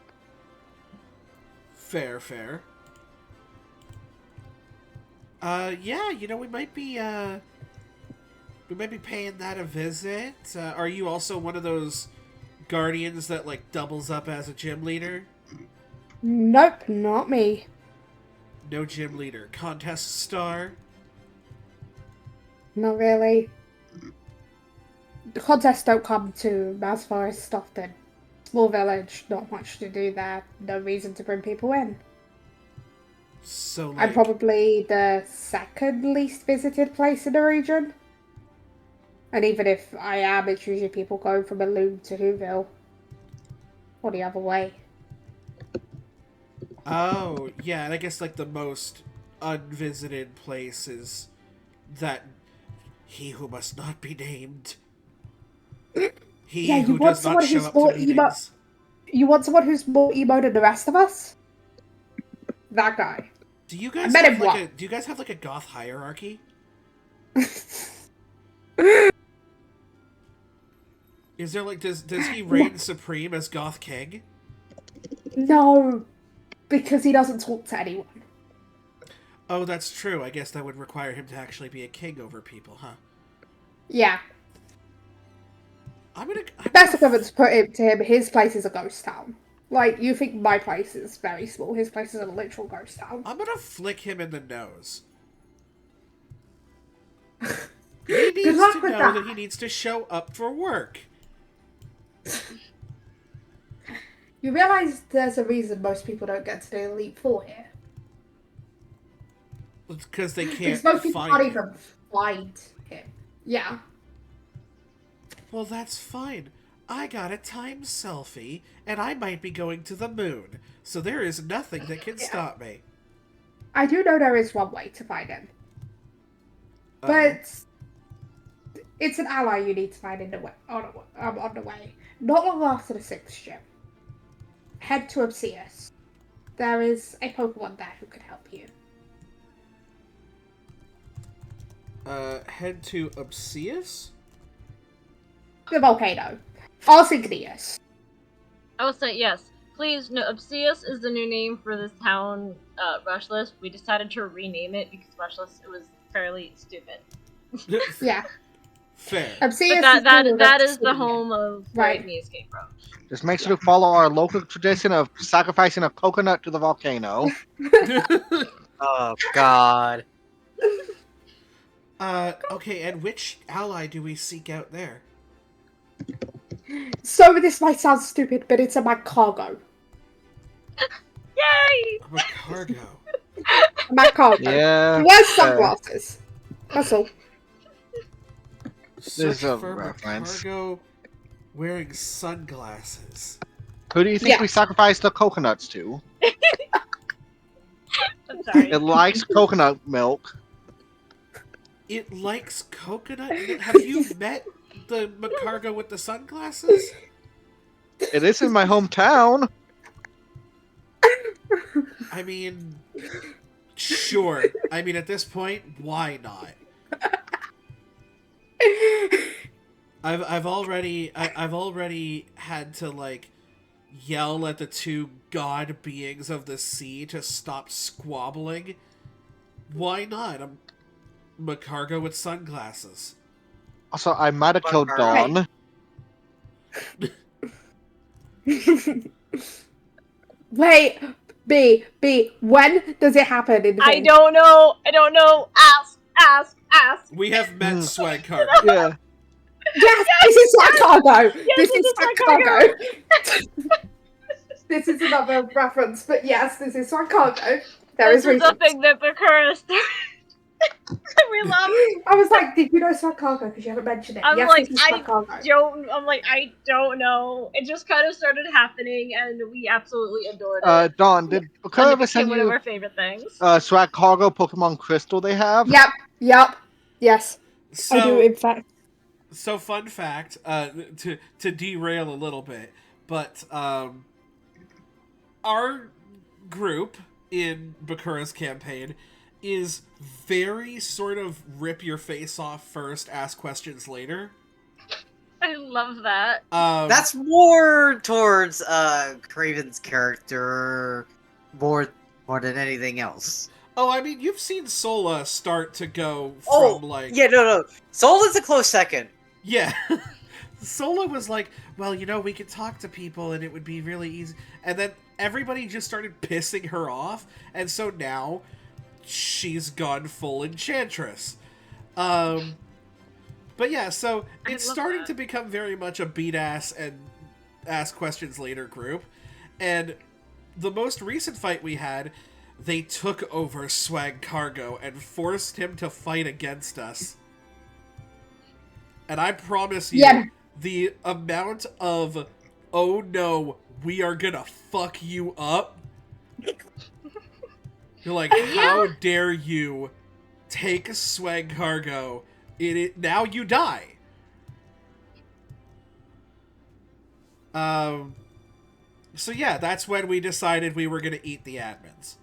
Fair. Yeah, we might be paying that a visit. Are you also one of those guardians that like doubles up as a gym leader? Nope, not me. No gym leader. Contest star? Not really. The contests don't come to Mass Forest often. Small village, not much to do there. No reason to bring people in. So like, I'm probably the second least visited place in the region. And even if I am, it's usually people going from Loom to Whoville. Or the other way. Oh, yeah, and I guess like the most unvisited place is that he who must not be named. He Yeah, you who want does not someone show who's up to more emo. meetings. You want someone who's more emo than the rest of us? That guy. Do you I guys met have him like once. a do you guys have like a goth hierarchy? Is there like does he reign supreme as Goth King? No, because he doesn't talk to anyone. Oh, that's true. I guess that would require him to actually be a king over people, huh? Yeah. I'm Best gonna equivalent to put it to him, his place is a ghost town. Like, you think my place is very small, his place is a literal ghost town. I'm gonna flick him in the nose. He needs luck to with know that. that he needs to show up for work. You realise there's a reason most people don't get to the Elite Four here. Because they can't Because most people can't find him. even find him. Yeah. Well, that's fine. I got a time selfie, and I might be going to the moon, so there is nothing that can stop me. I do know there is one way to find him. But it's an ally you need to find in the way, on the way. Not long after the 6th gym. Head to Obsidius. There is a Pokemon there who could help you. Head to Obsidius? The volcano. Arsignius. I will say yes. Please, no, Obsidius is the new name for this town, Rushless. We decided to rename it because Rushless was fairly stupid. Yeah. Fair. Obsidius But that is the Obsidian. home of Right. where Mies came from. Just make sure to follow our local tradition of sacrificing a coconut to the volcano. Oh God. Okay, and which ally do we seek out there? So this might sound stupid, but it's a Magcargo. Yay! I'm a cargo. A Magcargo. Yeah. He wears sunglasses. That's all. Search a for reference. cargo wearing sunglasses. Who do you think Yeah. we sacrificed the coconuts to? I'm sorry. It likes coconut milk. It likes coconut. Have you met the Macargo with the sunglasses? It is in my hometown. I mean, sure. I mean, at this point, why not? I've already had to like yell at the two god beings of the sea to stop squabbling. Why not? I'm Macargo with sunglasses. Also, I might have killed Right. Dawn. Wait, B, when does it happen in the I game? don't know. Ask. We have met Swag Cargo. Yeah. Yes, this is Magcargo! Yes, This this is is Magcargo! This is another reference, but yes, this is Magcargo. There This is is reason. the thing that Bakura started. We love. I was like, did you know Magcargo? Because you haven't mentioned it. I'm Yes, like, this is Magcargo. I don't know. It just kind of started happening, and we absolutely adored it. Dawn, did And Bakura it ever send became one of you our favorite things. Swag Cargo Pokemon Crystal they have? Yep. Yes, So, I do, in fact. So fun fact, to derail a little bit, but our group in Bakura's campaign is very sort of rip your face off first, ask questions later. I love that. That's more towards Craven's character more than anything else. Oh, I mean, you've seen Sola start to go from Oh, like... yeah, no. Soul is a close second. Yeah. Sola was like, well, you know, we could talk to people and it would be really easy. And then everybody just started pissing her off. And so now she's gone full Enchantress. But yeah, so it's love starting that. to become very much a beat ass and ask questions later group. And the most recent fight we had, they took over Swag Cargo and forced him to fight against us. And I promise you, Yeah. the amount of, oh no, we are gonna fuck you up, You're like, how dare you take swag cargo? Now you die. So yeah, that's when we decided we were gonna eat the admins.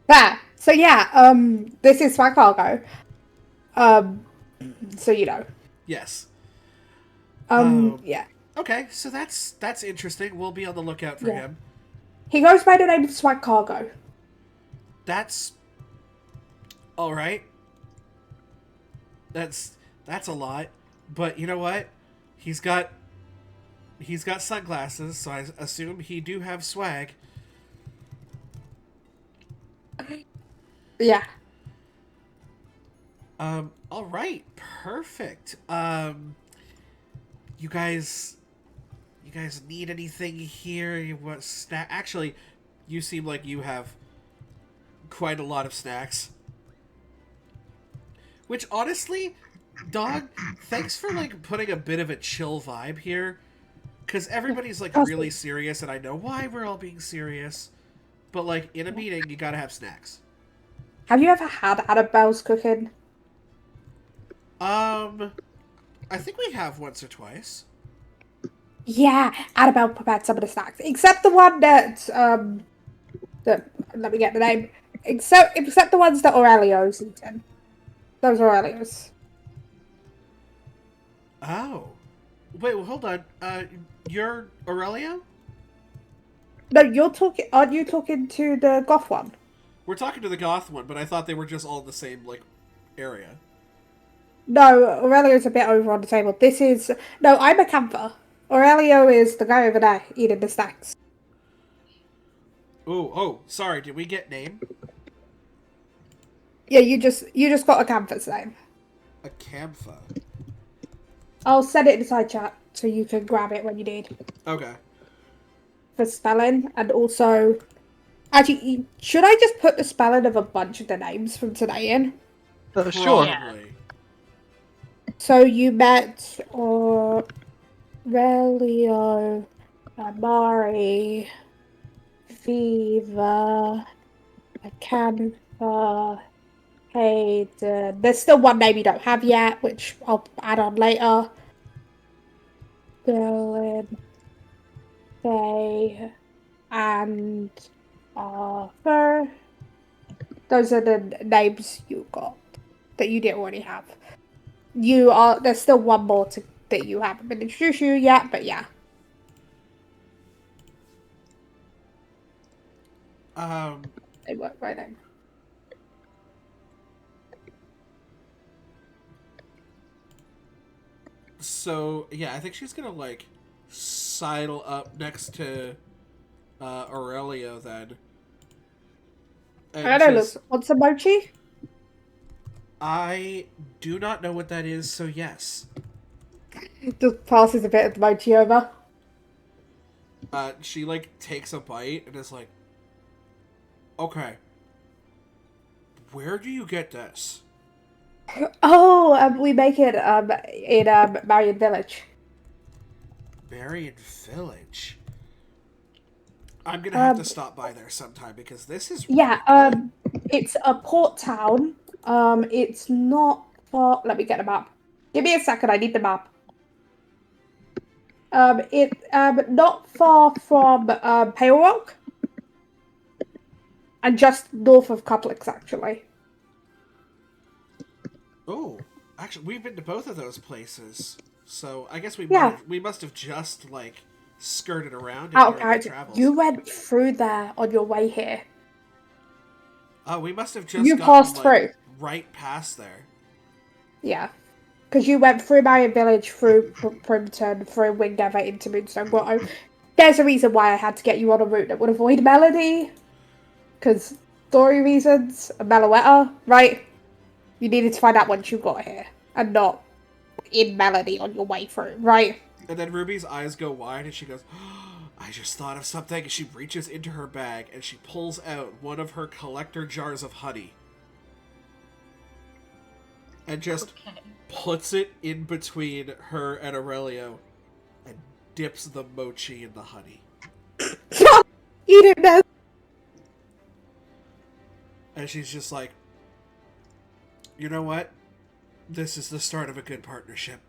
There. So yeah, this is my cargo. So you know. Yes. Yeah. Okay, so that's interesting. We'll be on the lookout for Yeah. him. He goes by the name of Swag Cargo. That's all right. That's a lot, but you know what? He's got sunglasses, so I assume he do have swag. Yeah. All right, perfect. You guys need anything here? You want snack? Actually, you seem like you have quite a lot of snacks. Which honestly, dog, thanks for like putting a bit of a chill vibe here. Because everybody's like really serious, and I know why we're all being serious. But like in a meeting, you gotta have snacks. Have you ever had Annabelle's cooking? I think we have once or twice. Yeah, Annabelle prepared some of the snacks, except the one that let me get the name. Except the ones that Aurelio's eaten. Those Aurelio's. Oh, wait, well, hold on. You're Aurelio? No, aren't you talking to the goth one? We're talking to the goth one, but I thought they were just all in the same like area. No, Aurelio's a bit over on the table. No, I'm a camper. Aurelio is the guy over there eating the snacks. Oh, sorry. Did we get name? Yeah, you just got a campus name. A Camphor. I'll send it in the side chat so you can grab it when you need Okay. for spelling, and also, actually, should I just put the spelling of a bunch of the names from today in? Sure. Probably. So you met Aurelio, Amari, Viva, Acantha, Hayden. There's still one name you don't have yet, which I'll add on later. Dylan, Faye, and Arthur. Those are the names you got that you didn't already have. There's still one more that you haven't been introduced to yet, but yeah. They work right now. So yeah, I think she's gonna like sidle up next to Aurelio then. And I don't know, look, what's a mochi? I do not know what that is, so yes. Just passes a bit of the mochi over. She like takes a bite and is like, okay, where do you get this? Oh, we make it in Marion Village. Marion Village. I'm gonna have to stop by there sometime because this is really good. It's a port town. It's not far. Let me get the map. Give me a second. I need the map. Not far from Pale Rock, and just north of Cutlix, actually. Oh, actually, we've been to both of those places, so I guess we must have just like skirted around it during our travels. You went through there on your way here. Oh, we must have just passed through right past there. Yeah, because you went through Marion Village, through Primton, through Wingather into Moonstone Grotto. There's a reason why I had to get you on a route that would avoid Melody, because story reasons, and Meloetta, right? You needed to find out once you got here, and not in Melody on your way through, right? And then Ruby's eyes go wide and she goes, I just thought of something. And she reaches into her bag and she pulls out one of her collector jars of honey. And just puts it in between her and Aurelio and dips the mochi in the honey. You didn't know. And she's just like, you know what? This is the start of a good partnership.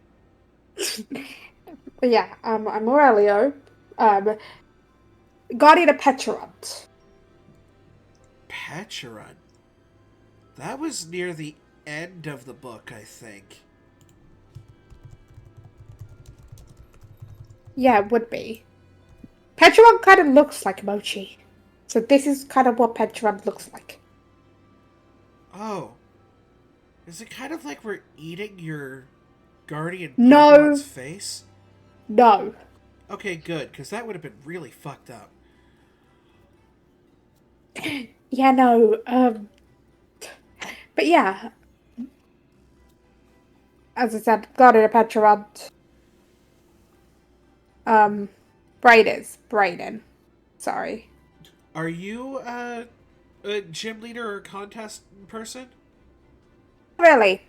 But yeah, I'm Aurelio, guardian of Petrarant. Petrarant? That was near the end of the book, I think. Yeah, it would be. Petrarant kind of looks like Mochi. So this is kind of what Petrarant looks like. Oh. Is it kind of like we're eating your guardian No. Pokemon's face? No. Okay, good, because that would have been really fucked up. Yeah, no. But yeah. As I said, guardian of Petrarant. Brayden. Sorry. Are you a gym leader or contest person? Really.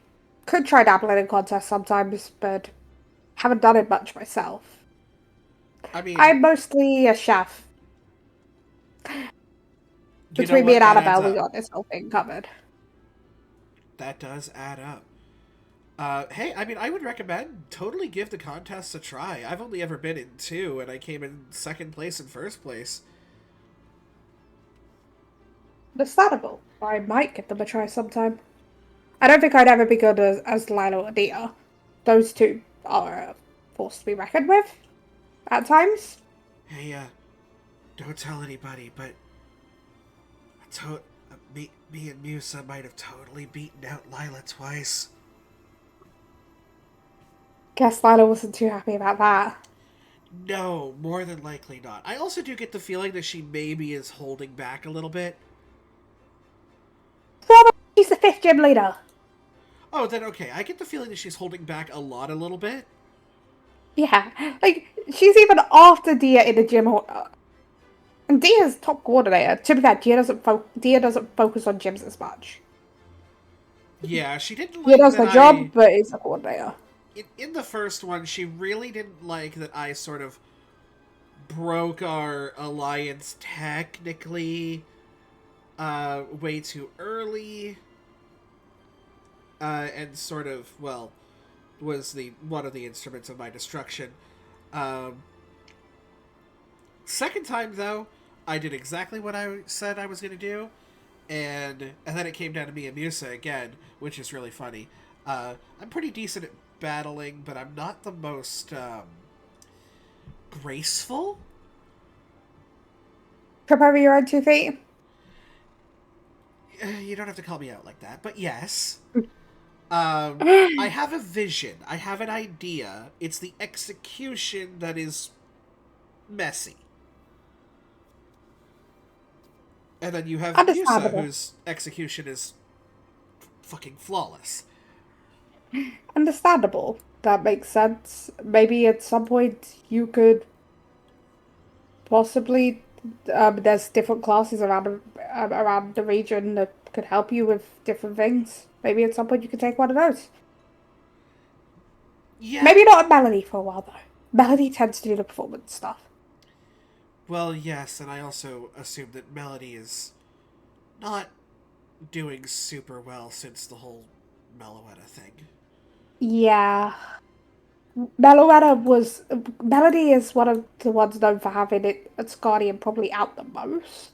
Could try dabbling in contests sometimes, but haven't done it much myself. I mean, I'm mostly a chef. Between me and Annabelle, we got this whole thing covered. That does add up. Hey, I mean, I would recommend totally give the contest a try. I've only ever been in 2, and I came in 2nd place and 1st place. Understandable. I might give them a try sometime. I don't think I'd ever be good as Lila or Dia. Those two are a force to be reckoned with at times. Hey, don't tell anybody, but me and Musa might have totally beaten out Lila twice. Guess Lila wasn't too happy about that. No, more than likely not. I also do get the feeling that she maybe is holding back a little bit. Well, she's the 5th gym leader. Oh, then okay. I get the feeling that she's holding back a little bit. Yeah, like, she's even after Dia in the gym. And Dia's top coordinator. To be fair, Dia doesn't focus on gyms as much. Yeah, she didn't Dia like does that her job, but is a coordinator. In the first one, she really didn't like that I sort of broke our alliance technically way too early. And sort of, well, was one of the instruments of my destruction. Second time, though, I did exactly what I said I was going to do, and then it came down to me and Musa again, which is really funny. I'm pretty decent at battling, but I'm not the most graceful. Trip over your own 2 feet? You don't have to call me out like that, but yes. I have a vision. I have an idea. It's the execution that is messy. And then you have Musa, whose execution is fucking flawless. Understandable. That makes sense. Maybe at some point you could possibly... there's different classes around the region that could help you with different things. Maybe at some point you could take one of those. Yeah. Maybe not a Melody for a while, though. Melody tends to do the performance stuff. Well, yes, and I also assume that Melody is not doing super well since the whole Meloetta thing. Yeah. Melody is one of the ones known for having its guardian probably out the most.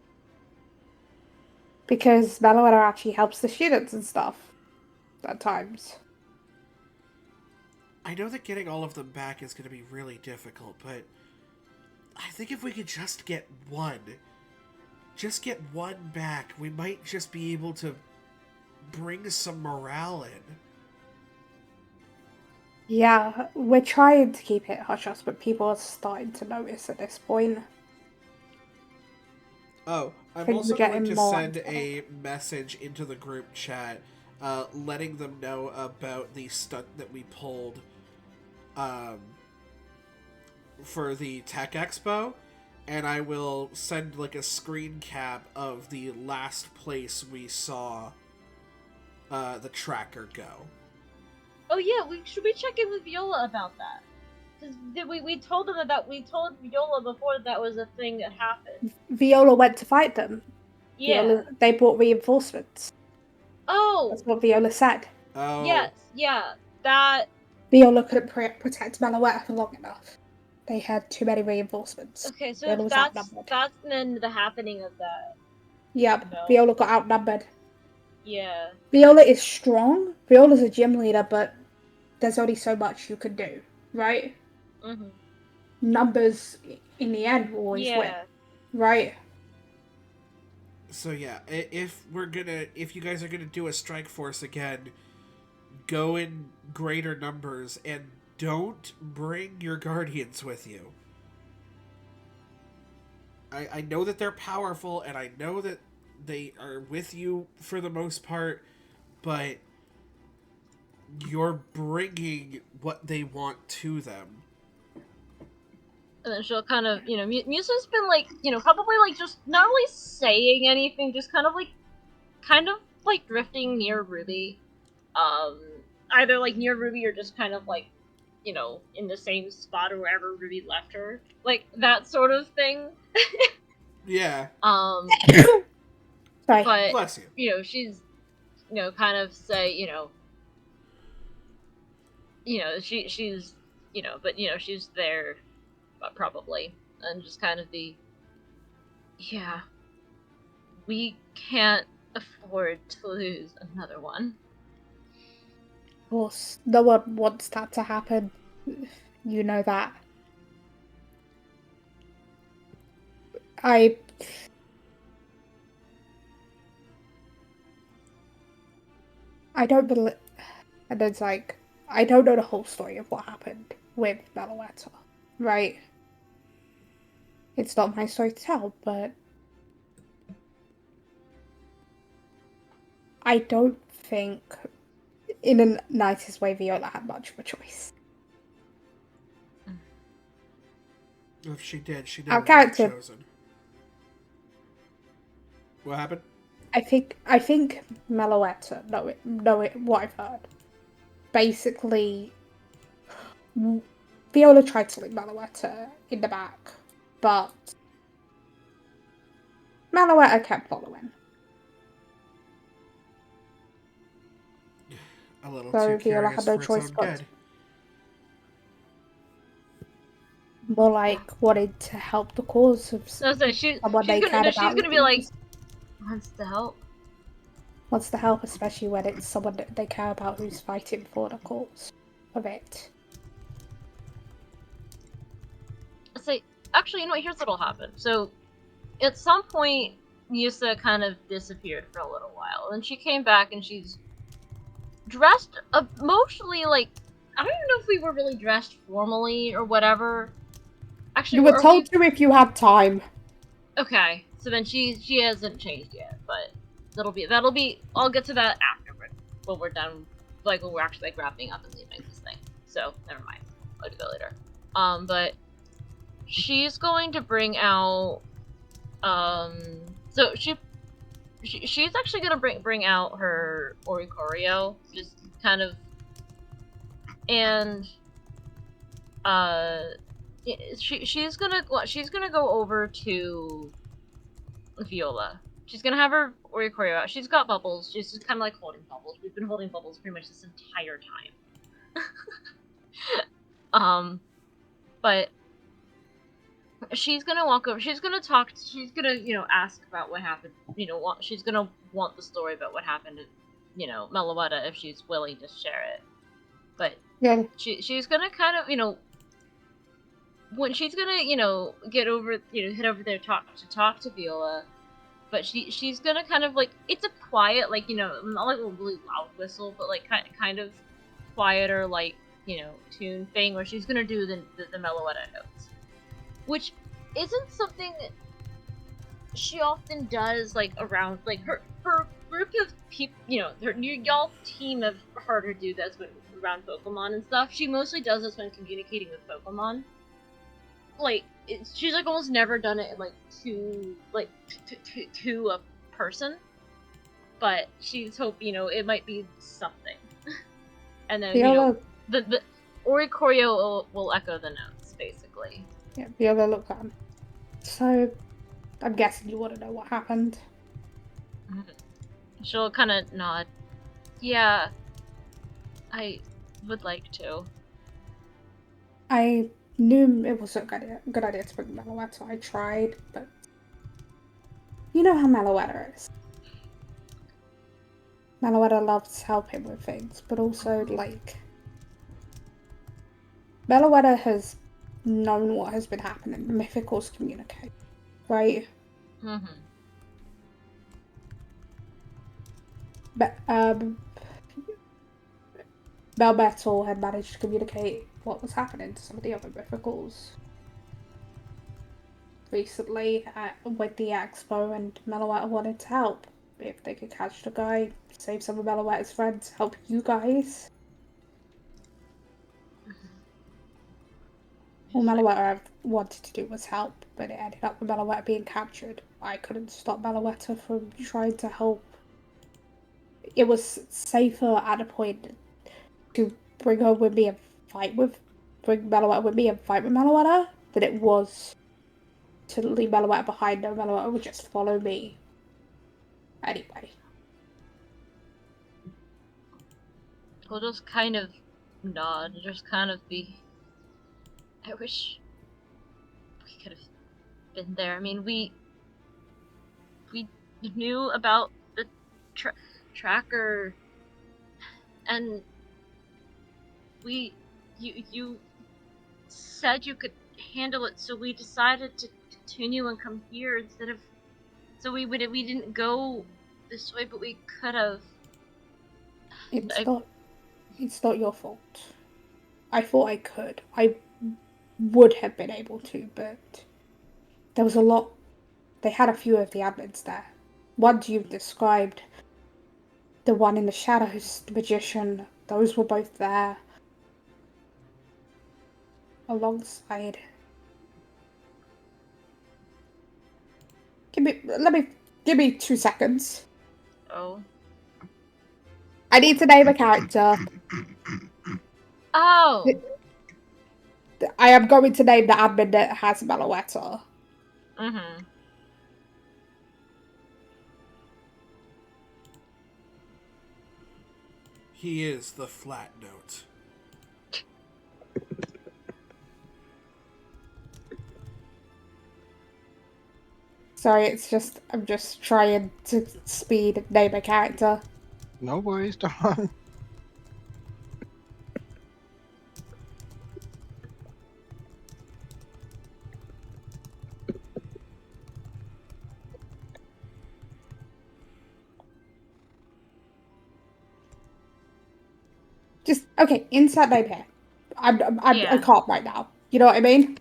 Because Meloetta actually helps the students and stuff. At times. I know that getting all of them back is going to be really difficult, but I think if we could just get one back, we might just be able to bring some morale in. Yeah, we're trying to keep it hush-hush, but people are starting to notice at this point. Oh, I'm also going to send a message into the group chat, letting them know about the stunt that we pulled for the Tech Expo, and I will send like a screen cap of the last place we saw the tracker go. Oh yeah, should we check in with Viola about that? Because we told Viola before that was a thing that happened. Viola went to fight them. Yeah. They brought reinforcements. Oh. That's what Viola said. Oh. Yes. Yeah. That. Viola couldn't protect Meloetta for long enough. They had too many reinforcements. Okay, so Viola was outnumbered. that's then the happening of that. Yep, No. Viola got outnumbered. Yeah. Viola is strong. Viola's a gym leader, but there's only so much you can do, right? Mhm. Numbers in the end will always win, Yeah. right? So yeah, if you guys are gonna do a strike force again, go in greater numbers and don't bring your guardians with you. I know that they're powerful and I know that they are with you for the most part, but you're bringing what they want to them. And then she'll kind of, Musa's been like, probably like just not really saying anything, just kind of like drifting near Ruby. Either like near Ruby or just kind of like, in the same spot or wherever Ruby left her. Like that sort of thing. Yeah. Sorry. But Bless you. She's kind of say, she's but she's there probably, and just kind of we can't afford to lose another one. Of course, no one wants that to happen. You know that. I don't believe, and it's like, I don't know the whole story of what happened with Meloetta, right? It's not my story to tell, but I don't think, in the nicest way, Viola had much of a choice. If she did, she Our never would have character- chosen. What happened? I think Meloetta, what I've heard, basically, Viola tried to leave Meloetta in the back, but Meloetta kept following. A little So too Viola curious had no for its choice own but good. more like wanted to help the cause of So she's someone they cared about. she's gonna be like, wants to help. Wants to help, especially when it's someone that they care about who's fighting for the cause of it. Say, actually, here's what'll happen. So, at some point, Musa kind of disappeared for a little while, and she came back, and she's dressed emotionally like, I don't even know if we were really dressed formally or whatever. Actually, You were told to if you had time. Okay, so then she hasn't changed yet, but that'll be. I'll get to that afterward when we're done, like when we're actually like wrapping up and leaving this thing. So never mind, I'll do that later. But she's going to bring out. So she's actually gonna bring out her Orikorio, just kind of, and she's gonna go over to Viola. She's gonna have her Orikorio out. She's got bubbles. She's just kind of like holding bubbles. We've been holding bubbles pretty much this entire time. But she's gonna walk over. She's gonna talk. She's gonna, ask about what happened. She's gonna want the story about what happened to, Meloetta if she's willing to share it. But Yeah. she's gonna kind of, when she's gonna, get over, head over there to talk to Viola. But she's gonna kind of like, it's a quiet, like, not like a really loud whistle, but like kind of quieter, like, tune thing where she's gonna do the Meloetta notes, which isn't something she often does, like around like her group of people, y'all team have heard her do this when around Pokemon and stuff. She mostly does this when communicating with Pokemon. Like, she's like almost never done it in like to a person, but she's hoping, it might be something. And then Viola, the Orikorio will echo the notes basically. yeah, Viola looked at him. So, I'm guessing you want to know what happened. She'll kind of nod. Yeah, I would like to. I knew it was a good idea to bring Meloetta, so I tried, but you know how Meloetta is. Meloetta loves helping with things, but also, like, Meloetta has known what has been happening. The Mythicals communicate, right? But, Melmetal had managed to communicate what was happening to some of the other Mythicals recently with the expo, and Meloetta wanted to help. If they could catch the guy, save some of Meloetta's friends, help you guys. All Meloetta wanted to do was help, but it ended up with Meloetta being captured. I couldn't stop Meloetta from trying to help. It was safer at a point to bring her with me and bring Meloetta with me and fight with Meloetta than it was to leave Meloetta behind. No, Meloetta would just follow me. Anyway. We'll just kind of nod, just kind of be. I wish we could have been there. I mean, we knew about the tracker, and you said you could handle it, so we decided to continue and come here instead of. So we didn't go this way, but we could have. It's not your fault. I thought I could. I would have been able to, but there was a lot. They had a few of the admins there. Ones you've described, the one in the shadows, the magician, those were both there. Alongside. Give me 2 seconds. Oh. I need to name a character. Oh! I am going to name the admin that has Meloetta. Mm-hmm. He is the flat note. Sorry, I'm just trying to speed name a character. No worries, Don. Just okay, insert name here. Yeah. I can't right now. You know what I mean?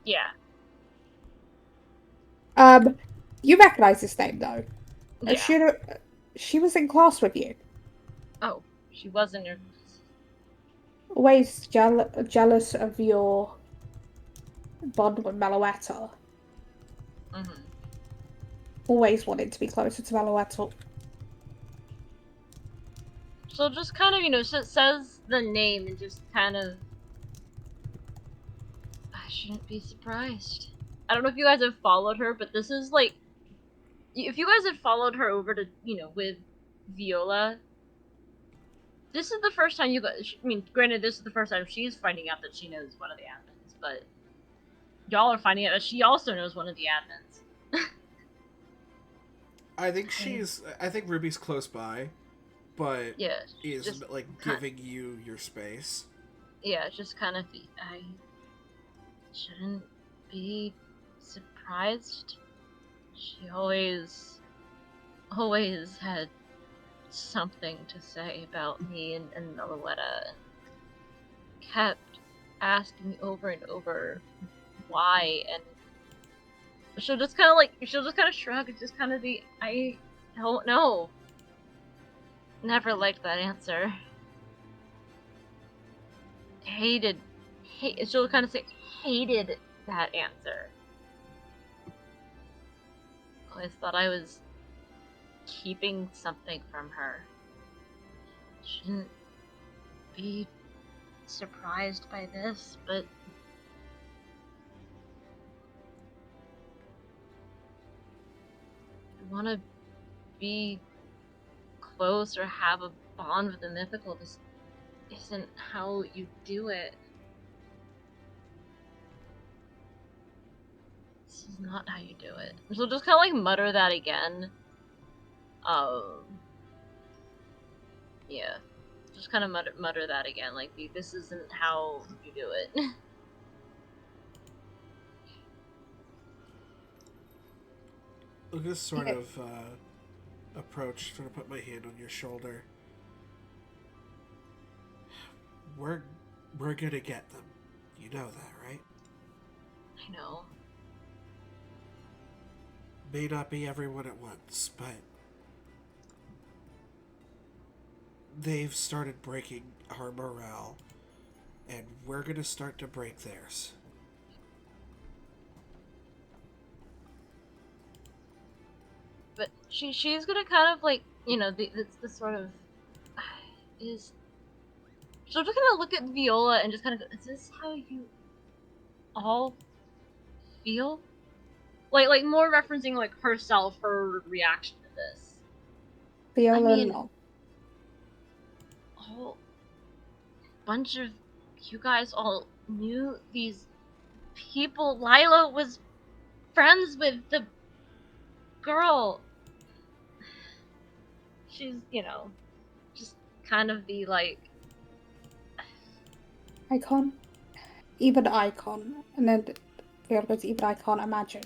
Yeah. You recognize this name though. Yeah. She was in class with you. Oh, she was in your. Always jealous of your bond with Meloetta. Mm-hmm. Always wanted to be closer to Meloetta. So just kind of, says the name and just kind of. I shouldn't be surprised. I don't know if you guys have followed her, but this is like. If you guys had followed her over to, with Viola, this is the first time you guys. I mean, granted, this is the first time she's finding out that she knows one of the admins, but y'all are finding out that she also knows one of the admins. I think Ruby's close by, but Yeah, is just like giving you your space. Yeah, just kind of. I shouldn't be surprised. She always had something to say about me and Meloetta, and kept asking me over and over why, and she'll just kind of shrug and just kind of be, I don't know. Never liked that answer. She'll kind of say, hated that answer. Always thought I was keeping something from her. Shouldn't be surprised by this, but I want to be close or have a bond with the mythical, this isn't how you do it. This is not how you do it. So just kind of like mutter that again. Yeah. Just kind of mutter that again, like, this isn't how you do it. I'm gonna sort Yeah. of approach, sort of put my hand on your shoulder. We're gonna get them. You know that, right? I know. May not be everyone at once, but they've started breaking our morale, and we're gonna start to break theirs. But she's gonna kind of like, the sort of is. So just gonna look at Viola and just kind of go, is this how you all feel? Like more referencing like herself, her reaction to this. Viola, I mean, no. a whole bunch of you guys all knew these people. Lila was friends with the girl. She's, just kind of the like. Even I can't, and then Viola goes, even I can't imagine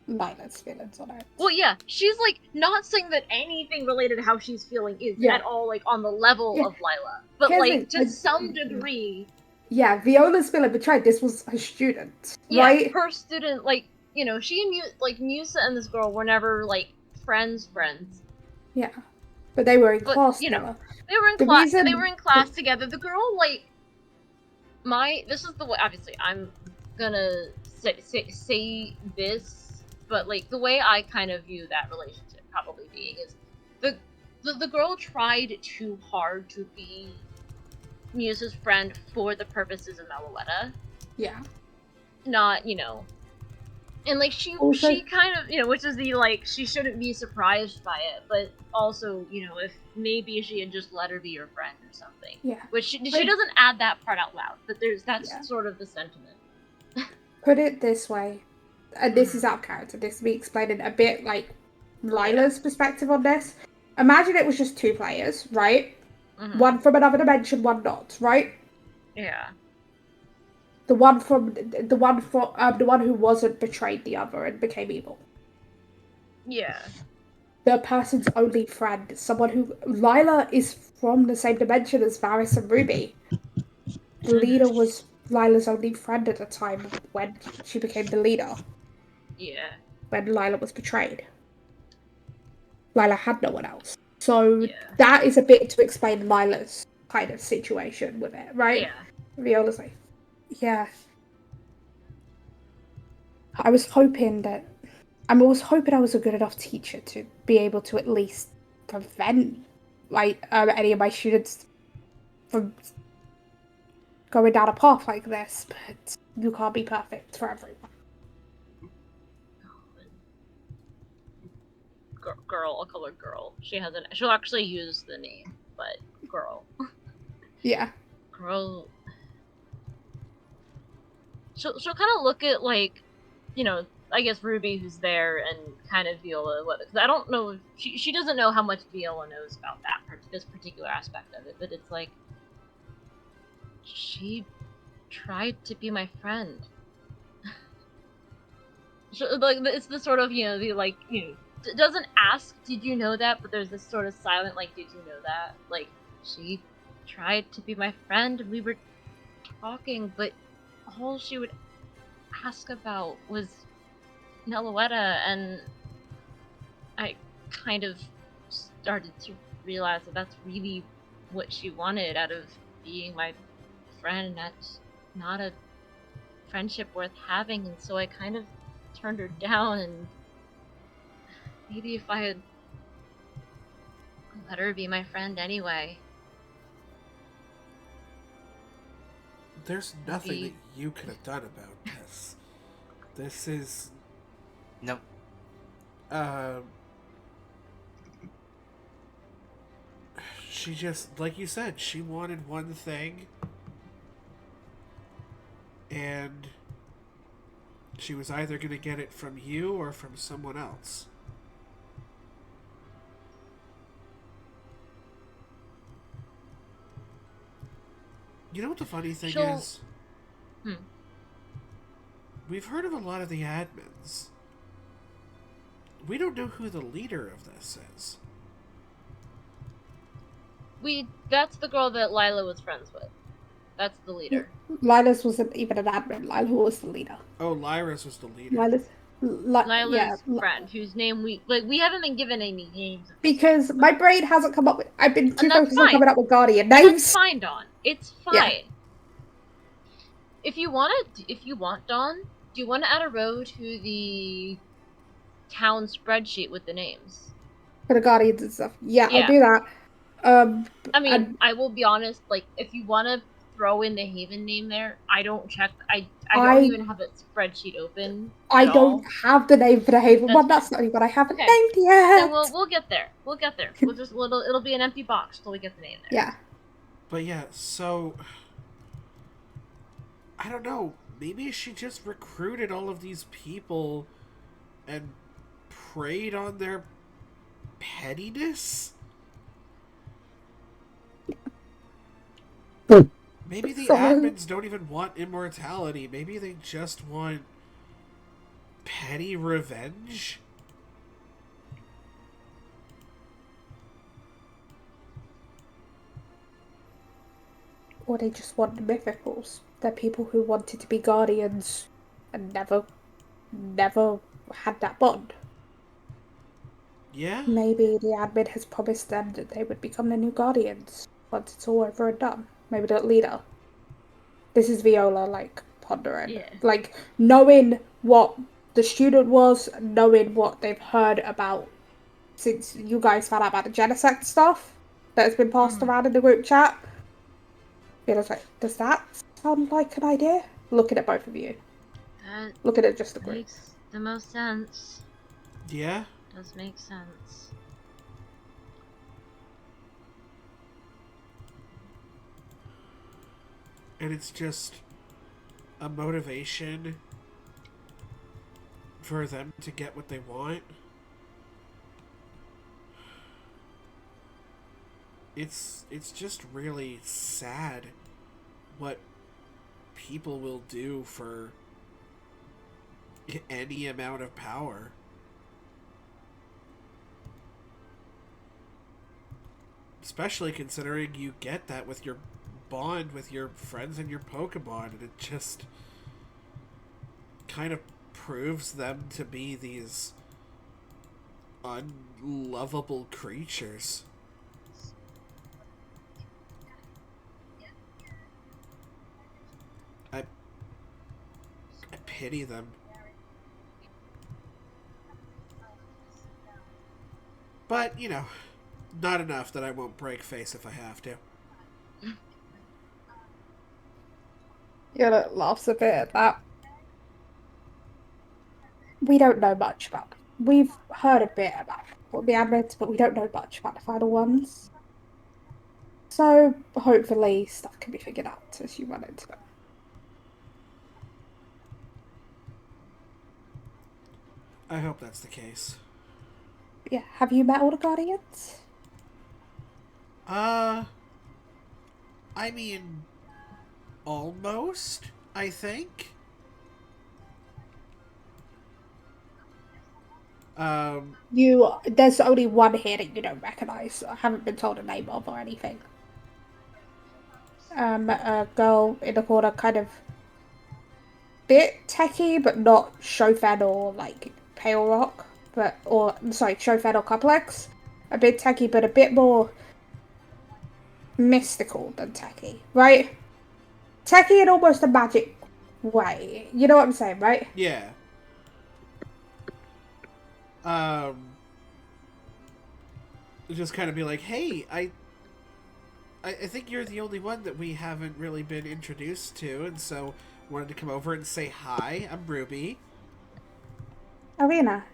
Lila's feelings on it. Well, yeah, she's like not saying that anything related to how she's feeling is Yeah. at all like on the level Yeah. of Lila, but Here's like the- to some degree, Yeah, Viola's feeling betrayed. This was her student, yeah, right? her student, like, she and Musa and this girl were never like friends. Yeah, but they were in But class you know, together. they were in The class. reason- They were in class together. The girl, like, this is the way. Obviously, I'm gonna say this, but like the way I kind of view that relationship probably being is the girl tried too hard to be Musa's friend for the purposes of Meloetta. Yeah. Not, and like she kind of, which is the like, she shouldn't be surprised by it, but also, if maybe she had just let her be your friend or something. Yeah. Which she doesn't add that part out loud, but that's Yeah. sort of the sentiment. Put it this way, and this is out of character. This is me explaining a bit like Lila's perspective on this. Imagine it was just two players, right? Mhm. One from another dimension, one not, right? Yeah. The one who wasn't betrayed the other and became evil. Yeah. The person's only friend, someone who Lila is from the same dimension as Varys and Ruby. The leader was Lila's only friend at the time when she became the leader. Yeah. When Lila was betrayed. Lila had no one else. So Yeah. that is a bit to explain Lila's kind of situation with it, right? Yeah. Viola's like, yeah. I was hoping I was a good enough teacher to be able to at least prevent any of my students from going down a path like this, but you can't be perfect for everyone. Girl, I'll call her girl. She'll actually use the name, but girl. Yeah. Girl. She'll kind of look at, like, I guess Ruby, who's there, and kind of Viola, because I don't know if she doesn't know how much Viola knows about this particular aspect of it, but it's like, she tried to be my friend. Like, it's the sort of, doesn't ask, did you know that, but there's this sort of silent, like, did you know that? Like, she tried to be my friend, and we were talking, but all she would ask about was Meloetta, and I kind of started to realize that that's really what she wanted out of being my friend, and that's not a friendship worth having, and so I kind of turned her down, and maybe if I had let her be my friend anyway. There's nothing that you could have done about this. This is... Nope. She just, like you said, she wanted one thing, and she was either going to get it from you or from someone else. You know what the funny thing is? We've heard of a lot of the admins. We don't know who the leader of this is. That's the girl that Lila was friends with. That's the leader. Lila's wasn't even an admin. Lila was the leader. Oh, Lyra's was the leader. Lila's friend, whose name we haven't been given any names. Because my brain hasn't come up with. I've been too And that's focused on fine. coming up with Guardian And names. that's fine, Dawn. It's fine. Yeah. If you want, Dawn, do you want to add a row to the town spreadsheet with the names? For the Guardians and stuff. Yeah, Yeah. I'll do that. I mean, I will be honest, like, if you want to throw in the Haven name there, I don't check. I don't even have a spreadsheet open. I don't have the name for the Haven one. That's not even what I haven't named yet. Then we'll get there. We'll get there. It'll be an empty box till we get the name there. Yeah. But yeah, so I don't know. Maybe she just recruited all of these people and preyed on their pettiness? Maybe the admins don't even want immortality. Maybe they just want petty revenge? Or they just want the Mythicals. They're people who wanted to be Guardians and never had that bond. Yeah? Maybe the admin has promised them that they would become the new Guardians once it's all over and done. Maybe the leader. This is Viola, like, pondering. Yeah. Like, knowing what the student was, knowing what they've heard about since you guys found out about the Genesect stuff that has been passed around in the group chat. Viola's like, does that sound like an idea? Looking at both of you. Looking at just the group. Makes the most sense. Yeah? Does make sense. And it's just a motivation for them to get what they want. It's just really sad what people will do for any amount of power. Especially considering you get that with your bond with your friends and your Pokemon, and it just kind of proves them to be these unlovable creatures. I pity them. But, you know, not enough that I won't break face if I have to. Yoda laughs a bit at that. We don't know much about them. We've heard a bit about the admins, but we don't know much about the final ones. So, hopefully, stuff can be figured out as you run into them. I hope that's the case. Yeah, have you met all the Guardians? I mean, almost, I think. There's only one here that you don't recognise. I haven't been told a name of or anything. A girl in the corner, kind of bit techie, but not Shofen or like Pale Rock, Shofen or Complex. A bit techie, but a bit more mystical than techie, right? Techie in almost a magic way. You know what I'm saying, right? Yeah. Just kind of be like, hey, I think you're the only one that we haven't really been introduced to, and so wanted to come over and say hi. I'm Ruby. Arena,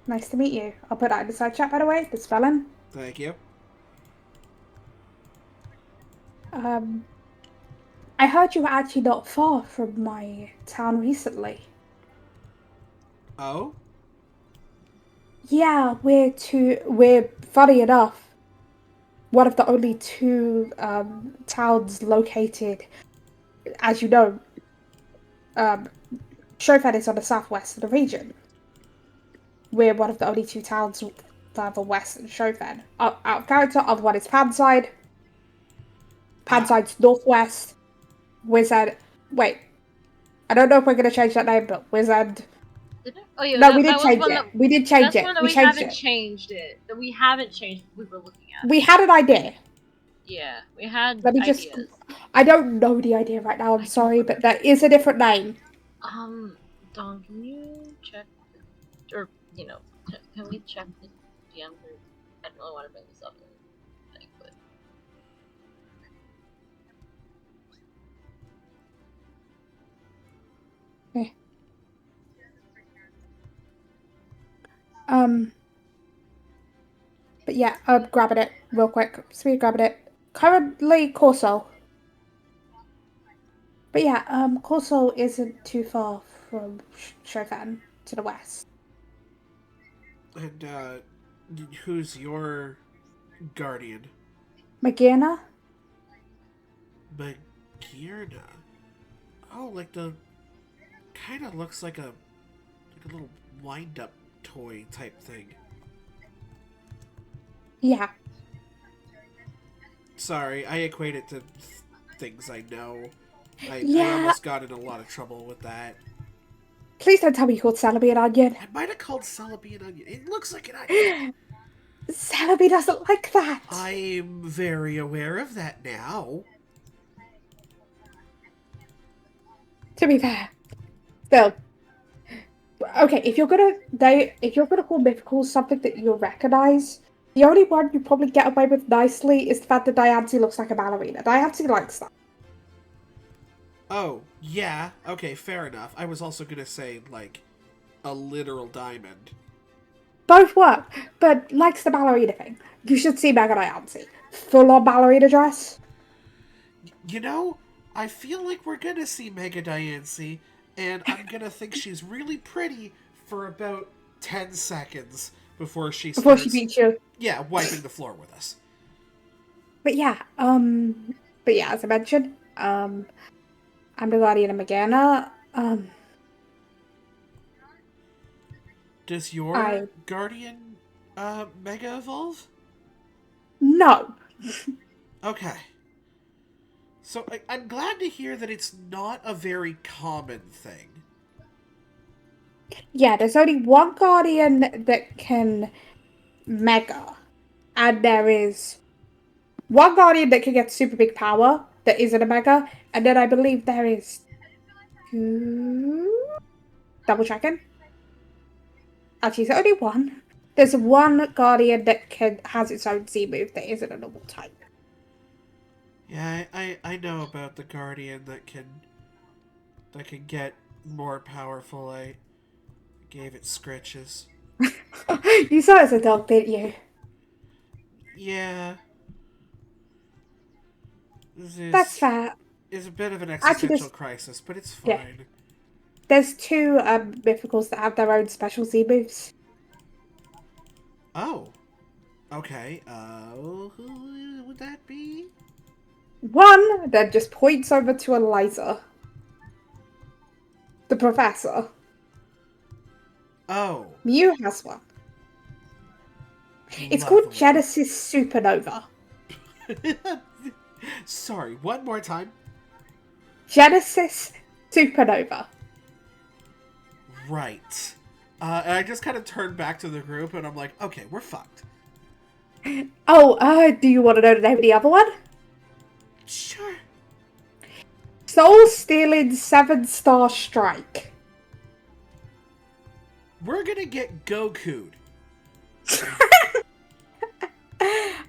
nice to meet you. I'll put that in the side chat, by the way. The spelling. Thank you. I heard you were actually not far from my town recently. Oh? Yeah, we're funny enough, one of the only two towns located, as you know, um, Shofan is on the southwest of the region. We're one of the only two towns further west than Shofan. Out of character, other one is Panside. Panside's northwest. Wizard. Wait, I don't know if we're gonna change that name, but Wizard. Did it? Oh yeah, No, we did that was change one it. that We did change that's it. one that We we changed haven't it. changed it. That we haven't changed. We were looking at. We had an idea. Yeah, we had Let me just. ideas. I don't know the idea right now. I'm sorry, but there is a different name. Don, can you check, or can we check the DM group? I don't really want to bring this up in the thing, but Okay. But yeah, grabbing it real quick. Speed grabbing it. Currently Corso. But yeah, Corso isn't too far from Shofan to the west. And, who's your guardian? Magina? Magirna. Oh, like the... kind of looks like a little wind-up toy type thing. Yeah. Sorry, I equate it to things I know. I Yeah. almost got in a lot of trouble with that. Please don't tell me you called Celebi an onion. I might have called Celebi an onion. It looks like an onion. Celebi doesn't like that. I'm very aware of that now. To be fair. Still. Okay, if you're gonna call Mythical something that you'll recognize, the only one you probably get away with nicely is the fact that Diancie looks like a ballerina. Diancie likes that. Oh, yeah. Okay, fair enough. I was also gonna say, like, a literal diamond. Both work, but likes the ballerina thing. You should see Mega Diancie. Full on ballerina dress. You know, I feel like we're gonna see Mega Diancie, and I'm gonna think she's really pretty for about 10 seconds before she starts... Before she beats you. Yeah, wiping the floor with us. But yeah, as I mentioned, I'm the guardian of Magana. Does your guardian, Mega Evolve? No. Okay. So, I'm glad to hear that it's not a very common thing. Yeah, there's only one guardian that can Mega. And there is one guardian that can get super big power that isn't a Mega. And then I believe there is two... Double checking. Actually, it's only one. There's one guardian that has its own Z move that isn't a normal type. Yeah, I know about the guardian that can get more powerful. I gave it scritches. You saw it as a dog, didn't you? Yeah. That's fair. It's a bit of an existential crisis, but it's fine. Yeah. There's two mythicals that have their own special Z moves. Oh. Okay. Who would that be? One that just points over to Eliza. The professor. Oh. Mew has one. It's called Genesis Supernova. Sorry, one more time. Genesis Supernova. Right. And I just kind of turned back to the group and I'm like, okay, we're fucked. Oh, do you want to know the name of the other one? Sure. Soul Stealing 7-Star Strike. We're gonna get Goku'd.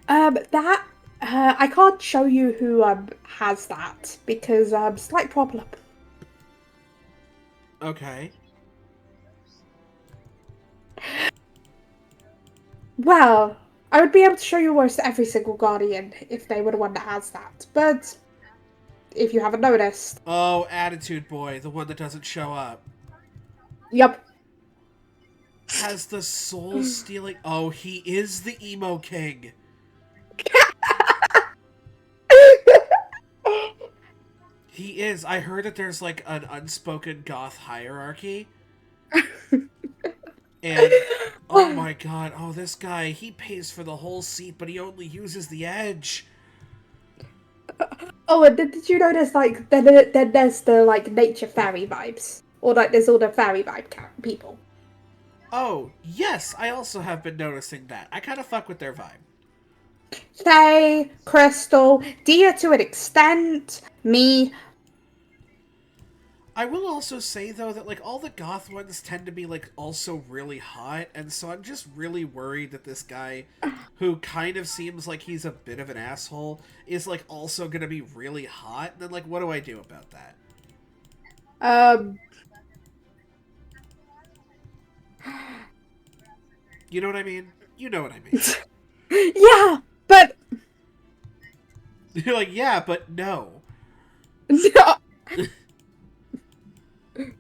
I can't show you who has that because slight problem. Okay. Well, I would be able to show you almost every single guardian if they were the one that has that. But if you haven't noticed, Oh, Attitude Boy, the one that doesn't show up. yep. Has the soul stealing... Oh, he is the emo king. He is. I heard that there's like an unspoken goth hierarchy. And oh my god, oh this guy, he pays for the whole seat, but he only uses the edge. Oh, and did you notice, like, then there's the, like, nature fairy vibes? Or, like, there's all the fairy vibe people. Oh, yes, I also have been noticing that. I kind of fuck with their vibe. Faye, Crystal, Dia to an extent, me. I will also say, though, that, like, all the goth ones tend to be, like, also really hot, and so I'm just really worried that this guy, who kind of seems like he's a bit of an asshole, is, like, also gonna be really hot, and then, like, what do I do about that? You know what I mean? You know what I mean. Yeah, but... You're like, yeah, but no.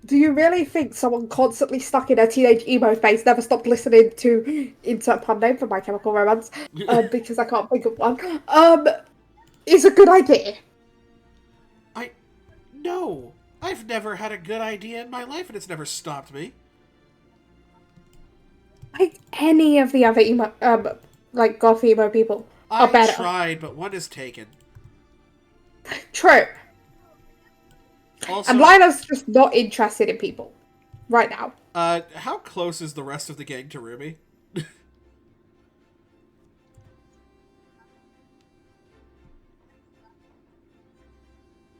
Do you really think someone constantly stuck in a teenage emo phase never stopped listening to insert pun name for My Chemical Romance? Because I can't think of one. Is a good idea. No! I've never had a good idea in my life, and it's never stopped me. Like any of the other emo, like goth emo people are I better. tried, but one is taken. True. Also, And Lionel's just not interested in people right now. how close is the rest of the gang to Ruby?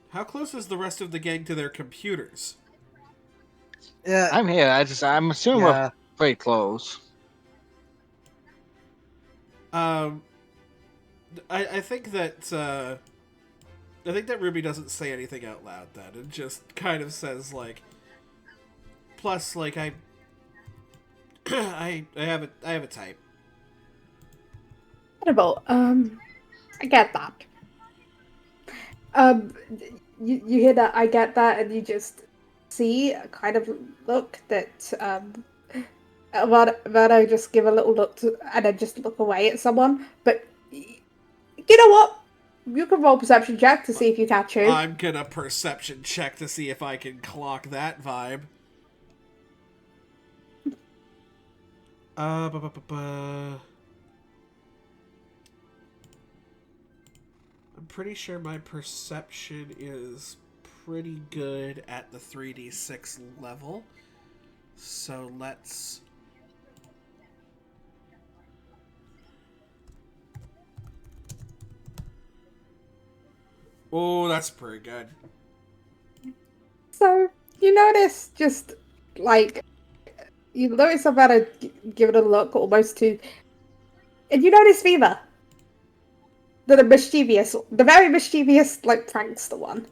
How close is the rest of the gang to their computers? Yeah, I'm here. I'm assuming we're pretty close. I think that Ruby doesn't say anything out loud then, and just kind of says like, plus like I have a type. Incredible. I get that. You hear that? I get that, and you just see a kind of look that Verno just give a little look and then just look away at someone. But you know what? You can roll perception check to see if you catch who. I'm gonna perception check to see if I can clock that vibe. I'm pretty sure my perception is pretty good at the 3d6 level. So let's... Oh, that's pretty good. So you notice just like you notice about to give it a look almost to, and you notice Viva, the very mischievous like prankster one.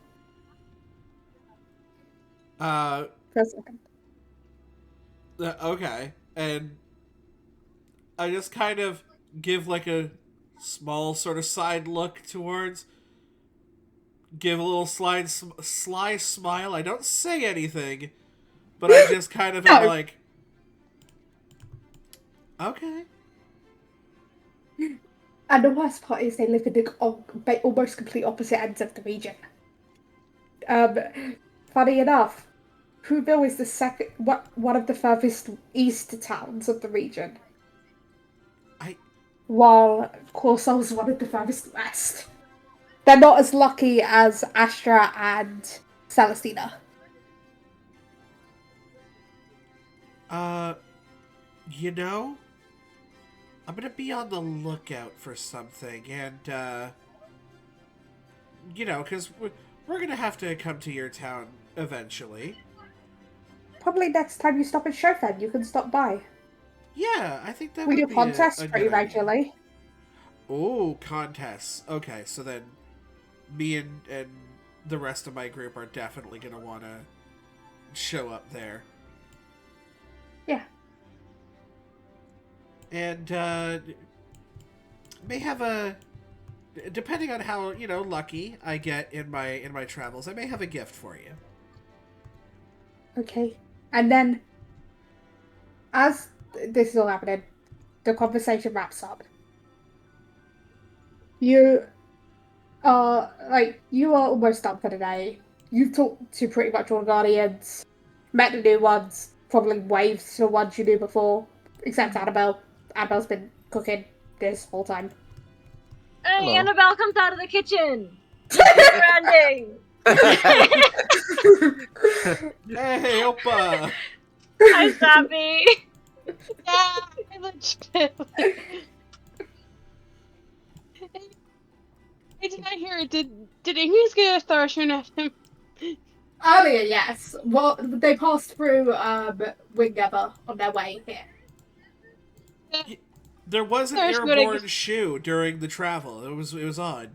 For a second. Okay, and I just kind of give like a small sort of side look towards, give a little sly smile. I don't say anything, but I just kind of am like, okay. And the worst part is they live in the almost complete opposite ends of the region. Funny enough, Whoville is the one of the furthest east towns of the region. While Corso is one of the furthest west. They're not as lucky as Astra and Celestina. You know, I'm gonna be on the lookout for something, and, you know, because we're gonna have to come to your town eventually. Probably next time you stop at Shofed, you can stop by. Yeah, I think that we would do be contests a pretty good idea. regularly. Oh, contests. Okay, so then me and the rest of my group are definitely gonna want to show up there. Yeah. And may have a, depending on how lucky I get in my travels, I may have a gift for you. Okay. And then, as this is all happening, the conversation wraps up. You you are almost done for the day. You've talked to pretty much all the Guardians, met the new ones, probably waved to the ones you knew before, except Annabelle. Annabelle's been cooking this whole time. Hey, Hello. Annabelle comes out of the kitchen. Branding. Hey, Opa! Hi, Sappy. Yeah, I legitimately. I did not hear it. Did Ignis get a Tharshan at him? Earlier, yes. Well, they passed through Wingever on their way here. There was an There's good, I airborne guess. shoe during the travel. It was odd.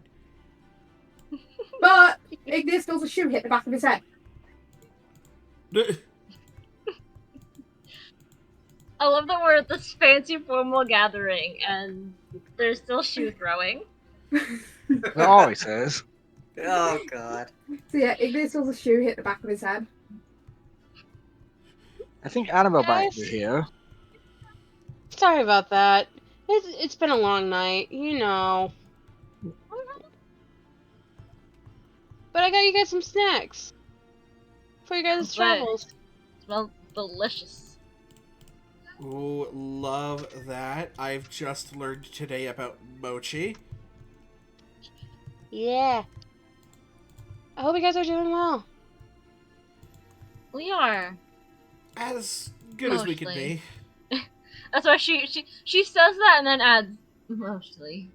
But Ignis feels a shoe hit the back of his head. I love that we're at this fancy formal gathering and there's still shoe throwing. It always is. Oh god. So yeah, Ignis feels a shoe hit the back of his head. I think Annabelle might be Guys. here. Sorry about that. It's been a long night, you know. But I got you guys some snacks for you guys' Right. travels. Smells delicious. Ooh, love that. I've just learned today about mochi. Yeah. I hope you guys are doing well. We are. As good as we can Mostly. be. That's why she says that and then adds mostly.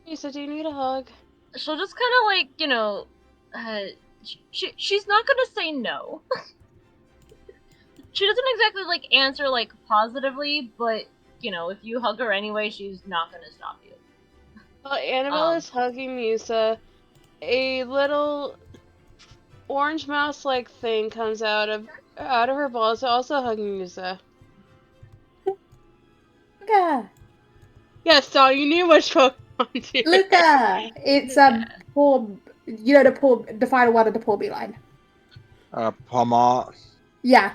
Lisa, do you need a hug? She'll just kind of she's not gonna say no. She doesn't exactly answer positively, but if you hug her anyway, she's not gonna stop you. Well, Annabelle is hugging Musa. A little orange mouse-like thing comes out of her balls, also hugging Musa. Luca! Yes, so you knew which Pokemon to. Luca! It's poor, the final one of the poor B line. Pomar. Yeah.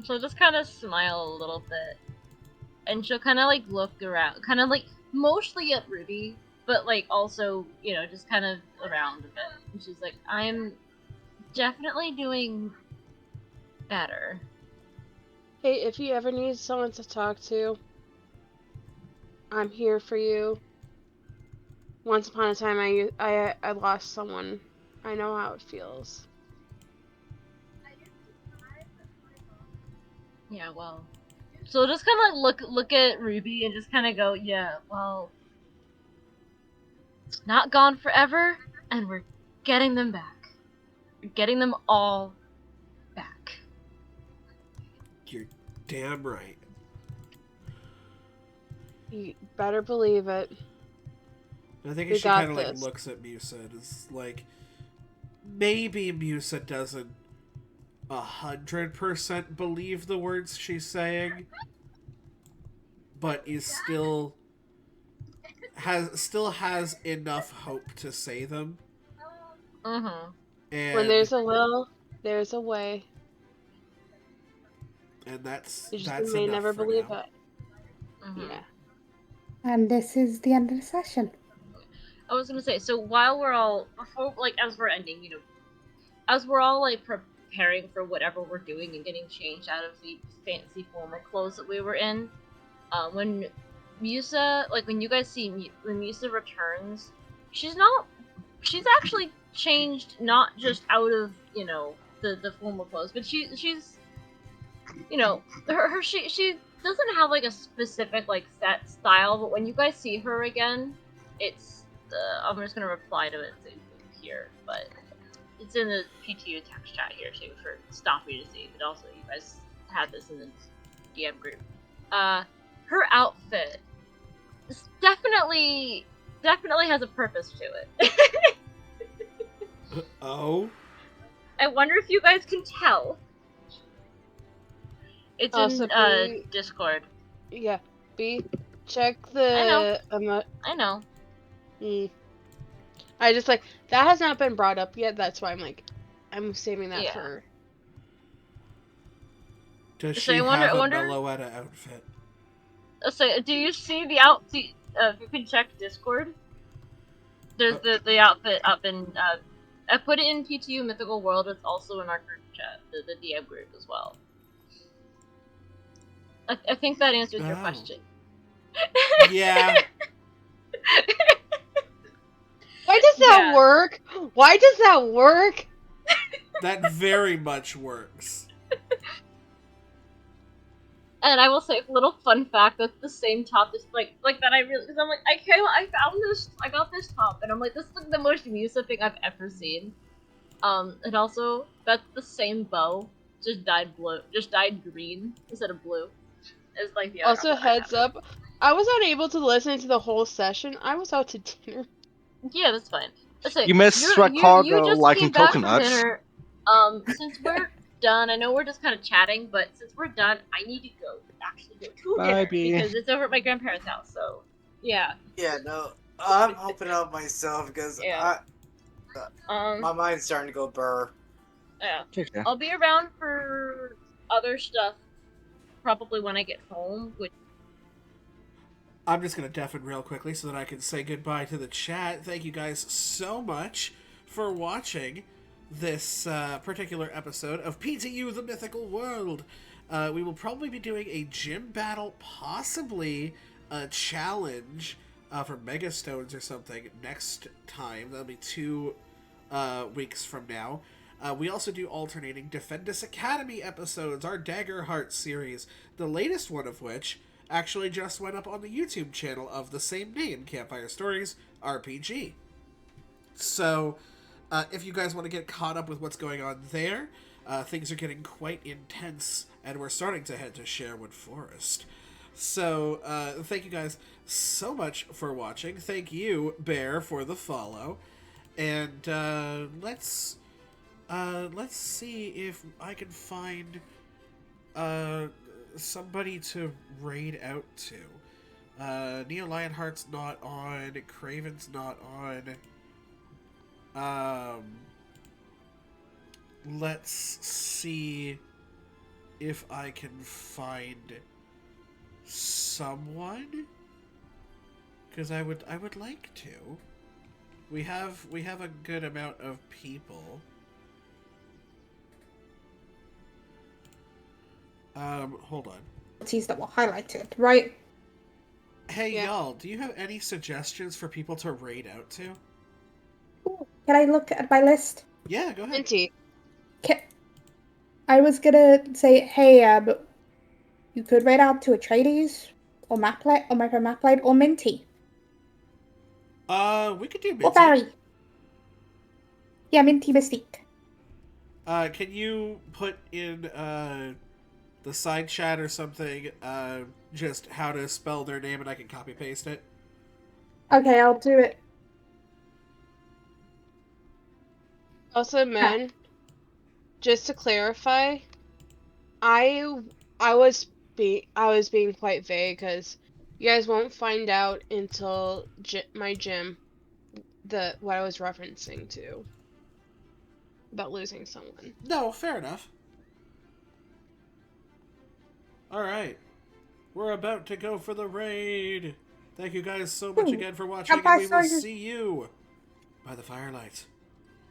She'll just kind of smile a little bit, and she'll kind of look around, kind of mostly at Ruby, but also just kind of around a bit. And she's like, "I'm definitely doing better." Hey, if you ever need someone to talk to, I'm here for you. Once upon a time, I lost someone. I know how it feels. Yeah, well. So just kind of look at Ruby and just kind of go, "Yeah, well, it's not gone forever, and we're getting them back. We're getting them all back." You're damn right. You better believe it. I think We she got kind of this. looks at Musa and is maybe Musa doesn't 100% believe the words she's saying, but is still has enough hope to say them. Mm-hmm. And When there's a will, there's a way. and that's You just that's may enough never for believe now. it. Mm-hmm. Yeah. And this is the end of the session. I was gonna say, so while we're all as we're ending, as we're all preparing for whatever we're doing and getting changed out of the fancy formal clothes that we were in, when Musa, when you guys see when Musa returns, she's actually changed, not just out of the formal clothes, but she's she doesn't have a specific set style, but when you guys see her again, it's I'm just gonna reply to it here, but it's in the PTU text chat here too for Stoppy to see, but also you guys had this in the DM group. Her outfit definitely has a purpose to it. Oh? I wonder if you guys can tell. It's in Possibly. Discord. Yeah. B, check I know. the I know. I just like that has not been brought up yet. That's why I'm saving that Yeah. for. Does So she I have a wonder. Meloetta outfit? So do you see the out? If you can check Discord, there's the outfit up in. I put it in PTU Mythical World. It's also in our group chat, the DM group as well. I think that answers your Oh. question. Yeah. Why does that Yeah. work? Why does that work? That very much works. And I will say, little fun fact, that's the same top, just like that. Because I'm like, I found this, I got this top, and I'm like, this is like the most Musa thing I've ever seen. And also, that's the same bow, just dyed green instead of blue. It's like the other Also, outfit I heads have. up, I was unable to listen to the whole session. I was out to dinner. Yeah, that's fine. Let's say You missed you Chicago just liking came back from coconuts. dinner. Since we're done, I know we're just kind of chatting, but since we're done, I need to actually go to Bye, dinner B. because it's over at my grandparents' house. So, yeah, Yeah, no, I'm hoping out myself because yeah. my mind's starting to go burr. Yeah. Take care. I'll be around for other stuff probably when I get home. Which I'm just going to deafen real quickly so that I can say goodbye to the chat. Thank you guys so much for watching this particular episode of PTU The Mythical World. We will probably be doing a gym battle, possibly a challenge for Mega Stones or something next time. That'll be 2 weeks from now. We also do alternating Defendus Academy episodes, our Dagger Heart series, the latest one of which actually just went up on the YouTube channel of the same name, Campfire Stories RPG. So, if you guys want to get caught up with what's going on there, things are getting quite intense, and we're starting to head to Sherwood Forest. So, thank you guys so much for watching. Thank you, Bear, for the follow. And let's see if I can find somebody to raid out to. Neo Lionheart's not on. Craven's not on. Let's see if I can find someone, because I would like to. We have a good amount of people. Hold on. That were highlighted, right? Hey, y'all, do you have any suggestions for people to raid out to? Ooh, can I look at my list? Yeah, go ahead. Minty. I was gonna say, hey, you could raid out to Atreides, or Maplite, or Micro Maplite, or Minty. We could do Minty. Or Barry. Yeah, Minty Mystique. Can you put in, the side chat or something, just how to spell their name and I can copy paste it? Okay, I'll do it. Also, man, just to clarify, I was being quite vague because you guys won't find out until my gym what I was referencing to about losing someone. No, fair enough. Alright. We're about to go for the raid. Thank you guys so much again for watching, and we will see you by the firelight.